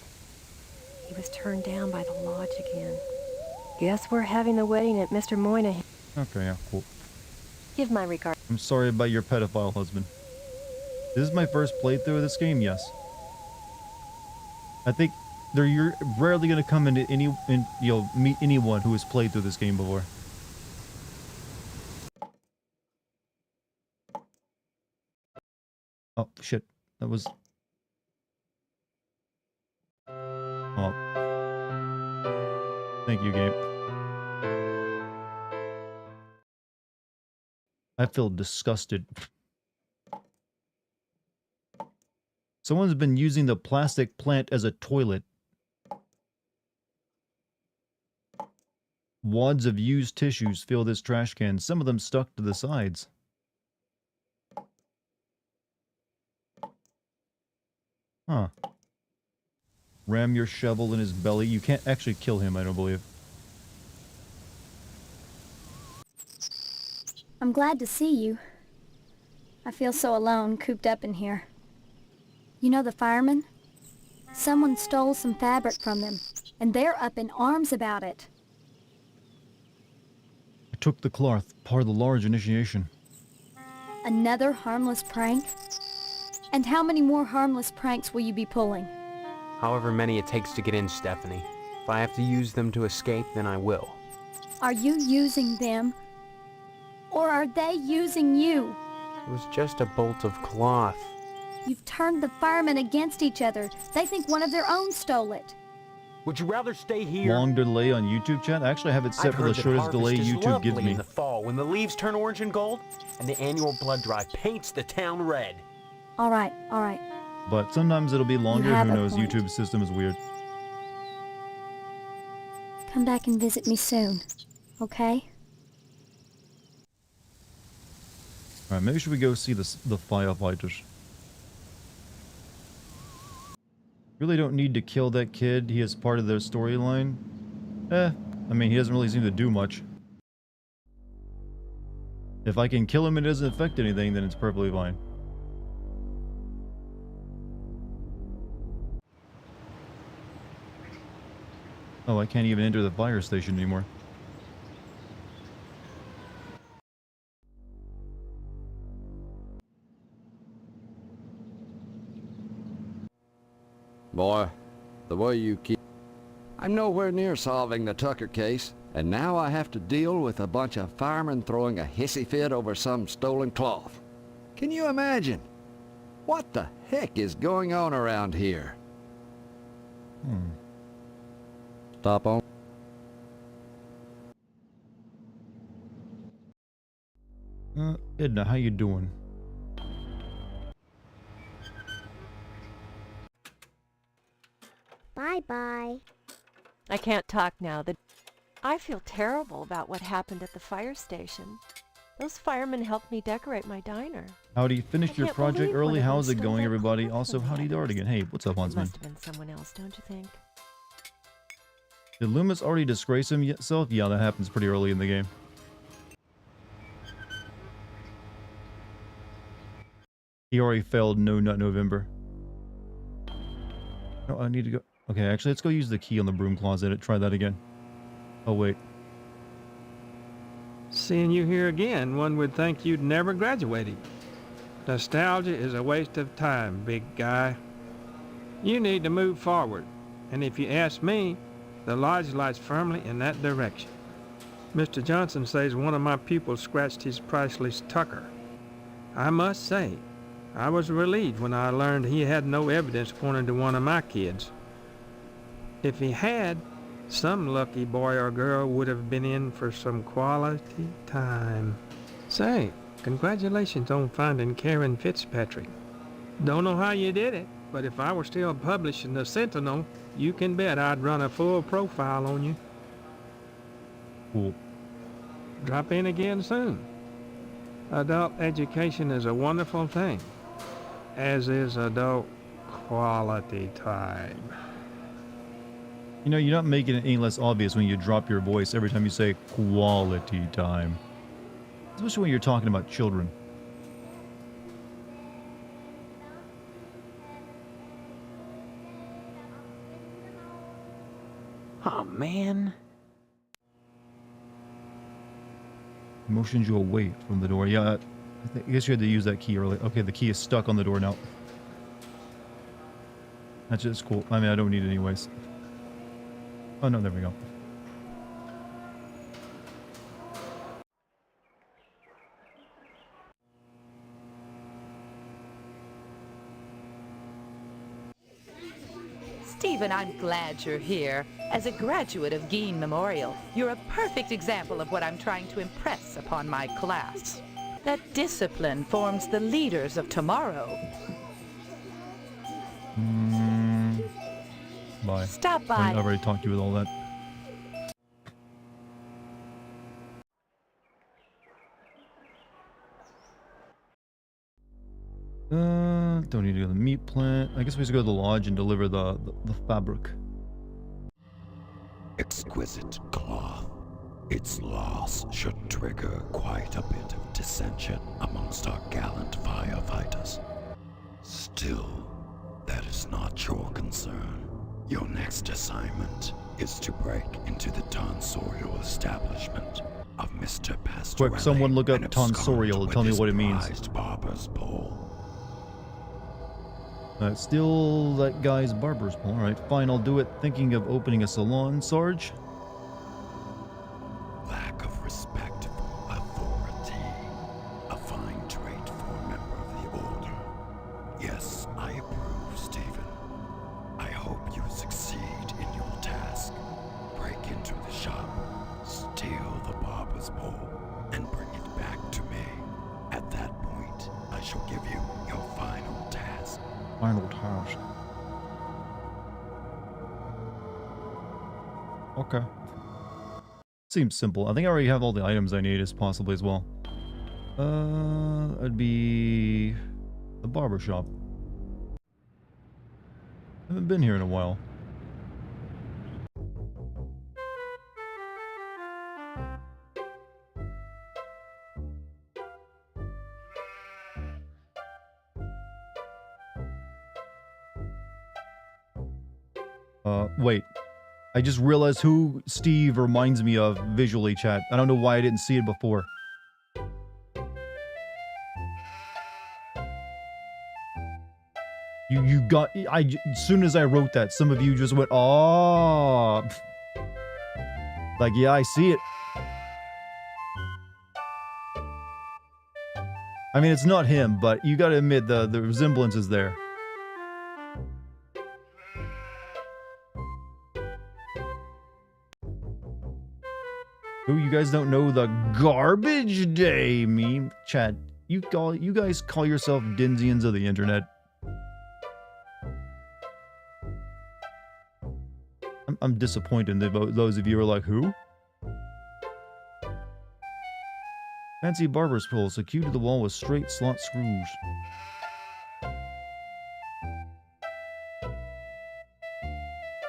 He was turned down by the lodge again. Guess we're having the wedding at Mr. Moynihan. Okay, yeah, cool. Give my regards. I'm sorry about your pedophile husband. This is my first playthrough of this game, yes. I think you're rarely gonna come into you'll meet anyone who has played through this game before. Oh shit, that was. Oh, thank you, game. I feel disgusted. Someone's been using the plastic plant as a toilet. Wads of used tissues fill this trash can, some of them stuck to the sides. Huh. Ram your shovel in his belly. You can't actually kill him, I don't believe. I'm glad to see you. I feel so alone, cooped up in here. You know the firemen? Someone stole some fabric from them, and they're up in arms about it. I took the cloth, part of the large initiation. Another harmless prank? And how many more harmless pranks will you be pulling? However many it takes to get in, Stephanie. If I have to use them to escape, then I will. Are you using them? Or are they using you? It was just a bolt of cloth. You've turned the firemen against each other. They think one of their own stole it. Would you rather stay here? Long delay on YouTube chat? I actually have it set I've for the heard that shortest delay harvest is YouTube gives lovely me. in the fall when the leaves turn orange and gold, and the annual blood drive paints the town red. All right, all right. But sometimes it'll be longer, have who a knows, point. YouTube's system is weird. Come back and visit me soon, okay? Alright, maybe should we go see the firefighters? Really don't need to kill that kid. He is part of their storyline. I mean, he doesn't really seem to do much. If I can kill him and it doesn't affect anything, then it's perfectly fine. Oh, I can't even enter the fire station anymore. Boy, the way you keep... I'm nowhere near solving the Tucker case, and now I have to deal with a bunch of firemen throwing a hissy fit over some stolen cloth. Can you imagine? What the heck is going on around here? Stop on. Edna, how you doing? Bye-bye. I can't talk now. I feel terrible about what happened at the fire station. Those firemen helped me decorate my diner. Howdy, finished your can't project believe early? one of them How's it stole going, that everybody? cloth Also, from howdy, the Dartigan. Hey, what's up, Huntsman? Must have been someone else, don't you think? Did Loomis already disgrace himself? Yeah, that happens pretty early in the game. He already failed No Nut November. No, I need to go. Okay, actually, let's go use the key on the broom closet. Try that again. Oh, wait. Seeing you here again, one would think you'd never graduated. Nostalgia is a waste of time, big guy. You need to move forward, and if you ask me, the lodge lies firmly in that direction. Mr. Johnson says one of my pupils scratched his priceless Tucker. I must say, I was relieved when I learned he had no evidence pointing to one of my kids. If he had, some lucky boy or girl would have been in for some quality time. Say, congratulations on finding Karen Fitzpatrick. Don't know how you did it, but if I were still publishing the Sentinel, you can bet I'd run a full profile on you. Cool. Drop in again soon. Adult education is a wonderful thing, as is adult quality time. You know, you're not making it any less obvious when you drop your voice every time you say quality time. Especially when you're talking about children. Oh, man. Motions you away from the door. Yeah, I guess you had to use that key earlier. Okay, the key is stuck on the door now. That's just cool. I mean, I don't need it anyways. Oh, no, there we go. Stephen, I'm glad you're here. As a graduate of Gein Memorial, you're a perfect example of what I'm trying to impress upon my class. That discipline forms the leaders of tomorrow. Bye. Stop by. I already talked to you with all that. Don't need to go to the meat plant. I guess we should go to the lodge and deliver the fabric. Exquisite cloth. Its loss should trigger quite a bit of dissension amongst our gallant firefighters. Still, that is not your concern. Your next assignment is to break into the tonsorial establishment of Mr. Pastorelli. Quick, someone look up and abscond tonsorial and with tell me his what it means. prized barber's pole. Still that guy's barber's pole. Alright, fine, I'll do it. Thinking of opening a salon, Sarge? Lack of respect for authority. A fine trait for a member of the Order. Yes, I approve, Stephen. I hope you succeed in your task. Okay. Seems simple. I think I already have all the items I need as possibly as well. It'd be the barber shop. Haven't been here in a while. Wait. I just realized who Steve reminds me of visually, chat. I don't know why I didn't see it before. You got... as soon as I wrote that, some of you just went, oh. Like, yeah, I see it. I mean, it's not him, but you gotta admit the resemblance is there. Ooh, you guys don't know the garbage day meme? Chat, you guys call yourself Dinsians of the internet. I'm disappointed that those of you are like, who? Fancy barber's pole secured to the wall with straight slot screws.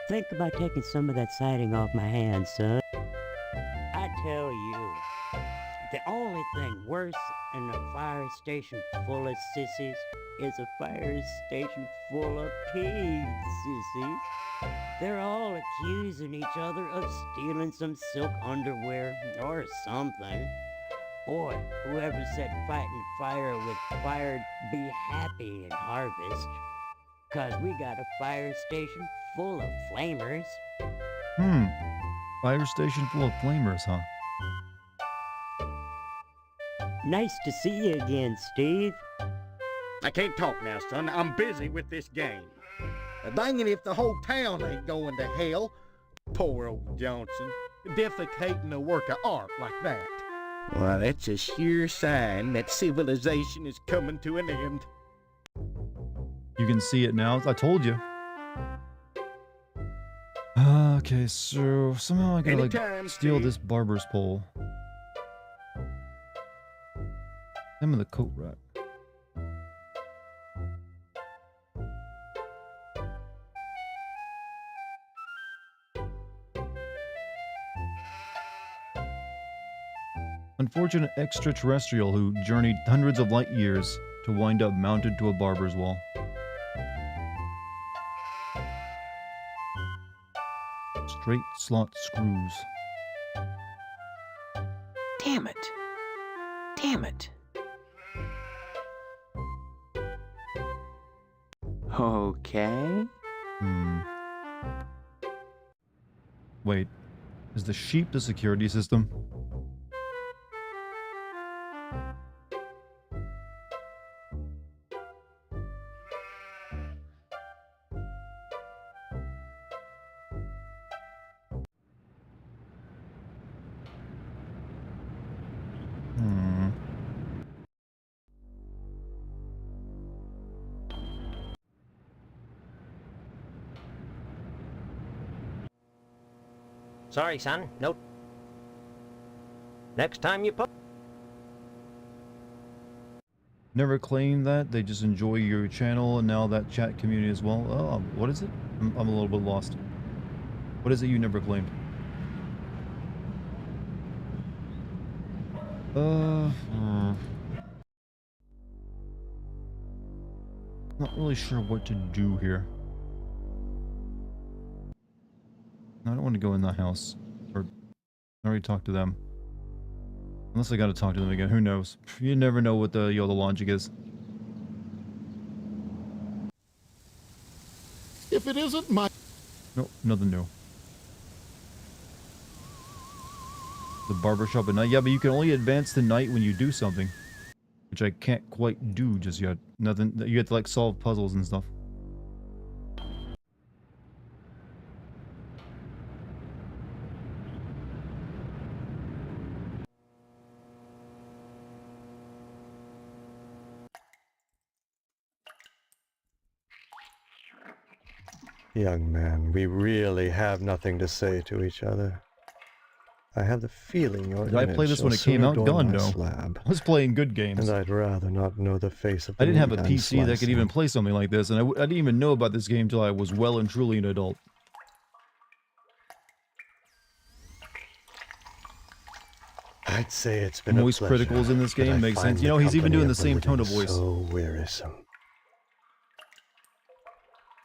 Think about taking some of that siding off my hands, son. I tell you, the only thing worse than a fire station full of sissies is a fire station full of pigs, sissies. They're all accusing each other of stealing some silk underwear or something. Boy, whoever said fighting fire with fire'd be happy in harvest. 'Cause we got a fire station full of flamers. Fire station full of flamers, huh? Nice to see you again, Steve. I can't talk now, son. I'm busy with this game. Dang it if the whole town ain't going to hell. Poor old Johnson. Defecating a work of art like that. Well, that's a sure sign that civilization is coming to an end. You can see it now. I told you. Okay, so somehow I gotta Anytime, steal Steve. this barber's pole. I'm in the coat rack. Unfortunate extraterrestrial who journeyed hundreds of light years to wind up mounted to a barber's wall. Straight slot screws. Damn it. Damn it. Okay. Wait, is the sheep the security system? Sorry, son. No. Next time you post. Never claimed that. They just enjoy your channel and now that chat community as well. Oh, what is it? I'm a little bit lost. What is it you never claimed? Not really sure what to do here. I don't want to go in that house. Or I already talked to them. Unless I gotta talk to them again. Who knows? You never know what the logic is. If it isn't my... Nope, nothing new. The barbershop at night. Yeah, but you can only advance the night when you do something. Which I can't quite do just yet. Nothing. You have to like solve puzzles and stuff. Young man, we really have nothing to say to each other. I have the feeling your Did I play image this shall when it came soon out? adorn God, my no. slab. I was playing good games. And I'd rather not know the face of the I didn't have a meat I'm PC that could even slicing. play something like this, and I didn't even know about this game until I was well and truly an adult. I'd say it's been Moist a pleasure, criticals in this but game I makes find sense. You the know, he's even company doing the of same tone of living voice. So wearisome.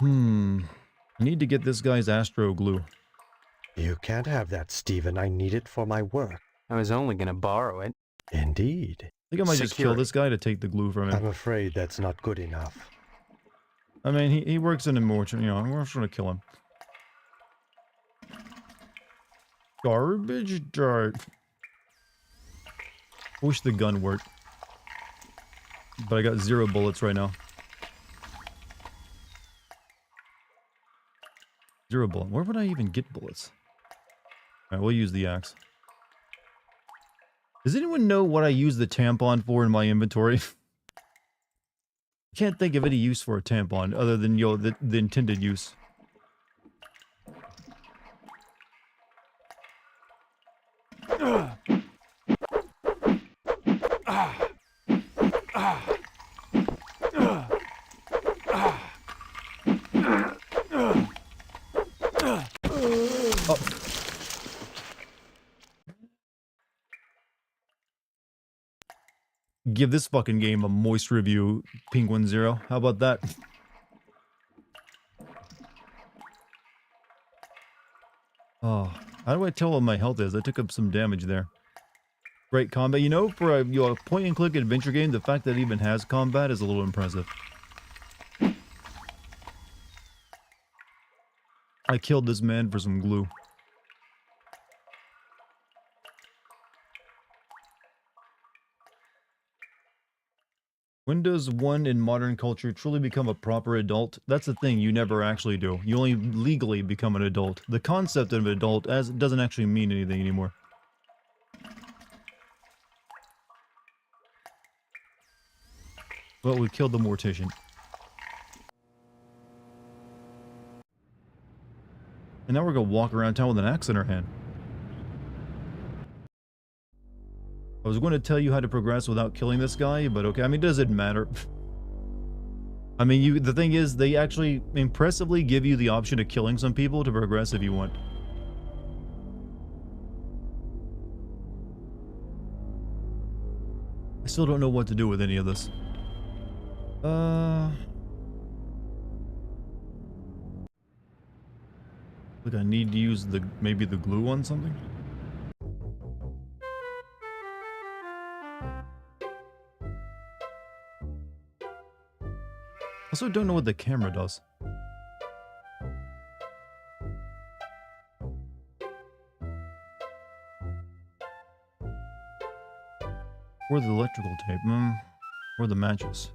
I need to get this guy's astro glue. You can't have that, Stephen. I need it for my work. I was only gonna borrow it. Indeed. I think I might just kill this guy to take the glue from him. I'm afraid that's not good enough. I mean, he works in a mortuary, you know, we're just gonna kill him. Garbage dart. Wish the gun worked. But I got 0 bullets right now. 0 bullet. Where would I even get bullets? Alright, we'll use the axe. Does anyone know what I use the tampon for in my inventory? I can't think of any use for a tampon other than, you know, the intended use. Give this fucking game a moist review, Penguin Zero. How about that? Oh, how do I tell what my health is? I took up some damage there. Great combat. You know, for a point-and-click adventure game, the fact that it even has combat is a little impressive. I killed this man for some glue. When does one in modern culture truly become a proper adult? That's the thing, you never actually do. You only legally become an adult. The concept of an adult doesn't actually mean anything anymore. Well, we killed the mortician. And now we're gonna walk around town with an axe in our hand. I was going to tell you how to progress without killing this guy, but okay, I mean, does it matter? I mean, the thing is, they actually impressively give you the option of killing some people to progress if you want. I still don't know what to do with any of this. Like I need to use maybe the glue on something? Also don't know what the camera does. Or the electrical tape. Or the matches.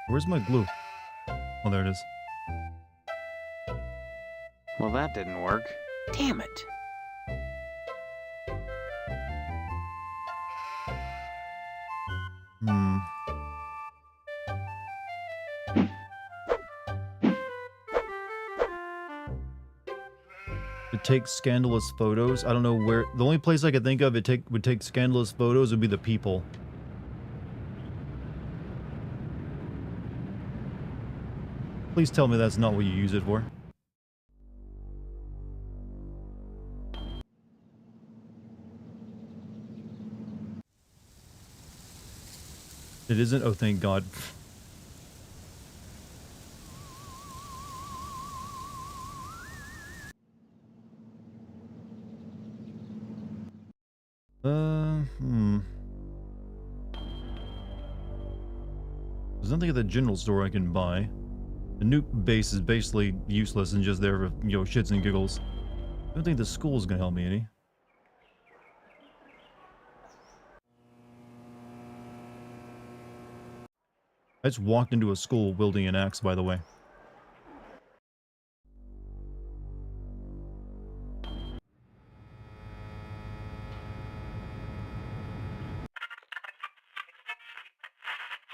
Where's my glue? Oh, there it is. Well, that didn't work. Damn it. To take scandalous photos. I don't know where. The only place I could think of would take scandalous photos would be the people. Please tell me that's not what you use it for. It isn't? Oh, thank God. There's nothing at the general store I can buy. The nuke base is basically useless and just there for, you know, shits and giggles. I don't think the school's gonna help me any. I just walked into a school wielding an axe, by the way.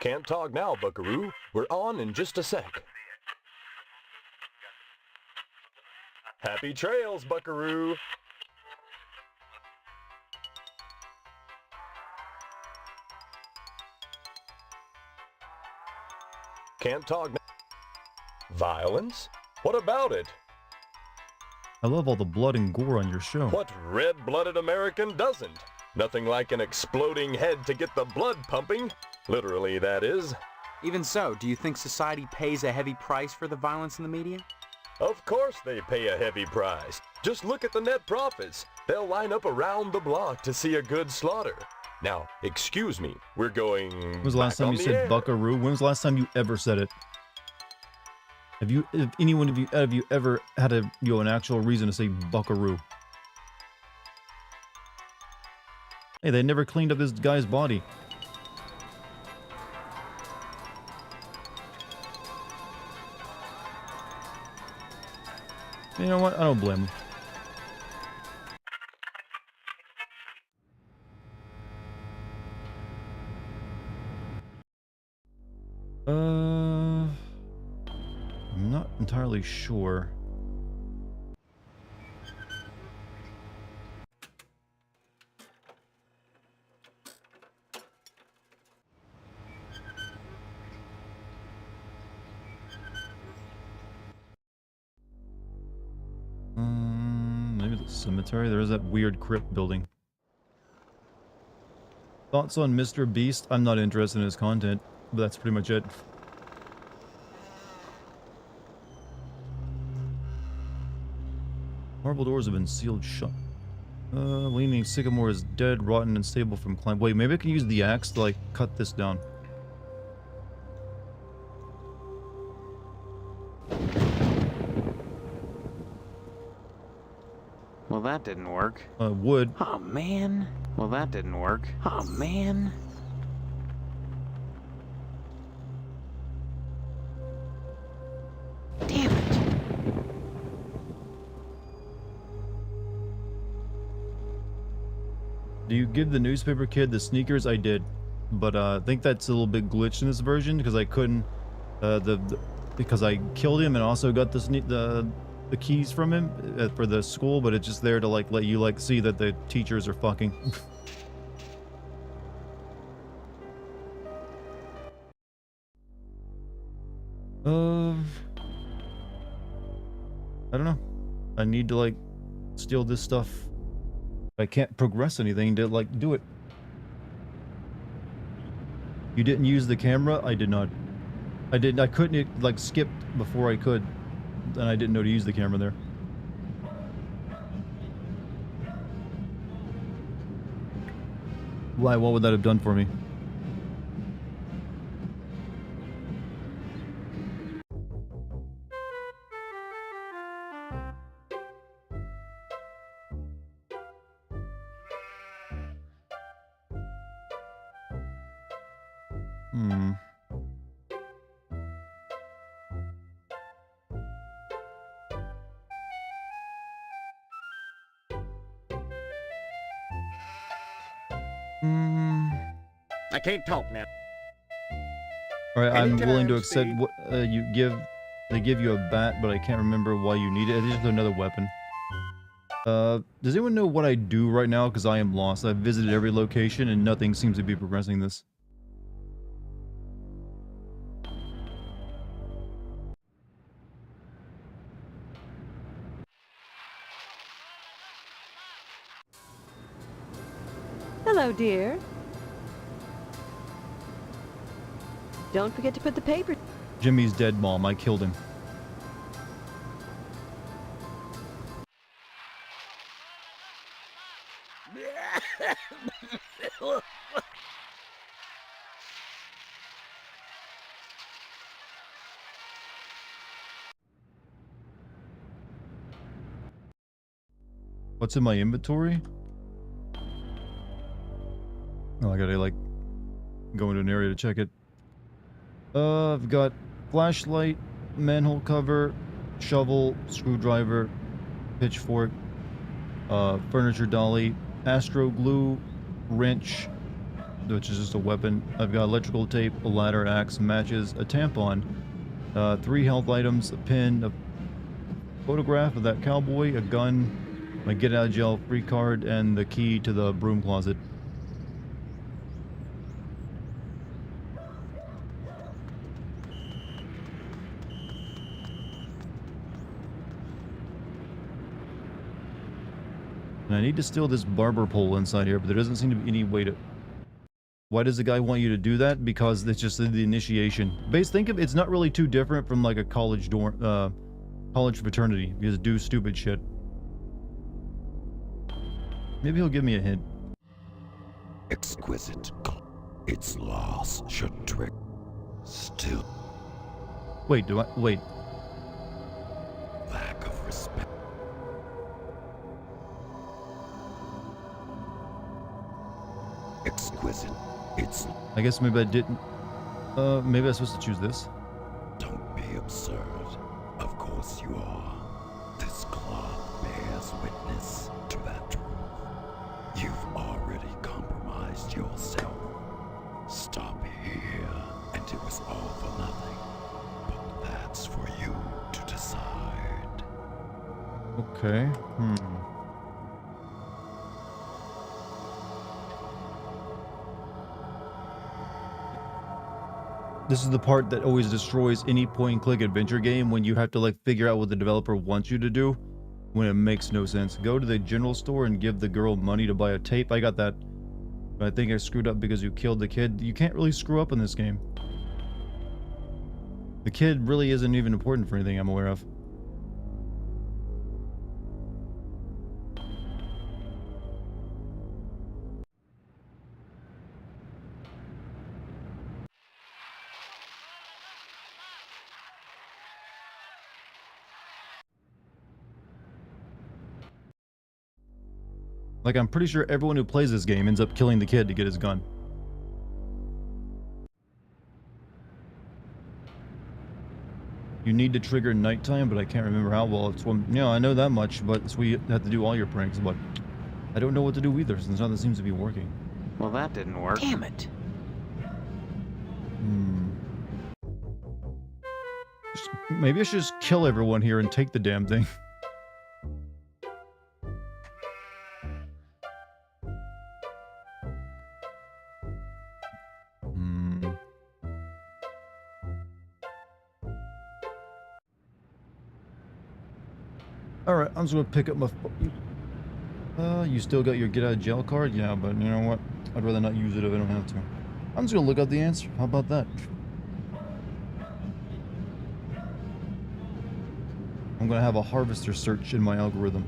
Can't talk now, buckaroo. We're on in just a sec. Happy trails, buckaroo. Can't talk now. Violence? What about it? I love all the blood and gore on your show. What red-blooded American doesn't? Nothing like an exploding head to get the blood pumping. Literally, that is. Even so, do you think society pays a heavy price for the violence in the media? Of course they pay a heavy price. Just look at the net profits. They'll line up around the block to see a good slaughter. Now, excuse me, we're going. When was the last time you said buckaroo? When was the last time you ever said it? Have anyone of you ever had an actual reason to say buckaroo? Hey, they never cleaned up this guy's body. You know what? I don't blame him. I'm not entirely sure. Maybe the cemetery? There is that weird crypt building. Thoughts on Mr. Beast? I'm not interested in his content, but that's pretty much it. Marble doors have been sealed shut. Leaning sycamore is dead, rotten, and stable from climb. Wait, maybe I can use the axe to, like, cut this down. Well, that didn't work. Wood. Oh, man. Well, that didn't work. Oh, man. Damn it. Do you give the newspaper kid the sneakers? I did. But I think that's a little bit glitched in this version because I couldn't because I killed him and also got the keys from him for the school, but it's just there to like let you like see that the teachers are fucking. I don't know. I need to like steal this stuff. I can't progress anything to like do it. You didn't use the camera? I did not. I couldn't like skip before I could. And I didn't know to use the camera there. Why? What would that have done for me? I can't talk now. All right, I'm willing to Anytime, accept what you give. They give you a bat, but I can't remember why you need it. It's just another weapon. Does anyone know what I do right now? Because I am lost. I've visited every location and nothing seems to be progressing this. Hello, dear. Don't forget to put the paper... Jimmy's dead, Mom. I killed him. What's in my inventory? Oh, I gotta like go into an area to check it. I've got flashlight, manhole cover, shovel, screwdriver, pitchfork, furniture dolly, astro glue, wrench, which is just a weapon. I've got electrical tape, a ladder, axe, matches, a tampon, 3 health items, a pin, photograph of that cowboy, a gun, my get out of jail free card, and the key to the broom closet. And I need to steal this barber pole inside here, but there doesn't seem to be any way to... Why does the guy want you to do that? Because it's just the initiation. Think of it's not really too different from like a college dorm, college fraternity. You just do stupid shit. Maybe he'll give me a hint. Exquisite. Its loss should trick. Still. Wait, wait. Lack of respect. Exquisite. It's... I guess maybe I didn't... maybe I was supposed to choose this. Don't be absurd. Of course you are. This cloth bears witness to that truth. You've already compromised yourself. Stop here, and it was all for nothing. But that's for you to decide. Okay, This is the part that always destroys any point-and-click adventure game, when you have to like figure out what the developer wants you to do, when it makes no sense. Go to the general store and give the girl money to buy a tape. I got that. But I think I screwed up because you killed the kid. You can't really screw up in this game. The kid really isn't even important for anything I'm aware of. Like, I'm pretty sure everyone who plays this game ends up killing the kid to get his gun. You need to trigger nighttime, but I can't remember how well. It's one, you know, I know that much, but it's where you have to do all your pranks, but I don't know what to do either, since nothing seems to be working. Well, that didn't work. Damn it. Maybe I should just kill everyone here and take the damn thing. Alright, I'm just gonna pick up my... you still got your get out of jail card? Yeah, but you know what? I'd rather not use it if I don't have to. I'm just gonna look up the answer. How about that? I'm gonna have a harvester search in my algorithm.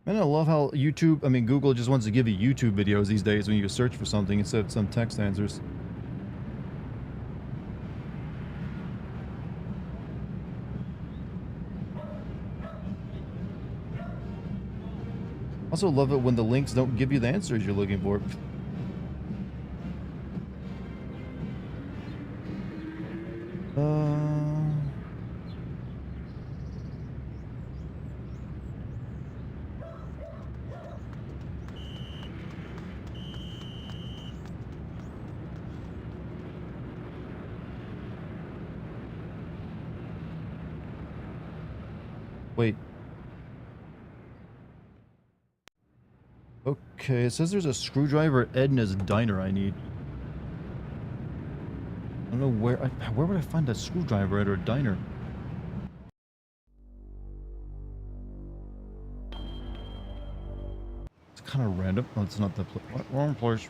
Man, I love how Google just wants to give you YouTube videos these days when you search for something instead of some text answers. Also love it when the links don't give you the answers you're looking for. Wait. Okay, it says there's a screwdriver at Edna's Diner I need. I don't know where would I find a screwdriver at her diner? It's kind of random. Oh, it's not the place. Wrong place.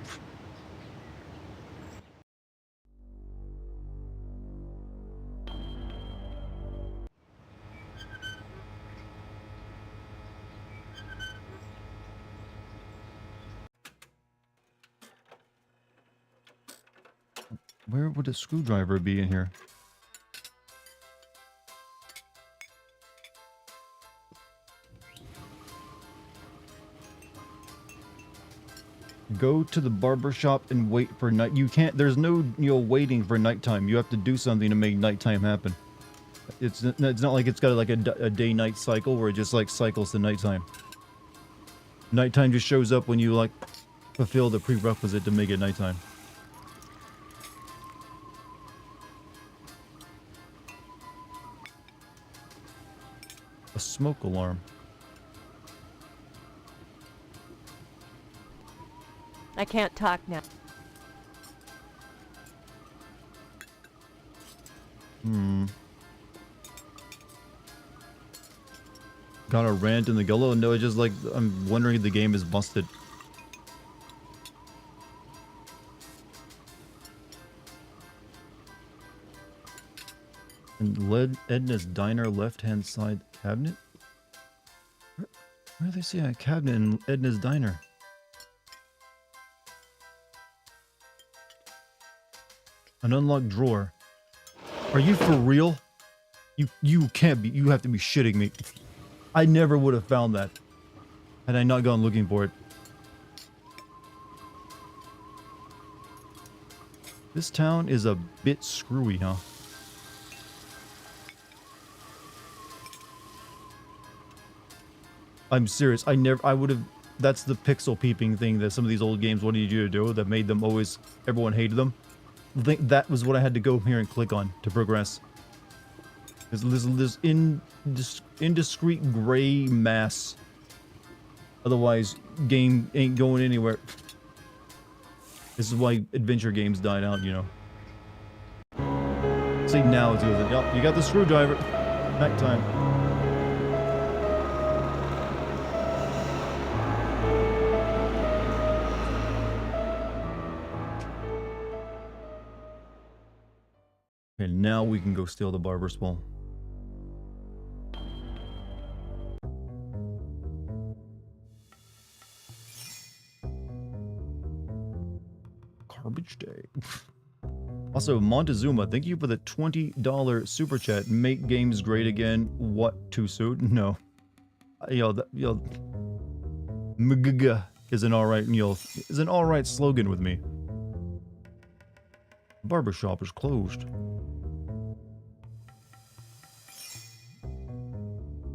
Where would a screwdriver be in here? Go to the barber shop and wait for night. You can't. There's no waiting for nighttime. You have to do something to make nighttime happen. It's not like it's got like a day-night cycle where it just like cycles to nighttime. Nighttime just shows up when you like fulfill the prerequisite to make it nighttime. A smoke alarm. I can't talk now. Got a rant in the gullo? No, it's just like I'm wondering if the game is busted. And led Edna's diner left-hand side cabinet? Where do they say a cabinet in Edna's diner? An unlocked drawer. Are you for real? You can't be. You have to be shitting me. I never would have found that had I not gone looking for it. This town is a bit screwy, huh? I'm serious. I would have. That's the pixel peeping thing that some of these old games wanted you to do that made them always. Everyone hated them. I think that was what I had to go here and click on to progress. There's this indiscreet gray mass. Otherwise, game ain't going anywhere. This is why adventure games died out, you know. See, now it's good. Yup, you got the screwdriver. Nighttime. Okay, now we can go steal the barber's pole. Garbage day. Also, Montezuma, thank you for the $20 super chat. Make games great again. What, too soon? No. MGG is an alright slogan with me. Barbershop is closed.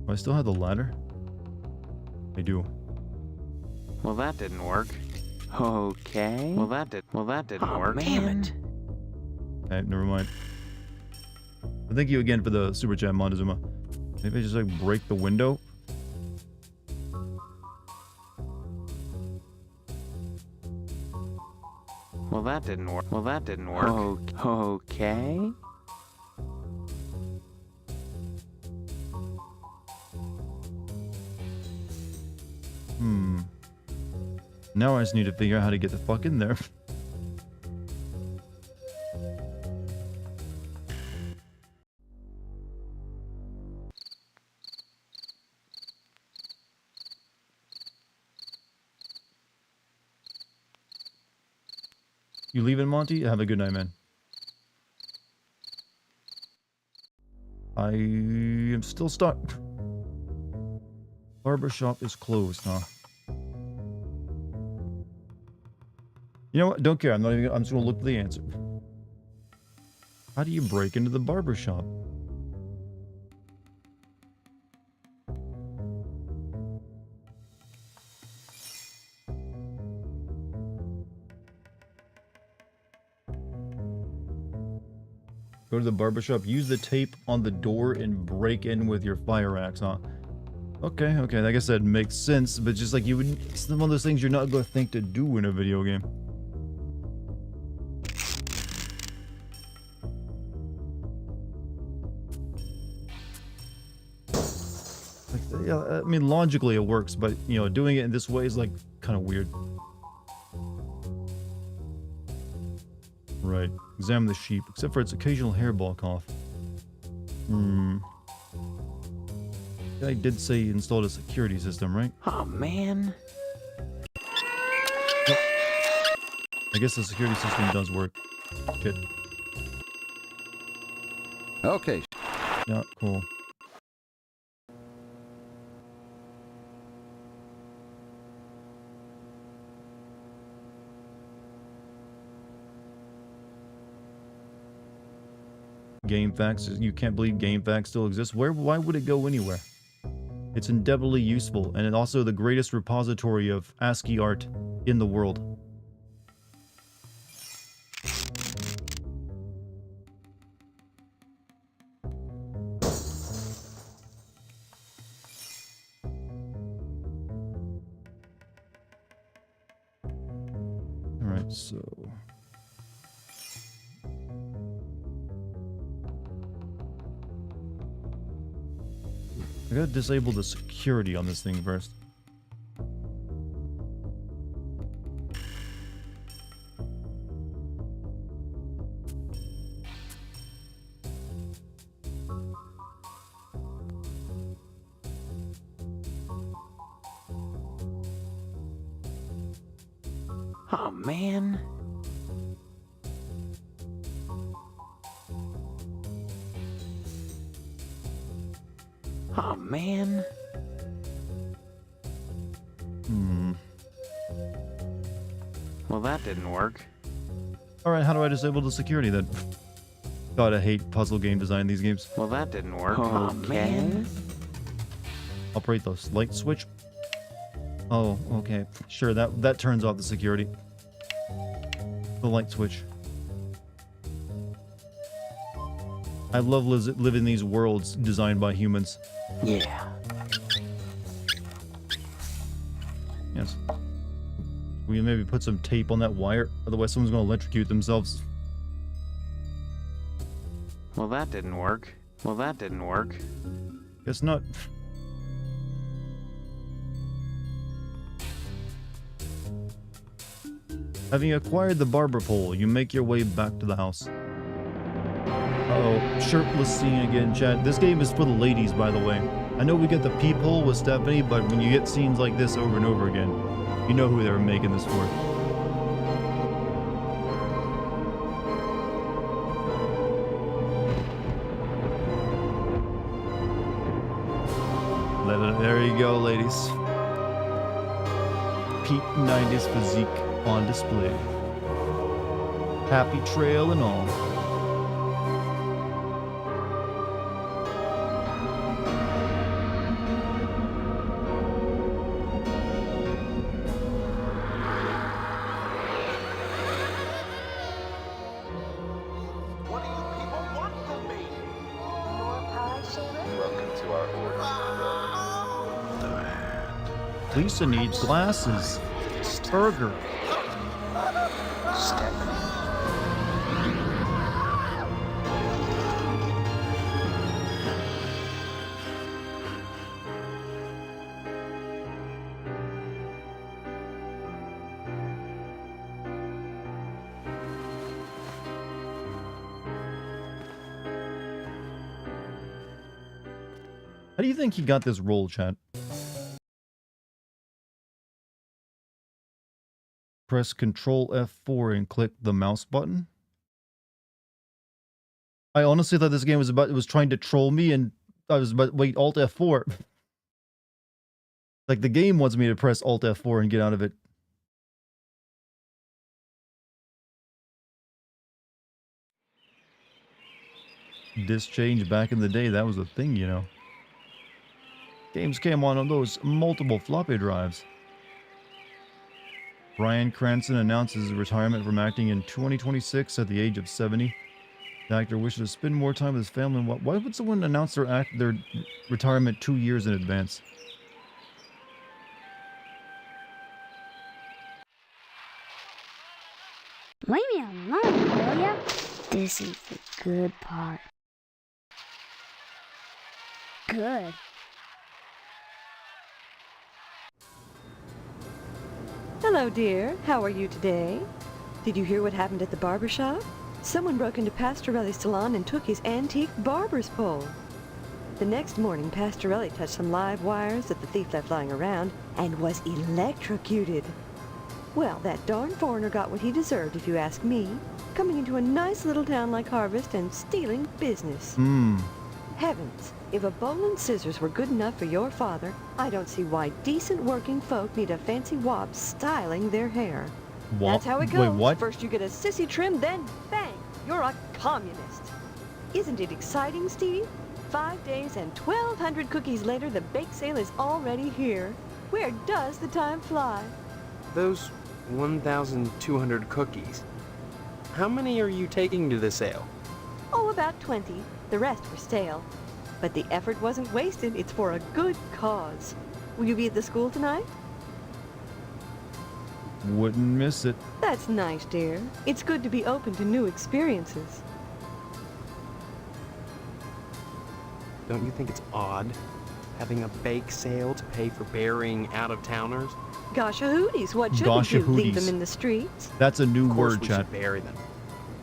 Do I still have the ladder? I do. Well, that didn't work. Okay. Well, that didn't work. Damn it. Okay, never mind. But thank you again for the super chat, Montezuma. Maybe I just like break the window. Well, that didn't work. Well, that didn't work. Okay. Now I just need to figure out how to get the fuck in there. You leaving, Monty? Have a good night, man. I am still stuck. Barbershop is closed, huh? You know what? Don't care. I'm just gonna look for the answer. How do you break into the barbershop? Go to the barbershop, use the tape on the door, and break in with your fire axe, huh? Okay, like I said, makes sense, but just like it's one of those things you're not going to think to do in a video game. Like, yeah, I mean, logically it works, but, you know, doing it in this way is, like, kind of weird. Right. Examine the sheep, except for its occasional hairball cough. I did say he installed a security system, right? Oh, man. Yep. I guess the security system does work. Kid. Okay. Yeah, cool. GameFAQs. You can't believe GameFAQs still exists. Why would it go anywhere? It's indelibly useful, and also the greatest repository of ASCII art in the world. Alright, so... I gotta disable the security on this thing first. Oh, man. Oh, man. Well, that didn't work. Alright, how do I disable the security then? God, I hate puzzle game design these games. Well, that didn't work. Oh, man. Operate the light switch. Oh, okay. Sure, that turns off the security. The light switch. I love living in these worlds designed by humans. Yeah. Yes. We maybe put some tape on that wire, otherwise someone's going to electrocute themselves. Well, that didn't work. Well, that didn't work. Guess not. Having acquired the barber pole, you make your way back to the house. Uh-oh, shirtless scene again, chat. This game is for the ladies, by the way. I know we get the peephole with Stephanie, but when you get scenes like this over and over again, you know who they were making this for. There you go, ladies. Peak 90s physique on display. Happy trail and all. Lisa needs glasses. Burger. How do you think he got this role, chat? Press Control F4 and click the mouse button. I honestly thought this game was trying to troll me, and I was about wait Alt F4. Like the game wants me to press Alt F4 and get out of it. Disc change back in the day, that was a thing, you know. Games came on those multiple floppy drives. Bryan Cranston announces his retirement from acting in 2026 at the age of 70. The actor wishes to spend more time with his family. Why would someone announce their retirement 2 years in advance? Leave me alone, will ya? This is the good part. Good. Hello, dear. How are you today? Did you hear what happened at the barber shop? Someone broke into Pastorelli's salon and took his antique barber's pole. The next morning, Pastorelli touched some live wires that the thief left lying around and was electrocuted. Well, that darn foreigner got what he deserved, if you ask me, coming into a nice little town like Harvest and stealing business. Heavens, if a bowl and scissors were good enough for your father, I don't see why decent working folk need a fancy wop styling their hair. What? That's how it goes. Wait, what? First you get a sissy trim, then bang, you're a communist. Isn't it exciting, Steve? 5 days and 1,200 cookies later, the bake sale is already here. Where does the time fly? Those 1,200 cookies. How many are you taking to the sale? Oh, about 20. The rest were stale. But the effort wasn't wasted. It's for a good cause. Will you be at the school tonight? Wouldn't miss it. That's nice, dear. It's good to be open to new experiences. Don't you think it's odd having a bake sale to pay for burying out-of-towners? Gosh-a-hooties, what should we do? Leave them in the streets? That's a new Of course word, we chat. should bury them.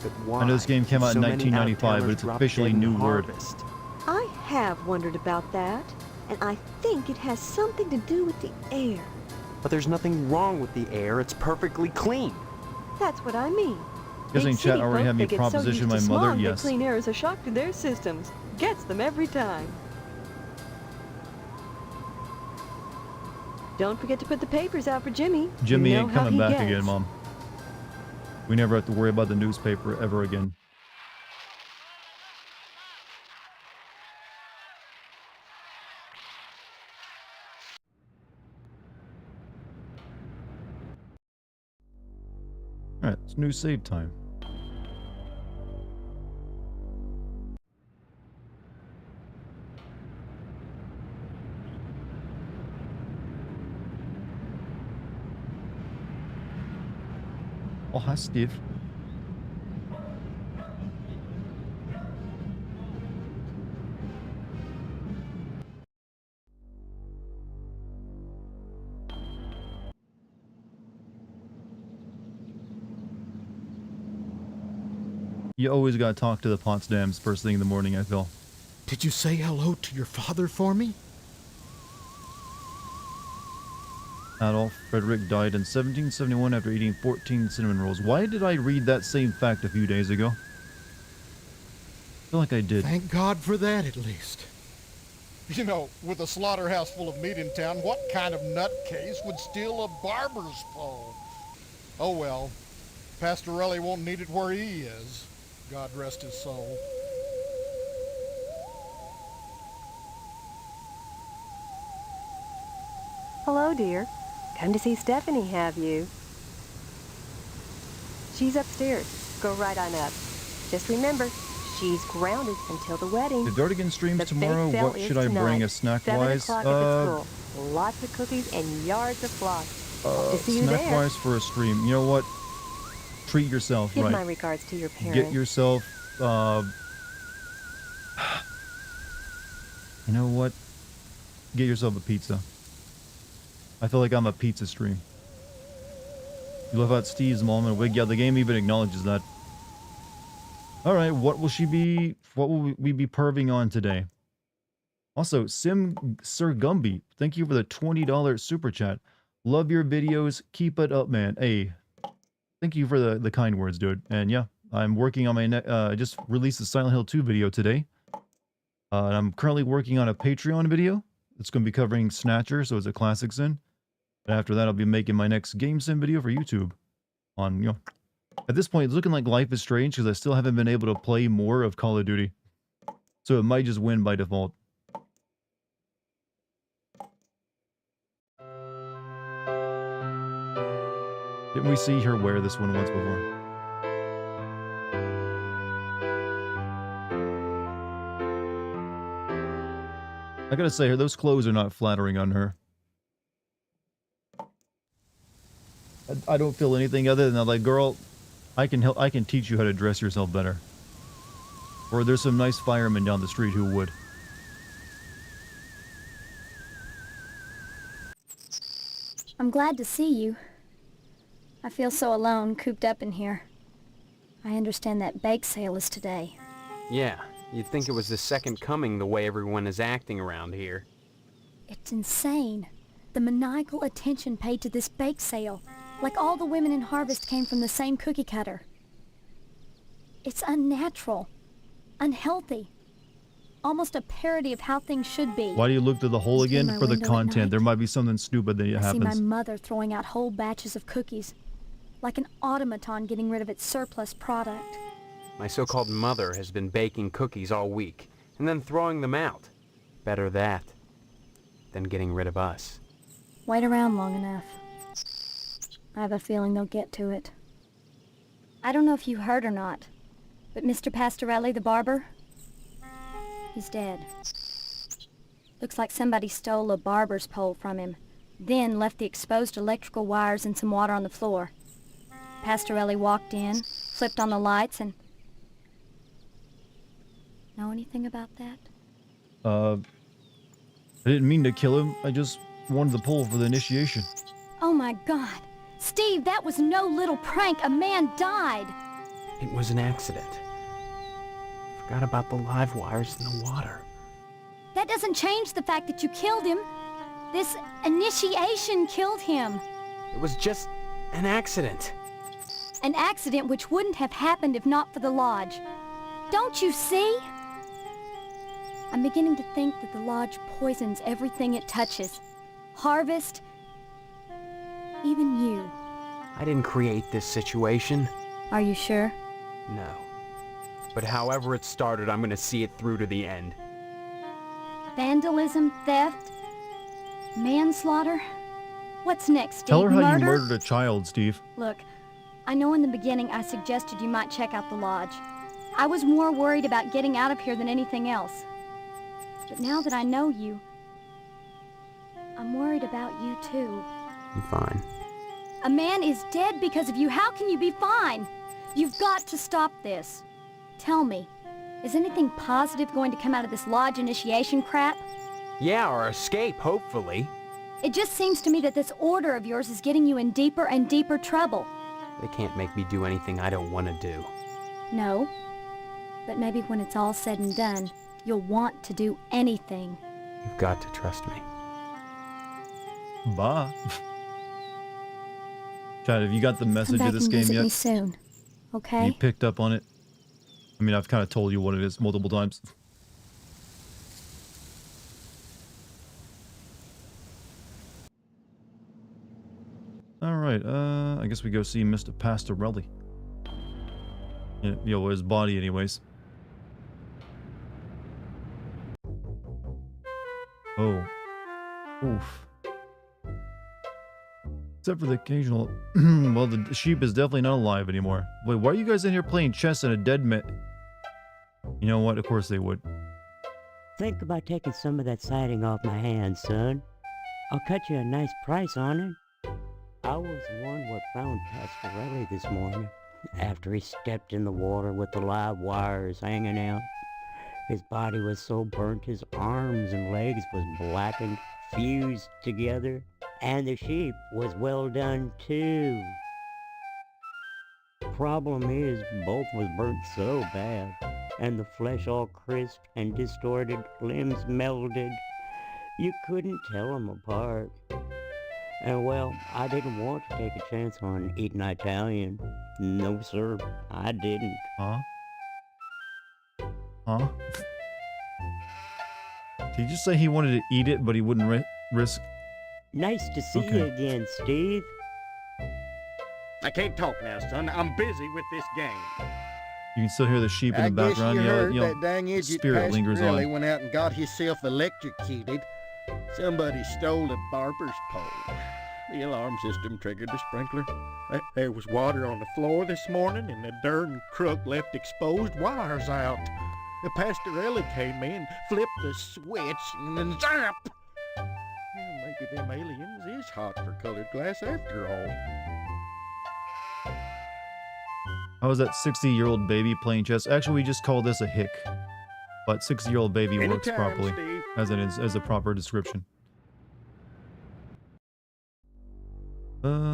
But why? I know this game came out in So many 1995, but it's out-of-towners officially a drop dead in new the word. harvest. I have wondered about that, and I think it has something to do with the air. But there's nothing wrong with the air. It's perfectly clean. That's what I mean. Guessing Big chat city already folk, had me they get so proposition used to my mother, smog that yes. clean air is a shock to their systems. Gets them every time. Don't forget to put the papers out for Jimmy. Jimmy You know ain't how coming he back gets. again, Mom. We never have to worry about the newspaper ever again. Alright, it's new save time. Oh, hi, Steve. You always gotta talk to the Potsdams first thing in the morning, I feel. Did you say hello to your father for me? Adolf Frederick died in 1771 after eating 14 cinnamon rolls. Why did I read that same fact a few days ago? I feel like I did. Thank God for that, at least. You know, with a slaughterhouse full of meat in town, what kind of nutcase would steal a barber's pole? Oh well, Pastorelli won't need it where he is. God rest his soul. Hello, dear. Come to see Stephanie, have you? She's upstairs. Go right on up. Just remember, she's grounded until the wedding. The Dartigan streams The tomorrow. bake sale What is should I bring tonight, as snack 7 wise? o'clock at the school. Lots of cookies and yards of floss. Hope to see you Snack there. wise for a stream. You know what? Treat yourself, Give right? my regards to your parents. Get yourself, you know what? Get yourself a pizza. I feel like I'm a pizza stream. You left out Steve's mom and wig. Yeah, the game even acknowledges that. Alright, what will we be perving on today? Also, Sir Gumby, thank you for the $20 super chat. Love your videos. Keep it up, man. Hey, thank you for the kind words, dude. And yeah, I'm working on my I just released the Silent Hill 2 video today. And I'm currently working on a Patreon video. It's going to be covering Snatcher, so it's a classic sim. And after that, I'll be making my next game sim video for YouTube. On, you know, at this point, it's looking like Life is Strange because I still haven't been able to play more of Call of Duty. So it might just win by default. Didn't we see her wear this one once before? I gotta say, those clothes are not flattering on her. I don't feel anything other than like, girl, I can teach you how to dress yourself better. Or there's some nice firemen down the street who would. I'm glad to see you. I feel so alone, cooped up in here. I understand that bake sale is today. Yeah, you'd think it was the second coming the way everyone is acting around here. It's insane. The maniacal attention paid to this bake sale. Like all the women in Harvest came from the same cookie cutter. It's unnatural. Unhealthy. Almost a parody of how things should be. Why do you look through the hole again? my For the window at content. night. There might be something stupid that I see my happens. mother throwing out whole batches of cookies. Like an automaton getting rid of its surplus product. My so-called mother has been baking cookies all week, and then throwing them out. Better that than getting rid of us. Wait around long enough. I have a feeling they'll get to it. I don't know if you heard or not, but Mr. Pastorelli, the barber, he's dead. Looks like somebody stole a barber's pole from him, then left the exposed electrical wires and some water on the floor. Pastorelli walked in, flipped on the lights, and... Know anything about that? I didn't mean to kill him. I just wanted the pole for the initiation. Oh my God! Steve, that was no little prank! A man died! It was an accident. Forgot about the live wires in the water. That doesn't change the fact that you killed him. This initiation killed him. It was just an accident. An accident which wouldn't have happened if not for the lodge. Don't you see? I'm beginning to think that the lodge poisons everything it touches. Harvest, even you. I didn't create this situation. Are you sure? No. But however it started, I'm gonna see it through to the end. Vandalism, theft, manslaughter. What's next, Steve? Tell her how Murder? you murdered a child, Steve. Look, I know in the beginning I suggested you might check out the lodge. I was more worried about getting out of here than anything else. But now that I know you, I'm worried about you too. I'm fine. A man is dead because of you. How can you be fine? You've got to stop this. Tell me, is anything positive going to come out of this lodge initiation crap? Yeah, or escape, hopefully. It just seems to me that this order of yours is getting you in deeper and deeper trouble. They can't make me do anything I don't want to do. No, but maybe when it's all said and done, you'll want to do anything. You've got to trust me. Bye. Chad, have you got the Come message back of this and game visit yet? me soon, okay? You picked up on it? I mean, I've kind of told you what it is multiple times. Alright, I guess we go see Mr. Pastorelli. Yeah, yo, his body anyways. Oh. Oof. Except for the occasional... well, the sheep is definitely not alive anymore. Wait, why are you guys in here playing chess and a dead man? You know what? Of course they would. Think about taking some of that siding off my hands, son. I'll cut you a nice price on it. I was the one what found Pastorelli this morning, after he stepped in the water with the live wires hanging out. His body was so burnt his arms and legs was blackened, fused together, and the sheep was well done too. Problem is, both was burnt so bad, and the flesh all crisp and distorted, limbs melded. You couldn't tell them apart. And well, I didn't want to take a chance on eating Italian. No, sir, I didn't. Huh? Huh? Did he just say he wanted to eat it, but he wouldn't risk... Nice to see you again, Steve. I can't talk now, son. I'm busy with this game. You can still hear the sheep in the I guess background. you heard You know, that dang idiot spirit lingers Pastorelli on. went out and got himself electrocuted. Somebody stole the barber's pole. The alarm system triggered the sprinkler. There was water on the floor this morning, and the darn crook left exposed wires out. The Pastorelli came in, flipped the switch, and then zap! Well, maybe them aliens is hot for colored glass after all. How was that 60-year-old baby playing chess? Actually, we just call this a hick. But 60-year-old baby works Anytime, properly, Steve. as a proper description. Okay,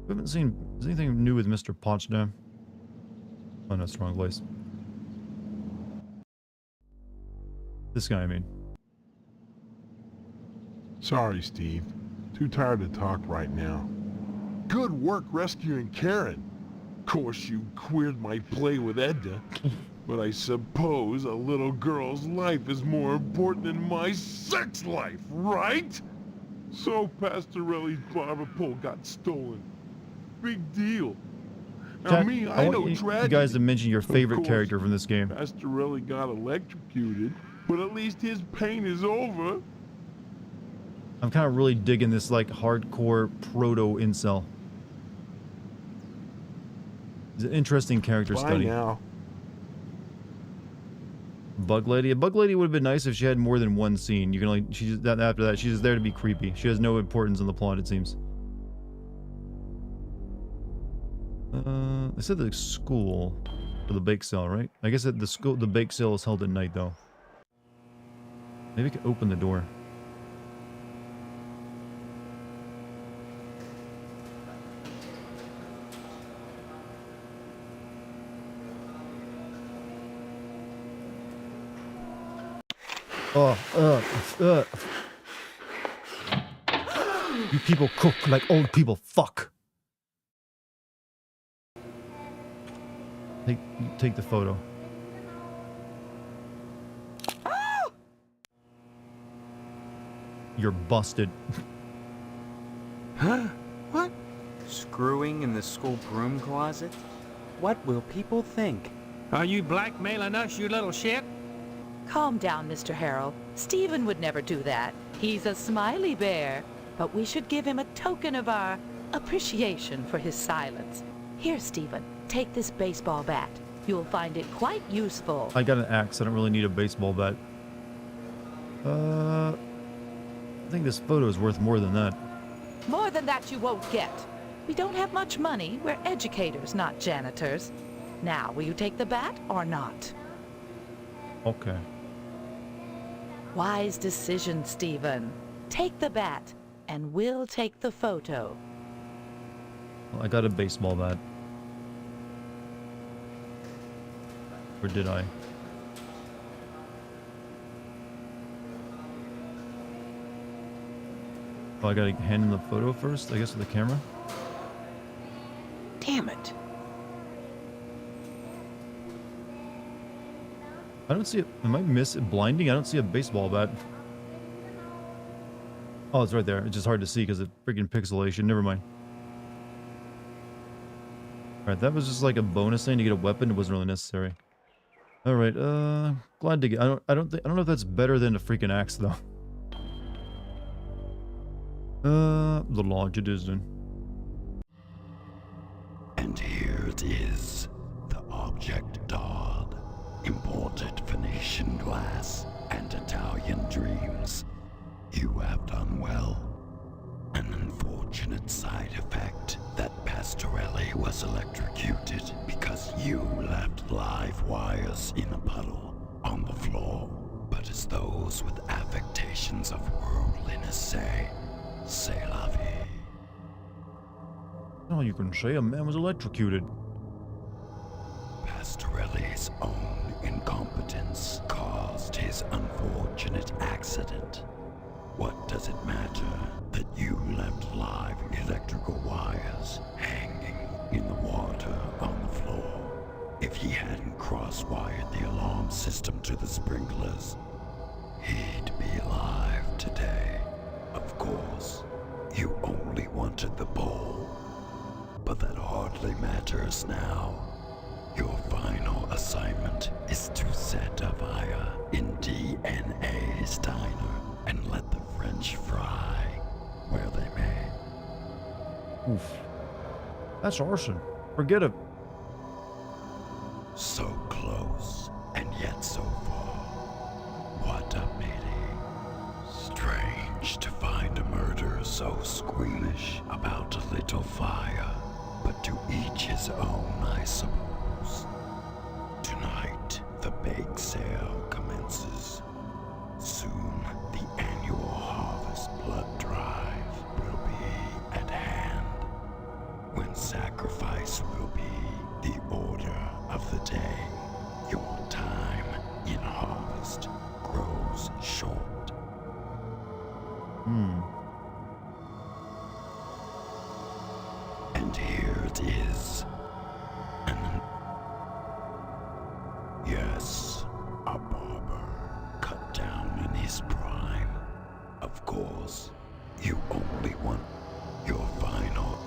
we haven't seen... Is anything new with Mr. Potsdam? Oh, no, it's the wrong place. This guy, I mean. Sorry, Steve. Too tired to talk right now. Good work rescuing Karen. Of course, you queered my play with Edna. But I suppose a little girl's life is more important than my sex life, right? So Pastorelli's barber pole got stolen. big deal. Now Chat, me, I I want know you tragedy. guys to mention your Of favorite course, character from this game. Pastorelli got electrocuted, but at least his pain is over. I'm kind of really digging this like hardcore proto incel. It's an interesting character Bye study. now. Bug Lady. A Bug Lady would have been nice if she had more than one scene. You can only after that she's there to be creepy. She has no importance in the plot, it seems. They said the school for the bake sale, right? I guess at the bake sale is held at night though. Maybe I could open the door. You people cook like old people. Fuck. Take the photo. You're busted. Huh? What? Screwing in the school broom closet? What will people think? Are you blackmailing us, you little shit? Calm down, Mr. Harrell. Stephen would never do that. He's a smiley bear. But we should give him a token of our appreciation for his silence. Here, Stephen, take this baseball bat. You'll find it quite useful. I got an axe. I don't really need a baseball bat. I think this photo is worth more than that. More than that you won't get. We don't have much money. We're educators, not janitors. Now, will you take the bat or not? Okay. Wise decision, Stephen. Take the bat, and we'll take the photo. Well, I got a baseball bat. Or did I? Oh, I gotta hand in the photo first, I guess, with the camera? Damn it. I don't see it. Am I blinding? I don't see a baseball bat. Oh, it's right there. It's just hard to see because of freaking pixelation. Never mind. Alright, that was just like a bonus thing to get a weapon. It wasn't really necessary. Alright, glad to get... I don't know if that's better than a freaking axe, though. The lodge it is then. And here it is, the object Dodd, imported Venetian glass and Italian dreams. You have done well. An unfortunate side effect that Pastorelli was electrocuted because you left live wires in a puddle on the floor. But as those with affectations of worldliness say, c'est la vie. Oh, you can say a man was electrocuted. Pastorelli's own incompetence caused his unfortunate accident. What does it matter that you left live electrical wires hanging in the water on the floor? If he hadn't cross-wired the alarm system to the sprinklers, he'd be alive today. Of course, you only wanted the bowl, but that hardly matters now. Your final assignment is to set a fire in DNA's diner and let the French fry where they may. Oof. That's arson. Forget it. So close, and yet so far. What a pity. Strange to find a murderer so squeamish about a little fire, but to each his own, I suppose. Tonight, the bake sale commences. Soon, the annual harvest blood drive will be at hand, when sacrifice will be the order of the day. Your time in harvest grows short. And here it is. Yes, a barber cut down in his prime. Of course, you only want your final.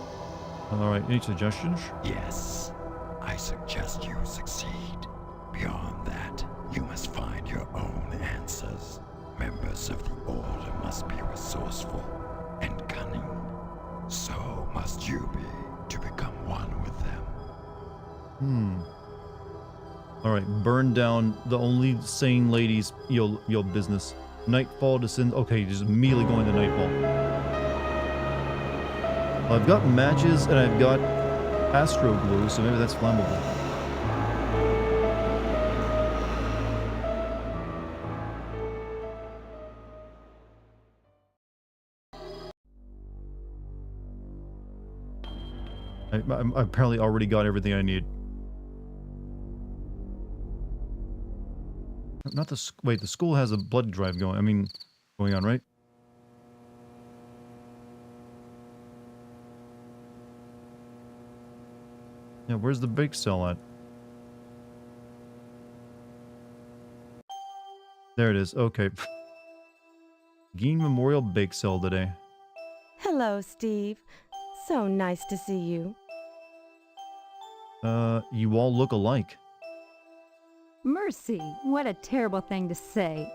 Alright, any suggestions? Yes, I suggest you succeed. Beyond that, you must find your own answers. Members of the Order must be resourceful and cunning. So must you be to become one with them. Alright, burn down the only sane ladies, your business. Nightfall descends. Okay, just immediately going to Nightfall. I've got matches and I've got Astro Glue, so maybe that's flammable. I apparently already got everything I need. Not the wait. The school has a blood drive going. I mean, going on, right? Yeah. Where's the bake sale at? There it is. Okay. Geen Memorial Bake Sale today. Hello, Steve. So nice to see you. You all look alike. Mercy, what a terrible thing to say.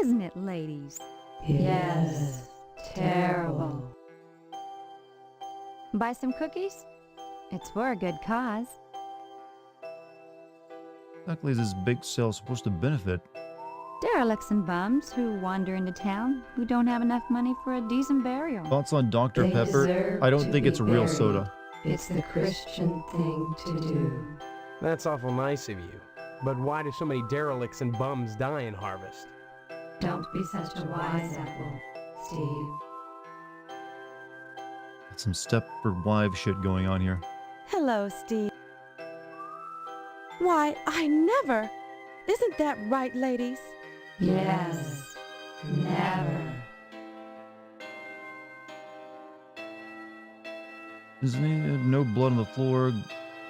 Isn't it, ladies? Yes, terrible. Buy some cookies? It's for a good cause. Exactly, is this bake sale supposed to benefit? Derelicts and bums who wander into town who don't have enough money for a decent burial. Thoughts on Dr. They Pepper? deserve I don't to think be it's a real buried. soda. It's the Christian thing to do. That's awful nice of you. But why do so many derelicts and bums die in Harvest? Don't be such a wise apple, Steve. Got some Stepford Wives shit going on here. Hello, Steve. Why, I never. Isn't that right, ladies? Yes, never. Isn't it no blood on the floor?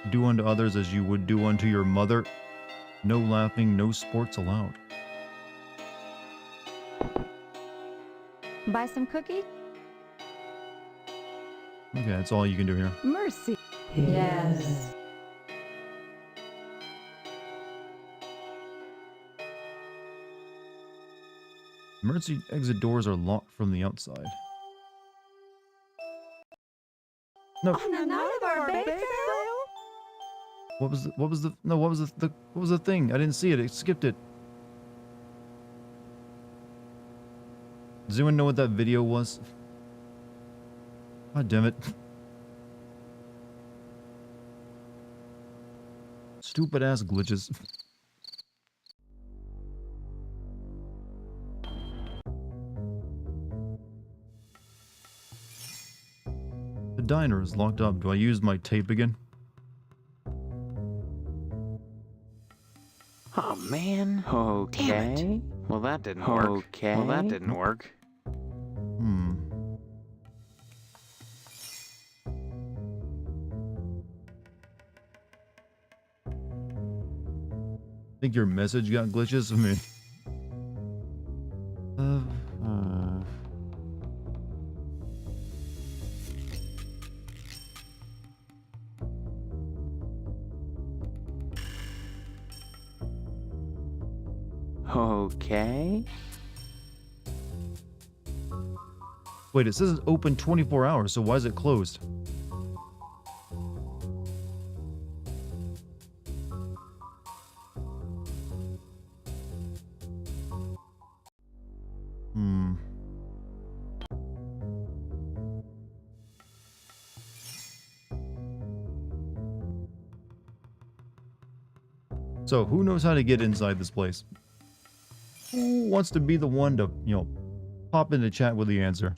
Do unto others as you would do unto your mother. No laughing, no sports allowed. Buy some cookies? Okay, that's all you can do here. Mercy. Yes. Emergency exit doors are locked from the outside. No. On the night of our bake sale? What was the thing? I didn't see it. I skipped it. Does anyone know what that video was? God damn it. Stupid ass glitches. The diner is locked up. Do I use my tape again? Oh man. Okay. Damn it. Well, that didn't work. Okay. Well, that didn't work. Think your message got glitches? I mean... Okay. Wait, it says it's open 24 hours, so why is it closed? So, who knows how to get inside this place? Who wants to be the one to, you know, pop into chat with the answer?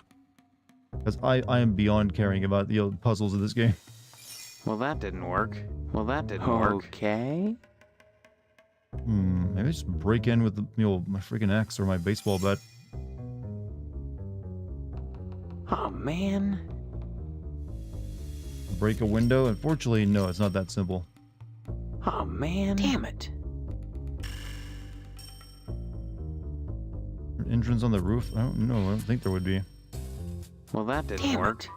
Because I am beyond caring about the puzzles of this game. Well, that didn't work. Well, that didn't work. Okay. Maybe I just break in with the, you know, my freaking axe or my baseball bat. Oh man. Break a window? Unfortunately, no, it's not that simple. Oh man. Damn it. Entrance on the roof? I don't know. I don't think there would be. Well, that didn't work.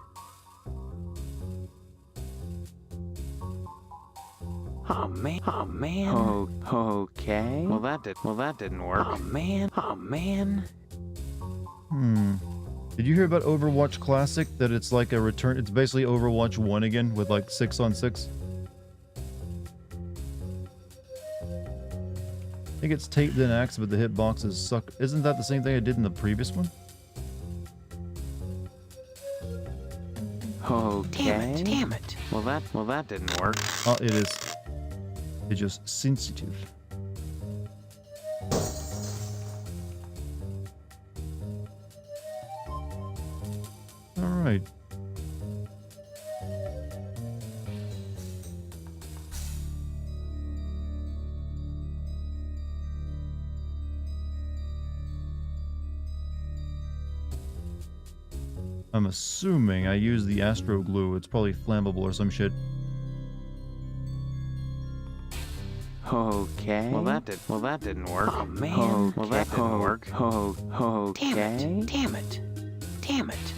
Oh man. Oh man. Oh, okay. Well that didn't work. Oh man. Oh man. Did you hear about Overwatch Classic? That it's like a return. It's basically Overwatch 1 again with like 6-on-6. I think it's taped in axe, but the hitboxes suck. Isn't that the same thing I did in the previous one? Okay. Damn it. Well that didn't work. Oh, it is. It's just sensitive. Alright. I'm assuming I use the Astro Glue. It's probably flammable or some shit. Okay. Well that didn't work. Oh man. Well that didn't work. Okay. Damn it. Damn it.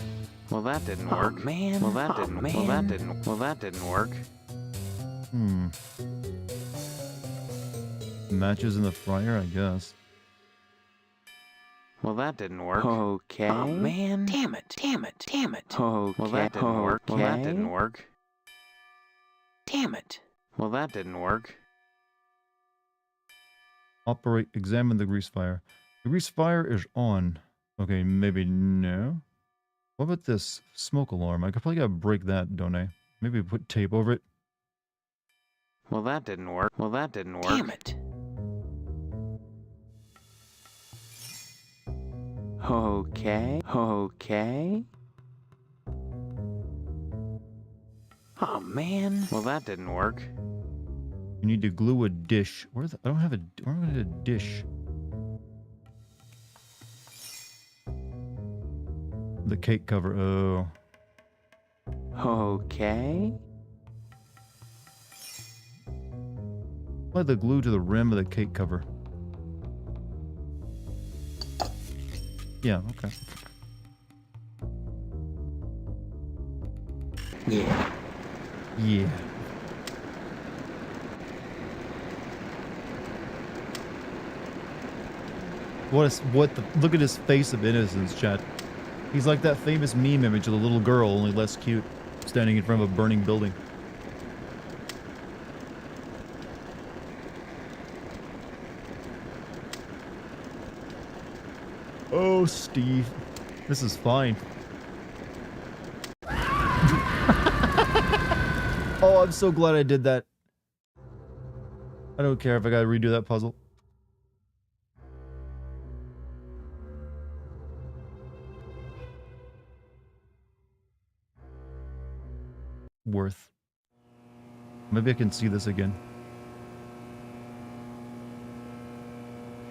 Well that didn't work. Man. Well that didn't work. Matches in the fryer, I guess. Well that didn't work. Okay. Oh man. Damn it. Damn it. Damn it. Okay. Well that didn't work. Well that didn't work. Damn it. Well that didn't work. Examine the grease fire. The grease fire is on. Okay, maybe no. What about this smoke alarm? I could probably gotta break that, don't I? Maybe put tape over it. Well that didn't work. Well that didn't work. Damn it. Okay. Okay. Oh man. Well that didn't work. You need to glue a dish. I don't have a. Where am I gonna get a dish? The cake cover. Oh. Okay. Apply the glue to the rim of the cake cover. Yeah. Okay. Yeah. Yeah. Look at his face of innocence, chat. He's like that famous meme image of the little girl, only less cute, standing in front of a burning building. Oh, Steve. This is fine. Oh, I'm so glad I did that. I don't care if I gotta redo that puzzle. Worth. Maybe I can see this again.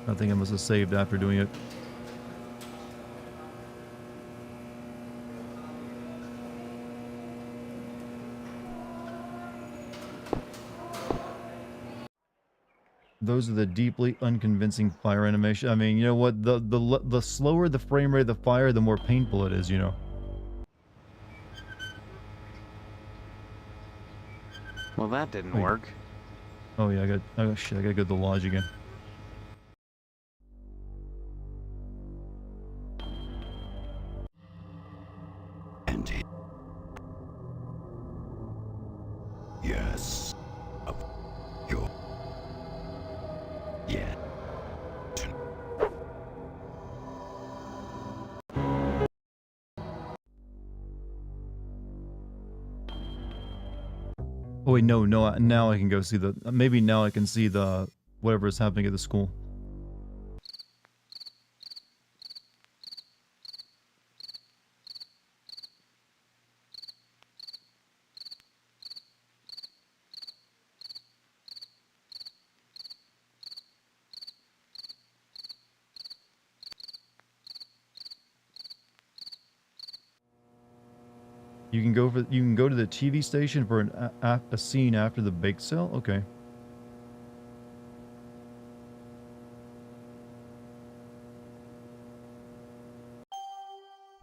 I think I must have saved after doing it. Those are the deeply unconvincing fire animation. I mean, you know what? The slower the frame rate of the fire, the more painful it is, you know. Well, that didn't work. Oh yeah, oh shit, I gotta go to the lodge again. And yes, of your yeah. Oh wait, no, now I can go see the, maybe now I can see the, whatever is happening at the school. You can go to the TV station for a scene after the bake sale? Okay.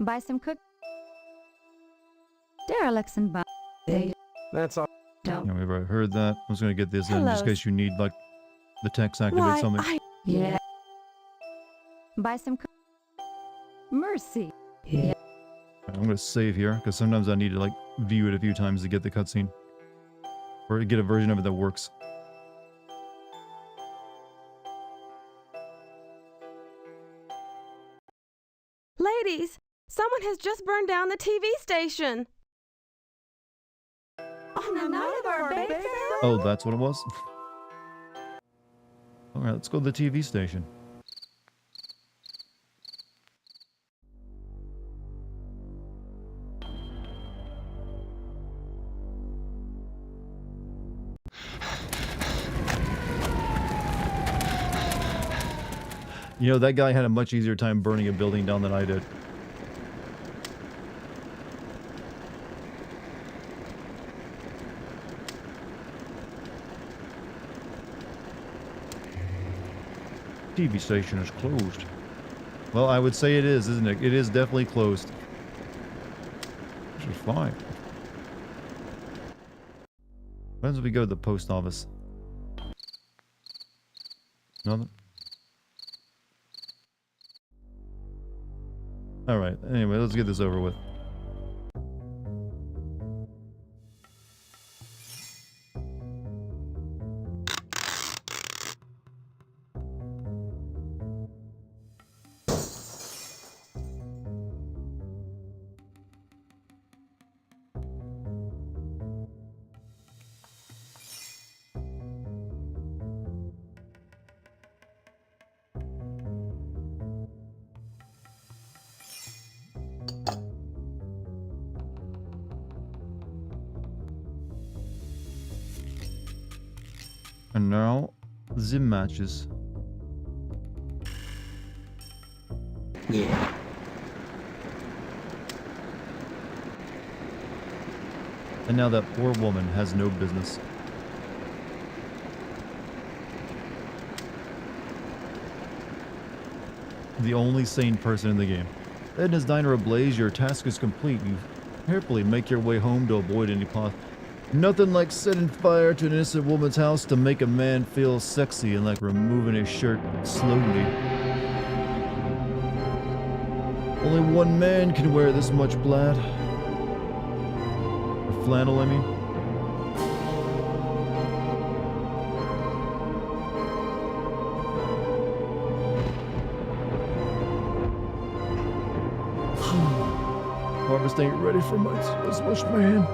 Buy some cook. Derelicts and buy. That's all. Yeah, we've already heard that. I was gonna get this in just in Hello. case you need like the text activate Why, something. Yeah. Buy some. Mercy. Yeah. I'm gonna save here because sometimes I need to like view it a few times to get the cutscene or to get a version of it that works. Ladies, someone has just burned down the TV station. On the night of our bake sale? Oh, that's what it was? Alright, let's go to the TV station. You know, that guy had a much easier time burning a building down than I did. TV station is closed. Well, I would say it is, isn't it? It is definitely closed. Which is fine. When does we go to the post office? Nothing? Alright, anyway, let's get this over with. And now, the matches. Yeah. And now that poor woman has no business. The only sane person in the game. Edna's diner ablaze, your task is complete. You carefully make your way home to avoid any Nothing like setting fire to an innocent woman's house to make a man feel sexy and like removing his shirt slowly. Only one man can wear this much plaid. Or flannel, I mean. Harvest ain't ready for this much man.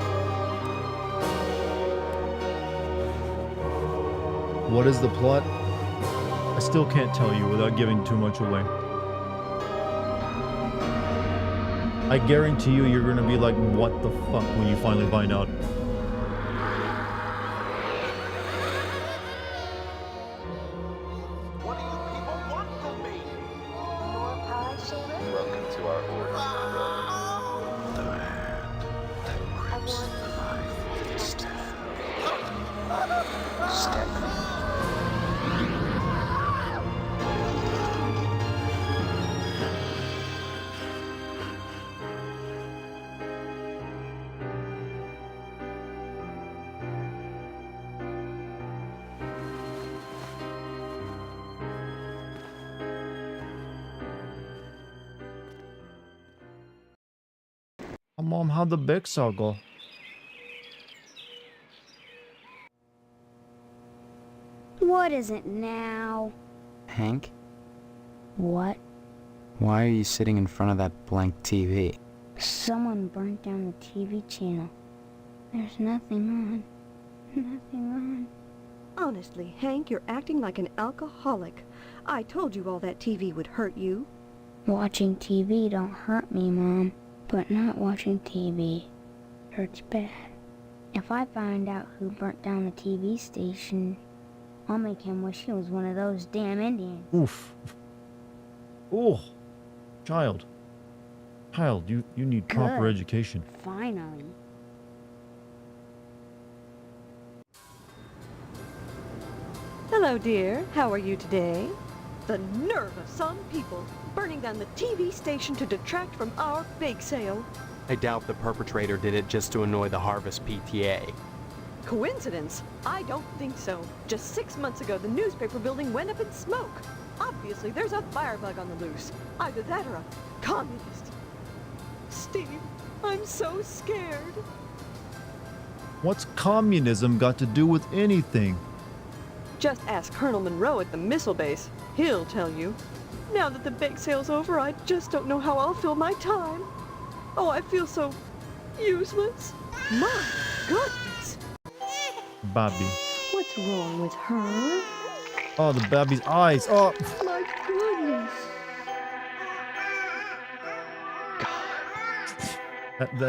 What is the plot? I still can't tell you without giving too much away. I guarantee you you're gonna be like, what the fuck, when you finally find out. What do you people want from me? More pie, children? Welcome to our order, brother. The hand that grips my fist. Step. Mom, how'd the bake sale go? What is it now? Hank, What? why are you sitting in front of that blank TV? Someone burnt down the TV channel. There's nothing on. Nothing on. Honestly, Hank, you're acting like an alcoholic. I told you all that TV would hurt you. Watching TV don't hurt me, Mom. But not watching TV hurts bad. If I find out who burnt down the TV station, I'll make him wish he was one of those damn Indians. Oof. Oh. Child. Child, you need proper Good. education. Finally. Hello, dear. How are you today? The nerve of some people burning down the TV station to detract from our bake sale. I doubt the perpetrator did it just to annoy the Harvest PTA. Coincidence? I don't think so. Just 6 months ago, the newspaper building went up in smoke. Obviously, there's a firebug on the loose. Either that or a communist. Steve, I'm so scared. What's communism got to do with anything? Just ask Colonel Monroe at the missile base. He'll tell you. Now that the bake sale's over, I just don't know how I'll fill my time. Oh, I feel so useless. My goodness. Bobby. What's wrong with her? Oh, the baby's eyes. Oh. My goodness.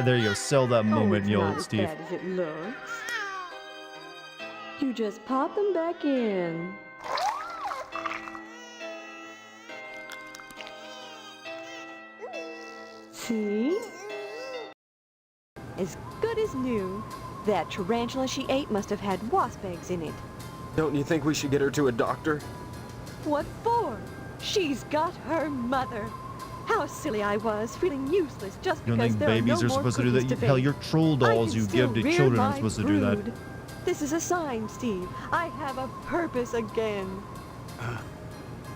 There you go. Sell that moment, it's yo, not Steve. as bad as it looks. You just pop them back in. See? As good as new. That tarantula she ate must have had wasp eggs in it. Don't you think we should get her to a doctor? What for? She's got her mother. How silly I was, feeling useless just You don't because think there babies are no are more supposed to do cookies that? to Hell, bake. your troll I dolls can you still give to rear children are my supposed to do that. brood. This is a sign, Steve. I have a purpose again.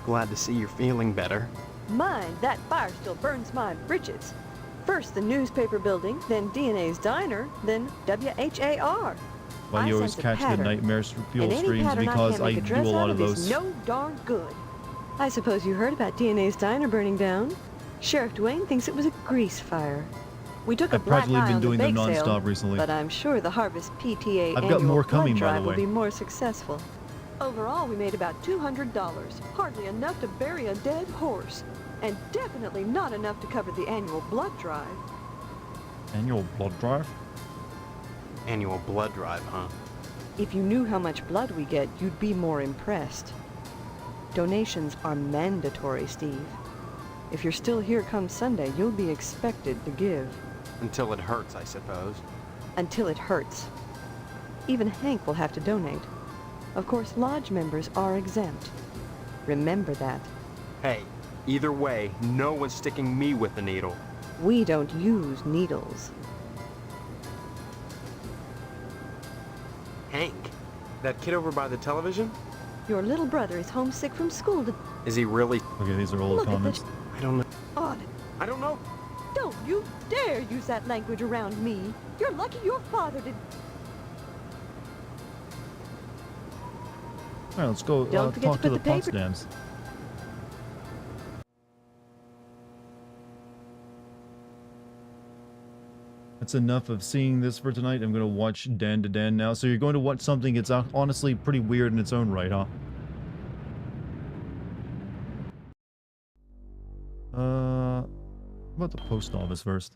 Glad to see you're feeling better. Mind, that fire still burns my britches. First the newspaper building, then DNA's diner, then WHAR. Why you always sense a catch the pattern. nightmares And fuel any streams pattern because can't I make a do dress a lot out of is those. no darn good. I suppose you heard about DNA's diner burning down. Sheriff Dwayne thinks it was a grease fire. We took a I've black practically eye been on the doing them bake sale, nonstop recently. but I'm sure the Harvest PTA I've got annual more blood coming, by the drive will way. be more successful. Overall, we made about $200, hardly enough to bury a dead horse, and definitely not enough to cover the annual blood drive. Annual blood drive? Annual blood drive, huh? If you knew how much blood we get, you'd be more impressed. Donations are mandatory, Steve. If you're still here come Sunday, you'll be expected to give. Until it hurts, I suppose. Until it hurts. Even Hank will have to donate. Of course, lodge members are exempt. Remember that. Hey, either way, no one's sticking me with the needle. We don't use needles. Hank, that kid over by the television? Your little brother is homesick from school to... Is he really? Okay, these are old Look at comments. this. I don't know. Odd. I don't know. Don't you dare use that language around me. You're lucky your father did... Alright, let's go Don't forget talk to to put the the paper- Potsdams. That's enough of seeing this for tonight. I'm going to watch Dan to Dan now. So you're going to watch something that's honestly pretty weird in its own right, huh? How about the post office first?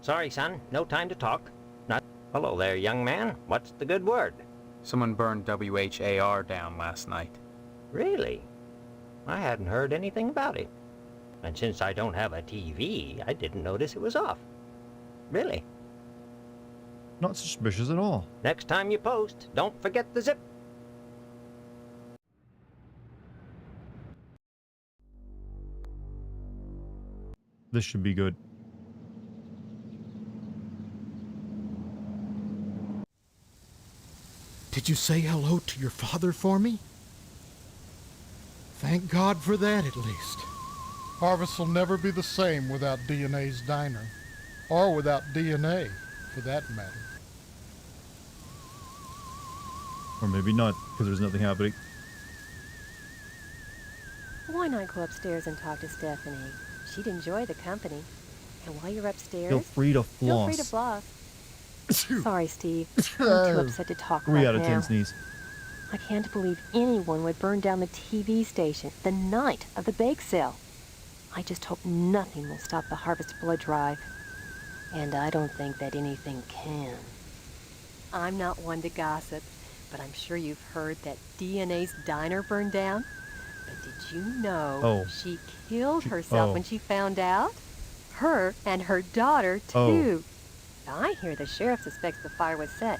Sorry, son. No time to talk. Not. Hello there, young man. What's the good word? Someone burned WHAR down last night. Really? I hadn't heard anything about it. And since I don't have a TV, I didn't notice it was off. Really? Not suspicious at all. Next time you post, don't forget the zip. This should be good. Did you say hello to your father for me? Thank God for that, at least. Harvest will never be the same without DNA's diner. Or without DNA, for that matter. Or maybe not, because there's nothing happening. Why not go upstairs and talk to Stephanie? She'd enjoy the company. And while you're upstairs... Feel free to Feel free to floss. floss. Sorry, Steve. I'm too upset to talk 3 right out of 10 now. sneeze. I can't believe anyone would burn down the TV station the night of the bake sale. I just hope nothing will stop the Harvest blood drive. And I don't think that anything can. I'm not one to gossip, but I'm sure you've heard that DNA's diner burned down. But did you know she killed herself when she found out? Her and her daughter, too. I hear the sheriff suspects the fire was set.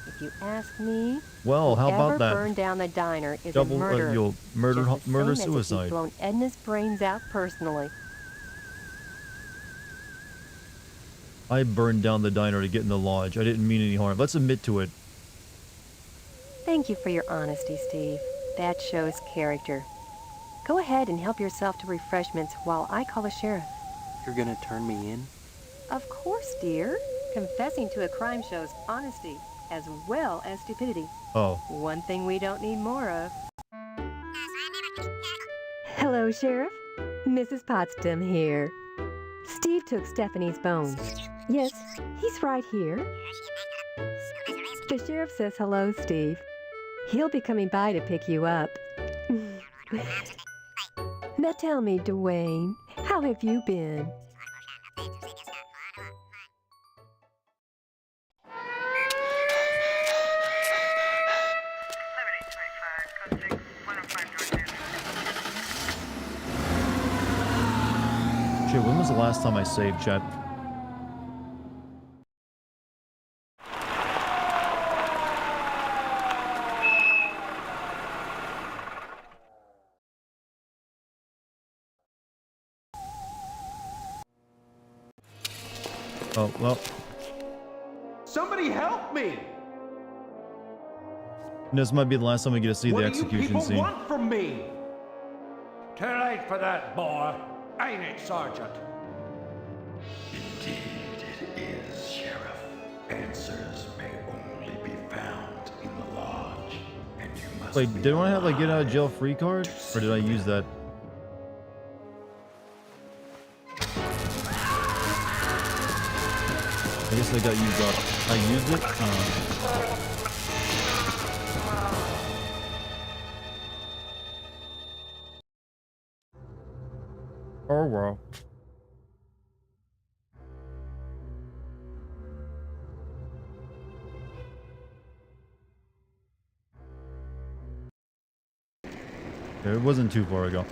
If you ask me, Well, how about whoever that? burned down the diner is Double, a murderer. you'll murder, just the murder, same as if he'd suicide. blown Edna's brains out personally. I burned down the diner to get in the lodge. I didn't mean any harm. Let's admit to it. Thank you for your honesty, Steve. That shows character. Go ahead and help yourself to refreshments while I call the sheriff. You're gonna turn me in? Of course, dear. Confessing to a crime shows honesty as well as stupidity. Oh. One thing we don't need more of. Hello, Sheriff. Mrs. Potsdam here. Steve took Stephanie's bones. Yes, he's right here. The sheriff says hello, Steve. He'll be coming by to pick you up. Now tell me, Dwayne, how have you been? Shit, when was the last time I saved, chat? Oh, well. Somebody help me! This might be the last time we get to see the execution scene. What do you people want from me? Too late for that, boy. Ain't it, Sergeant? Indeed it is, Sheriff. Answers may only be found in the lodge, and you must Wait, did I have like get out of jail free card? Or did I use that? I guess I got used up. I used it? Oh wow. Yeah, it wasn't too far ago.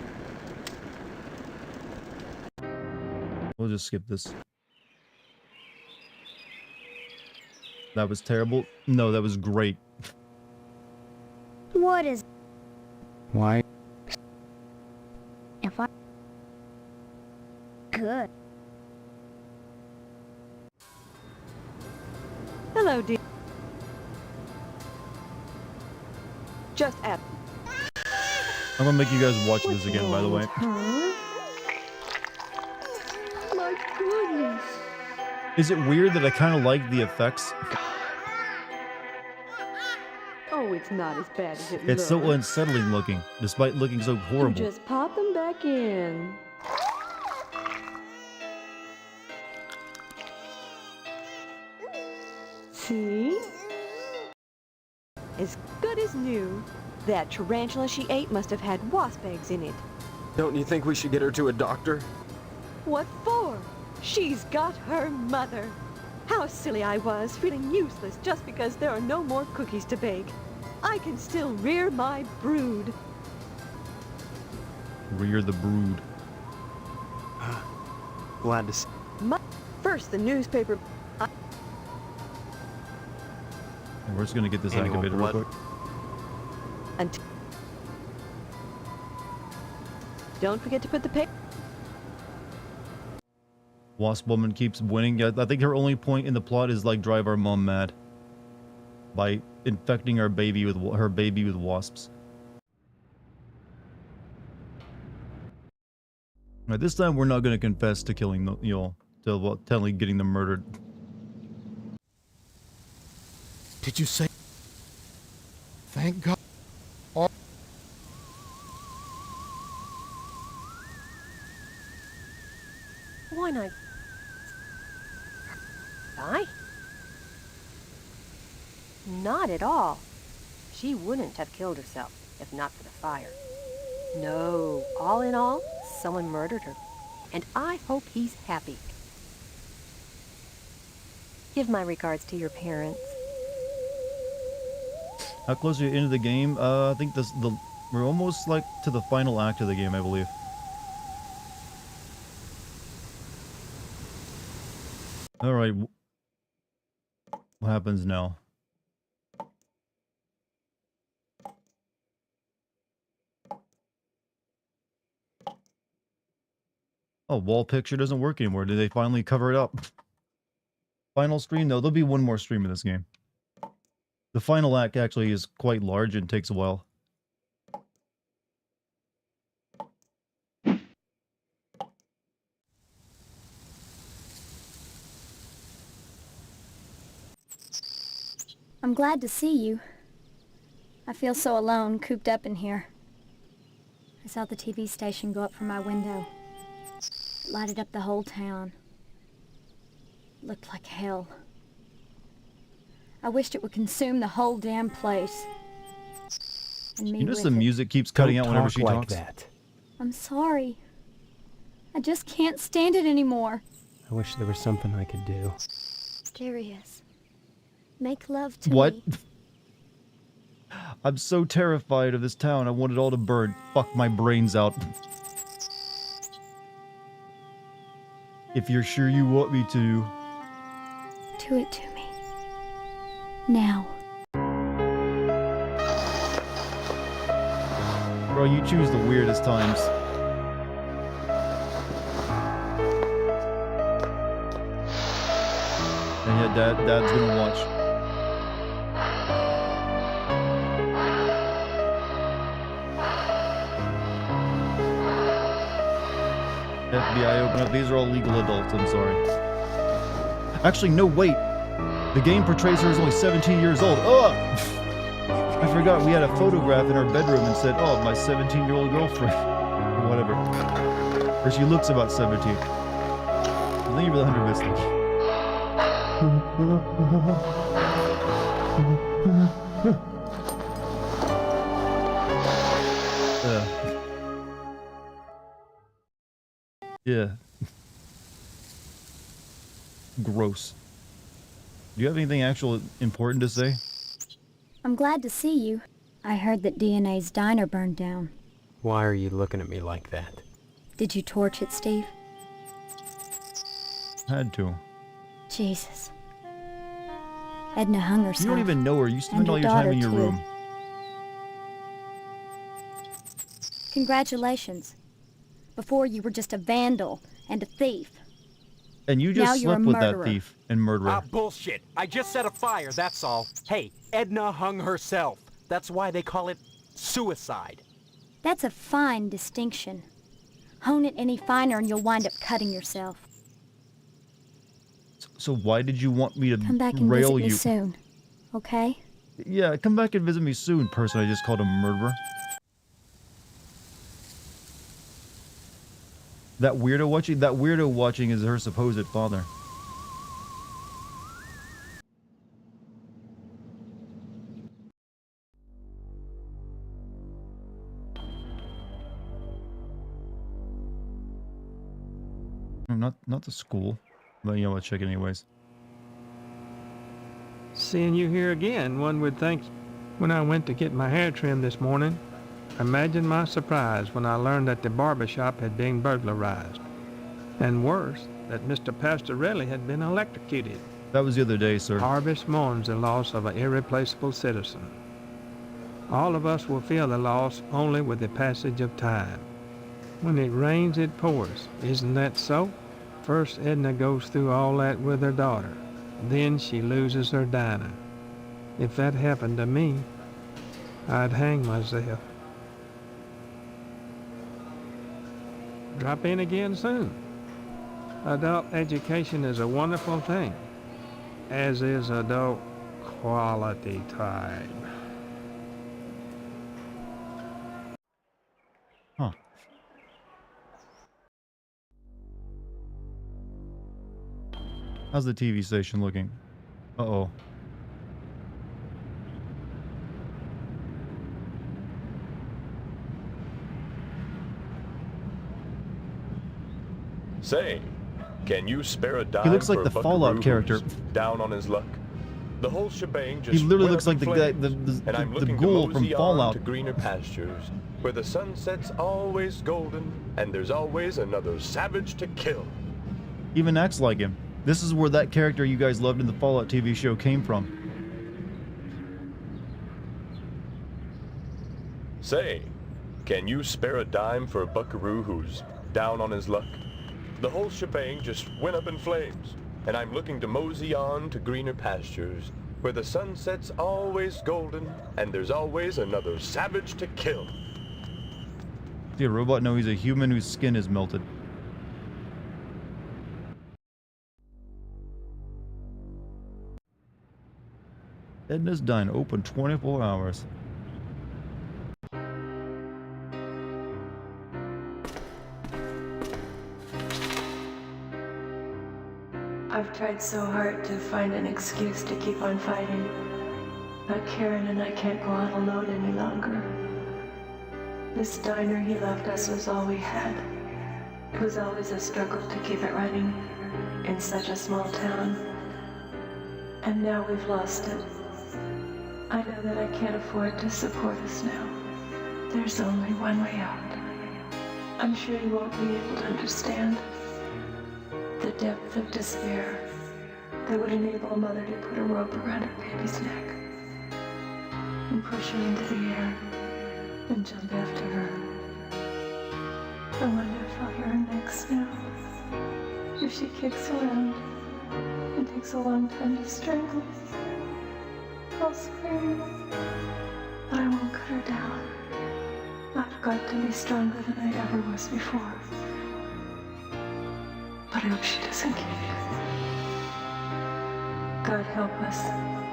We'll just skip this. That was terrible. No, that was great. What is... Why? If I... Good. Hello, dear. Just app. I'm gonna make you guys watch this again, by the way. My goodness. Is it weird that I kind of like the effects? Oh, it's not as bad as it looks. It's so unsettling looking, despite looking so horrible. Just pop them back in. See? As good as new. That tarantula she ate must have had wasp eggs in it. Don't you think we should get her to a doctor? What for? She's got her mother. How silly I was, feeling useless just because there are no more cookies to bake. I can still rear my brood. Rear the brood. Glad to see. First, the newspaper. And we're just gonna get this Annual activated real blood. quick. Don't forget to put the pic. Wasp woman keeps winning. I think her only point in the plot is like drive our mom mad by infecting her baby with wasps. Right, this time we're not going to confess to killing the, telling getting them murdered. Did you say? Thank God. Why not? Die? Not at all. She wouldn't have killed herself if not for the fire. No, all in all, someone murdered her. And I hope he's happy. Give my regards to your parents. How close are you into the game? I think we're almost like to the final act of the game, I believe. All right. What happens now? Oh, wall picture doesn't work anymore. Did they finally cover it up? Final stream? No, there'll be one more stream of this game. The final act actually is quite large and takes a while. I'm glad to see you. I feel so alone, cooped up in here. I saw the TV station go up from my window. It lighted up the whole town. It looked like hell. I wished it would consume the whole damn place. And me You notice with the it. music keeps cutting out whenever she like talks? that. I'm sorry. I just can't stand it anymore. I wish there was something I could do. Darius, make love to What? me. I'm so terrified of this town. I want it all to burn. Fuck my brains out. If you're sure you want me to. Do it to me. Now. Bro, you choose the weirdest times. And yeah, Dad's gonna watch. FBI open up. These are all legal adults, I'm sorry. Actually, no, wait. The game portrays her as only 17 years old. Oh! I forgot we had a photograph in our bedroom and said, oh, my 17-year-old girlfriend. Or whatever. Or she looks about 17. Thank you for the 100 bits. Yeah. Gross. Do you have anything actual important to say? I'm glad to see you. I heard that DNA's diner burned down. Why are you looking at me like that? Did you torch it, Steve? Had to. Jesus. Edna hung herself. You don't even know her. You spend And all her your time daughter, in your too. room. Congratulations. Before you were just a vandal and a thief. And you Now just you're a slept with that murderer. thief and murderer. Ah, bullshit. I just set a fire, that's all. Hey, Edna hung herself. That's why they call it suicide. That's a fine distinction. Hone it any finer and you'll wind up cutting yourself. So why did you want me to Come back and visit rail me you? soon, okay? Yeah, come back and visit me soon, person I just called a murderer. That weirdo watching is her supposed father. No, not the school. But you know, let's check it anyways. Seeing you here again, one would think. When I went to get my hair trimmed this morning, imagine my surprise when I learned that the barber shop had been burglarized. And worse, that Mr. Pastorelli had been electrocuted. That was the other day, sir. Harvest mourns the loss of an irreplaceable citizen. All of us will feel the loss only with the passage of time. When it rains, it pours. Isn't that so? First, Edna goes through all that with her daughter. Then she loses her Dinah. If that happened to me, I'd hang myself. Drop in again soon. Adult education is a wonderful thing, as is adult quality time. Huh. How's the TV station looking? Uh-oh. Say, can you spare a dime looks like for the a buckaroo Fallout who's character. down on his luck? The whole shebang just He literally went looks up like in the guy, flames, and I'm the looking ghoul to from mosey on Fallout. to greener pastures, where the sunset's always golden, and there's always another savage to kill. Even acts like him. This is where that character you guys loved in the Fallout TV show came from. Say, can you spare a dime for a buckaroo who's down on his luck? The whole shebang just went up in flames, and I'm looking to mosey on to greener pastures, where the sunset's always golden, and there's always another savage to kill. Is he a robot? No, he's a human whose skin is melted. Edna's Diner, open 24 hours. I've tried so hard to find an excuse to keep on fighting, but Karen and I can't go out alone any longer. This diner he left us was all we had. It was always a struggle to keep it running in such a small town. And now we've lost it. I know that I can't afford to support us now. There's only one way out. I'm sure you won't be able to understand the depth of despair that would enable a mother to put a rope around her baby's neck and push her into the air and jump after her. I wonder if I'll hear her next now. If she kicks around and takes a long time to strangle, I'll scream, but I won't cut her down. I've got to be stronger than I ever was before. But I hope she doesn't get it. God help us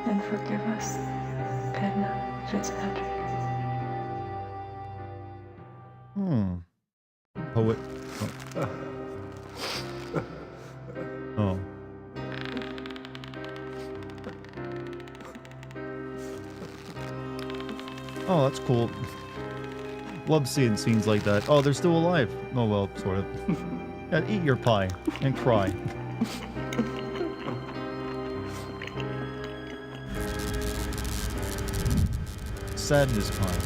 and forgive us, Edna Fitzpatrick. Poet. Oh. Oh, that's cool. Love seeing scenes like that. Oh, they're still alive. Oh, well, sort of. Yeah, eat your pie and cry. Sadness pie.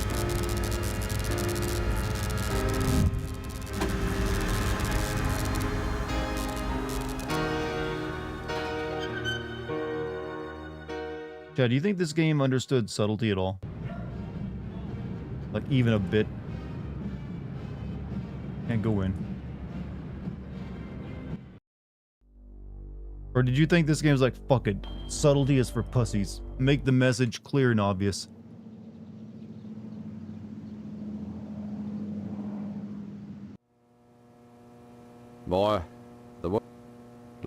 Chad, do you think this game understood subtlety at all? Like, even a bit? Can't go in. Or did you think this game's like, fuck it, subtlety is for pussies. Make the message clear and obvious. Boy,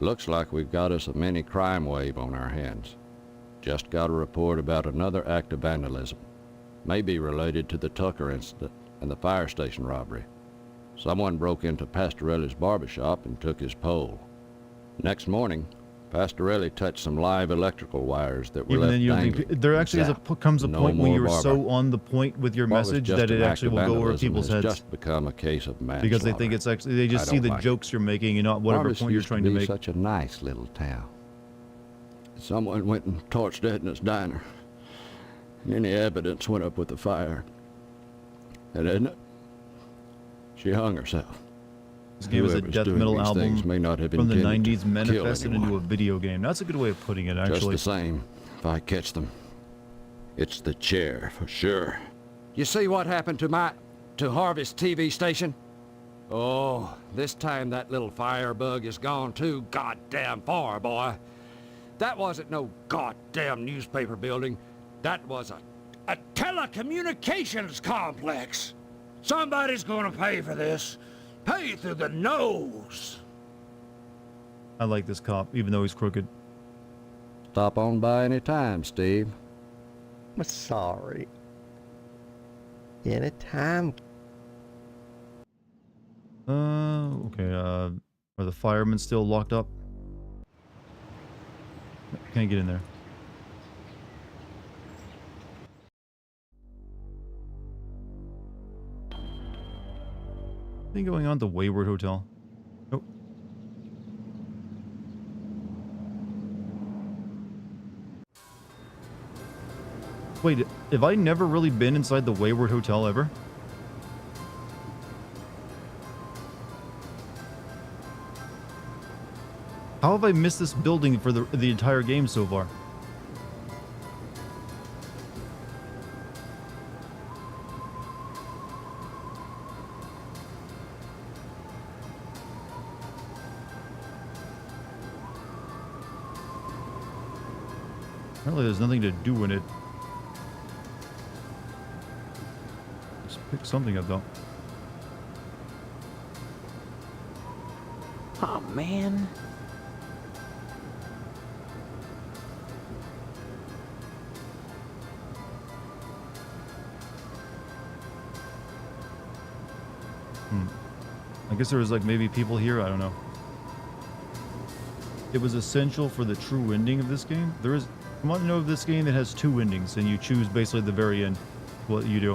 looks like we've got us a mini crime wave on our hands. Just got a report about another act of vandalism. May be related to the Tucker incident and the fire station robbery. Someone broke into Pastorelli's barbershop and took his pole. Next morning, Pastorelli touched some live electrical wires that were Even left then, you don't dangling. think there actually comes a No point when more you're barber. so on the point with your What was message just that it an act actually of will go over vandalism people's has heads. just become a case of manslaughter. Because they think it's actually, they just I see don't the like it. jokes you're making and not whatever Harvest point you're used trying to to be make. such a nice little town. Someone went and torched Edna's diner. And any evidence went up with the fire. And Edna, she hung herself. This game is a Whoever's death doing metal these album things may not have from the intended 90s to kill manifested into anyone. a video game. That's a good way of putting it, actually. Just the same, if I catch them, it's the chair for sure. You see what happened to Harvest TV station? Oh, this time that little firebug is gone too goddamn far, boy. That wasn't no goddamn newspaper building. That was a telecommunications complex. Somebody's gonna pay for this. Pay through the nose. I like this cop, even though he's crooked. Stop on by any time, Steve. I'm sorry. Anytime. Okay, are the firemen still locked up? Can't get in there. Anything going on at the Wayward Hotel? Nope. Wait, have I never really been inside the Wayward Hotel ever? How have I missed this building for the entire game so far? Apparently there's nothing to do in it. Let's pick something up though. Oh, man. I guess there was like maybe people here, I don't know. It was essential for the true ending of this game. There is, I want to know if this game that has 2 endings and you choose basically the very end what you do.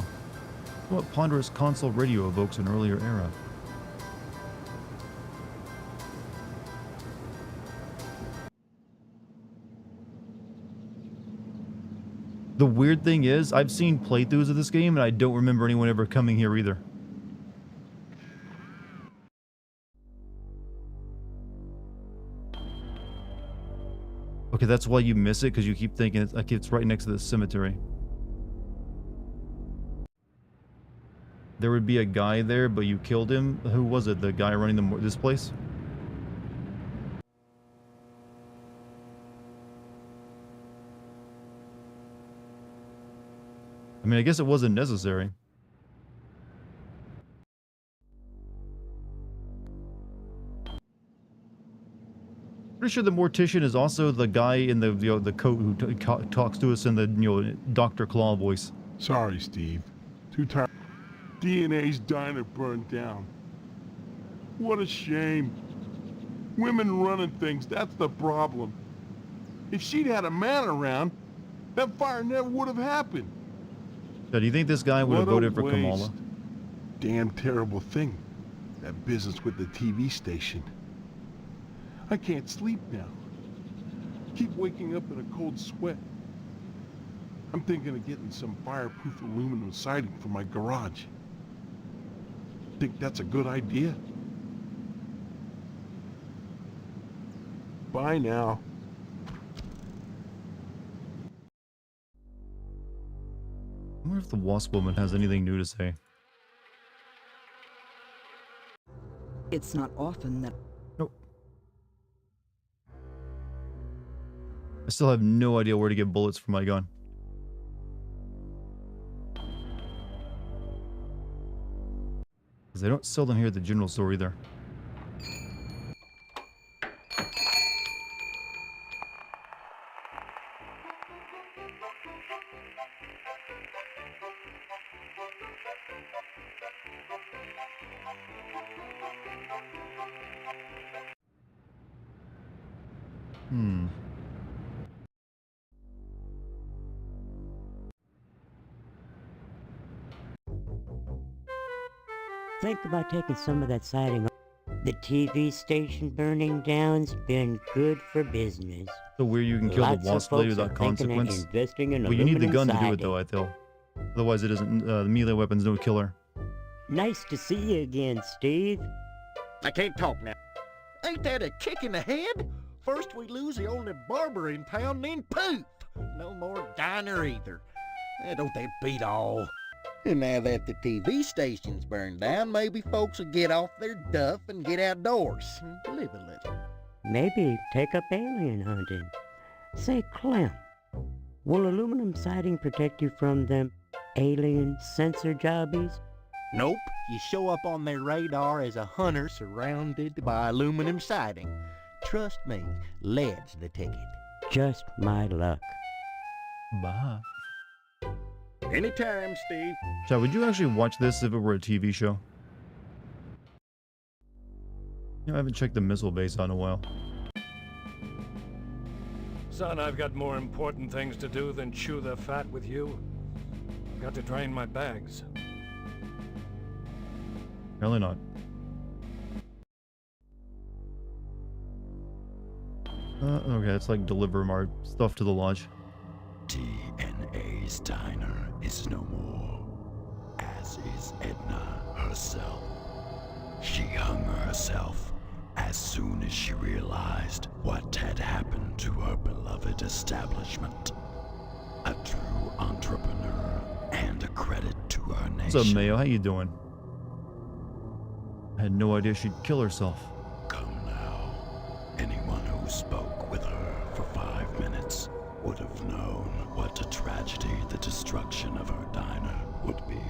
What ponderous console radio evokes an earlier era? The weird thing is, I've seen playthroughs of this game and I don't remember anyone ever coming here either. Okay, that's why you miss it, because you keep thinking it's like it's right next to the cemetery. There would be a guy there, but you killed him. Who was it? The guy running this place? I mean, I guess it wasn't necessary. Pretty sure the mortician is also the guy in the the coat who talks to us in the Dr. Claw voice. Sorry, Steve. Too tired. DNA's diner burned down. What a shame. Women running things, that's the problem. If she'd had a man around, that fire never would have happened. So do you think this guy would have voted for Kamala? Damn terrible thing. That business with the TV station. I can't sleep now. Keep waking up in a cold sweat. I'm thinking of getting some fireproof aluminum siding for my garage. Think that's a good idea? Bye now. I wonder if the Wasp Woman has anything new to say. It's not often that... Nope. I still have no idea where to get bullets for my gun. Because they don't sell them here at the general store either. Think about taking some of that siding off. The TV station burning down's been good for business. So where you can kill Lots the of wasp lady folks without are thinking of consequence? investing in Well, you need the gun aluminum to do it though, I feel. Otherwise it isn't, the melee weapons don't kill her. Nice to see you again, Steve. I can't talk now. Ain't that a kick in the head? First we lose the only barber in town, then poof! No more diner either. Don't that beat all? And now that the TV station's burned down, maybe folks will get off their duff and get outdoors and live a little. Maybe take up alien hunting. Say, Clem, will aluminum siding protect you from them alien sensor jobbies? Nope, you show up on their radar as a hunter surrounded by aluminum siding. Trust me, lead's the ticket. Just my luck. Bye. Anytime, Steve. Chad, would you actually watch this if it were a TV show? You know, I haven't checked the missile base out in a while. Son, I've got more important things to do than chew the fat with you. I've got to drain my bags. Apparently not. Okay, it's like deliver our stuff to the lodge. DNA's diner is no more, as is Edna herself. She hung herself as soon as she realized what had happened to her beloved establishment. A true entrepreneur and a credit to her nation. What's up, Mayo? How you doing? I had no idea she'd kill herself. Come now. Anyone who spoke with her for 5 minutes would have known what a tragedy the destruction of her diner would be.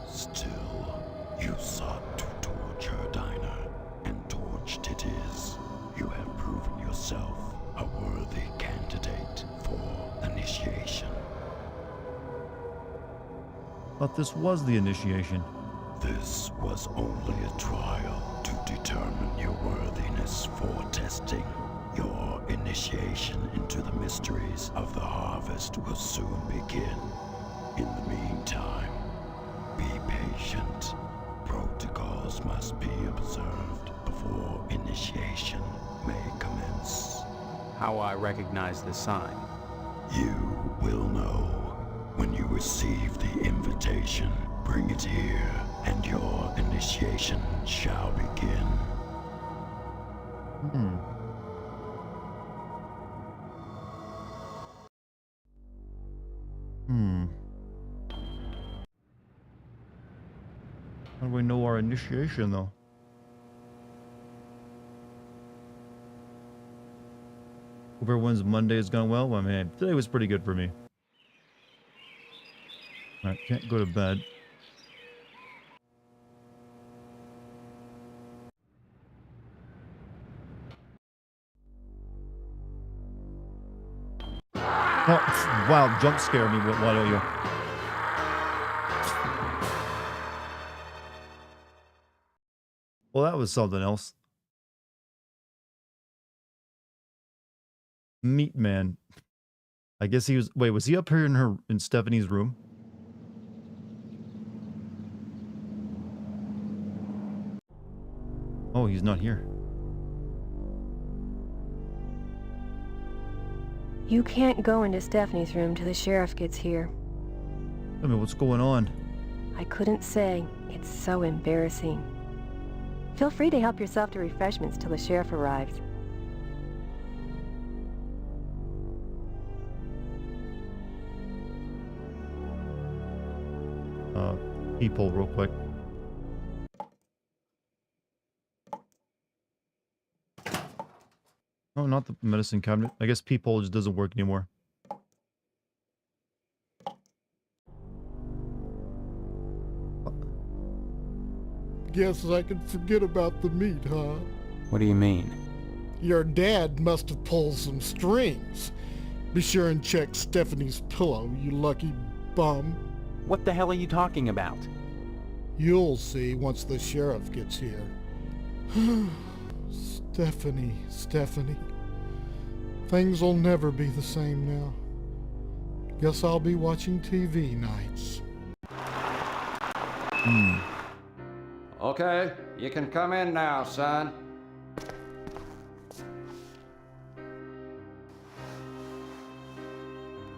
Still, you sought to torch her diner, and torched it is. You have proven yourself a worthy candidate for initiation. Thought this was the initiation. This was only a trial to determine your worthiness for testing. Your initiation into the mysteries of the harvest will soon begin. In the meantime, be patient. Protocols must be observed before initiation may commence. How I recognize the sign? You will know when you receive the invitation. Bring it here, and your initiation shall begin. How do we know our initiation, though? Hope everyone's Monday has gone well. Well, man, today was pretty good for me. Alright, can't go to bed. Oh, wow, jump scare me, why don't you? Well, that was something else. Meat Man. I guess he was... Wait, was he up here in Stephanie's room? Oh, he's not here. You can't go into Stephanie's room till the sheriff gets here. I mean, what's going on? I couldn't say. It's so embarrassing. Feel free to help yourself to refreshments till the sheriff arrives. People real quick. Oh, not the medicine cabinet. I guess peephole just doesn't work anymore. Guess I can forget about the meat, huh? What do you mean? Your dad must have pulled some strings. Be sure and check Stephanie's pillow, you lucky bum. What the hell are you talking about? You'll see once the sheriff gets here. Stephanie. Things'll never be the same now. Guess I'll be watching TV nights. Okay, you can come in now, son.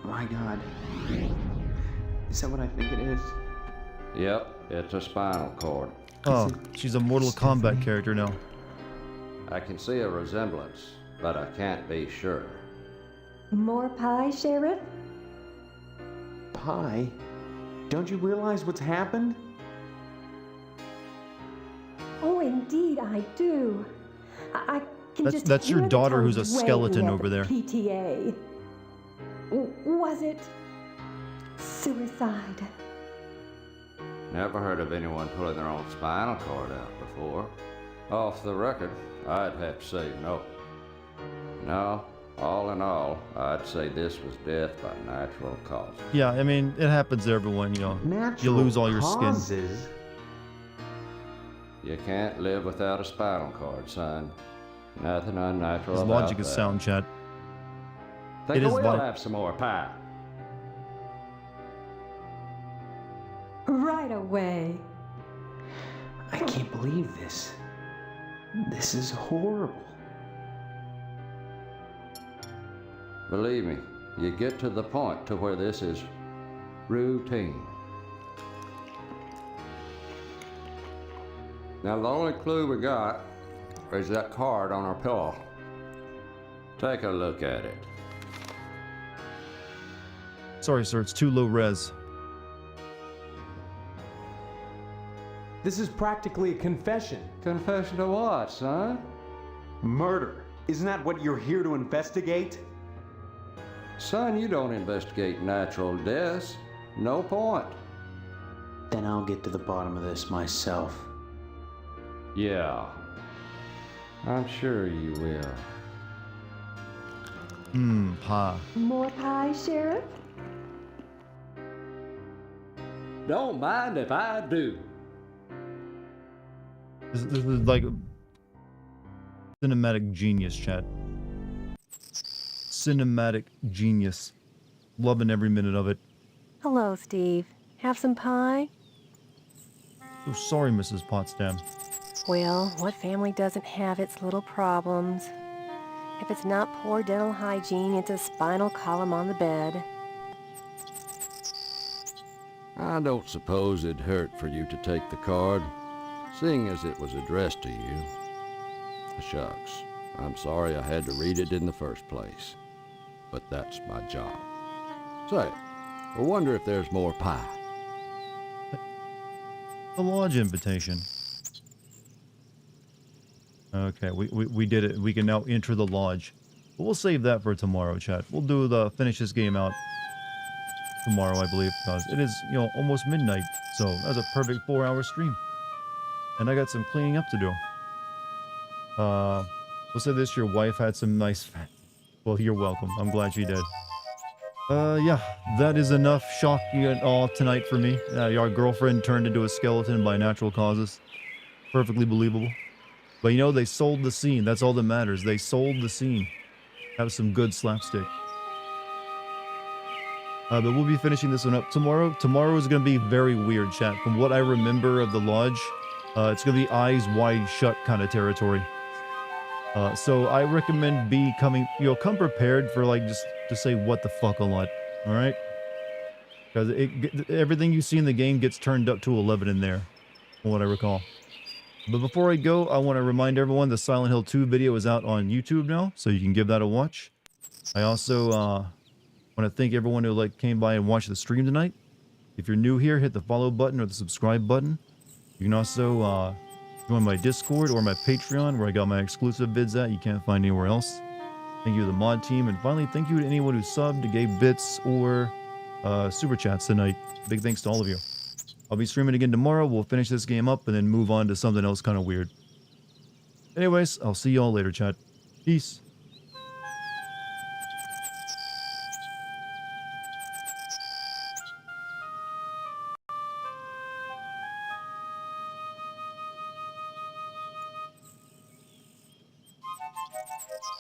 My God. Is that what I think it is? Yep, it's a spinal cord. Oh, she's a Mortal Kombat character now. I can see a resemblance, but I can't be sure. More pie, Sheriff? Pie? Don't you realize what's happened? Oh, indeed I do. I can just That's your hear the daughter who's a tones skeleton wailing at over the there. PTA. Was it suicide? Never heard of anyone pulling their own spinal cord out before. Off the record, I'd have to say no. No, all in all, I'd say this was death by natural causes. Yeah, I mean, it happens to everyone, you know. You lose all your skin. You can't live without a spinal cord, son. Nothing unnatural His about logic is that. sound, chat. Think It is we'll vi- have some more pie. Right away. I can't believe this. This is horrible. Believe me, you get to the point to where this is routine. Now the only clue we got is that card on our pillow. Take a look at it. Sorry, sir, it's too low res. This is practically a confession. Confession to what, son? Murder. Isn't that what you're here to investigate? Son, you don't investigate natural deaths. No point. Then I'll get to the bottom of this myself. Yeah. I'm sure you will. Pie. More pie, Sheriff? Don't mind if I do. This is like cinematic genius, chat. Cinematic genius. Loving every minute of it. Hello, Steve. Have some pie? Oh, sorry, Mrs. Potsdam. Well, what family doesn't have its little problems? If it's not poor dental hygiene, it's a spinal column on the bed. I don't suppose it'd hurt for you to take the card, seeing as it was addressed to you. Shucks, I'm sorry I had to read it in the first place, but that's my job. Say, I wonder if there's more pie. The lodge invitation. Okay, we did it. We can now enter the lodge. But we'll save that for tomorrow, chat. We'll do finish this game out tomorrow, I believe, because it is, you know, almost midnight. So that's a perfect 4-hour stream. And I got some cleaning up to do. We'll say this, your wife had some nice... Well, you're welcome. I'm glad she did. Yeah, that is enough shock and awe tonight for me. Our girlfriend turned into a skeleton by natural causes. Perfectly believable. But you know, they sold the scene. That's all that matters. They sold the scene. Have some good slapstick. But we'll be finishing this one up tomorrow. Tomorrow is going to be very weird, chat. From what I remember of the lodge, it's going to be eyes wide shut kind of territory. So I recommend come prepared for like just to say what the fuck a lot. All right? Because everything you see in the game gets turned up to 11 in there, from what I recall. But before I go, I want to remind everyone the Silent Hill 2 video is out on YouTube now, so you can give that a watch. I also want to thank everyone who came by and watched the stream tonight. If you're new here, hit the follow button or the subscribe button. You can also join my Discord or my Patreon, where I got my exclusive vids at you can't find anywhere else. Thank you to the mod team, and finally, thank you to anyone who subbed, gave bits, or super chats tonight. Big thanks to all of you. I'll be streaming again tomorrow. We'll finish this game up and then move on to something else kind of weird. Anyways, I'll see y'all later, chat. Peace.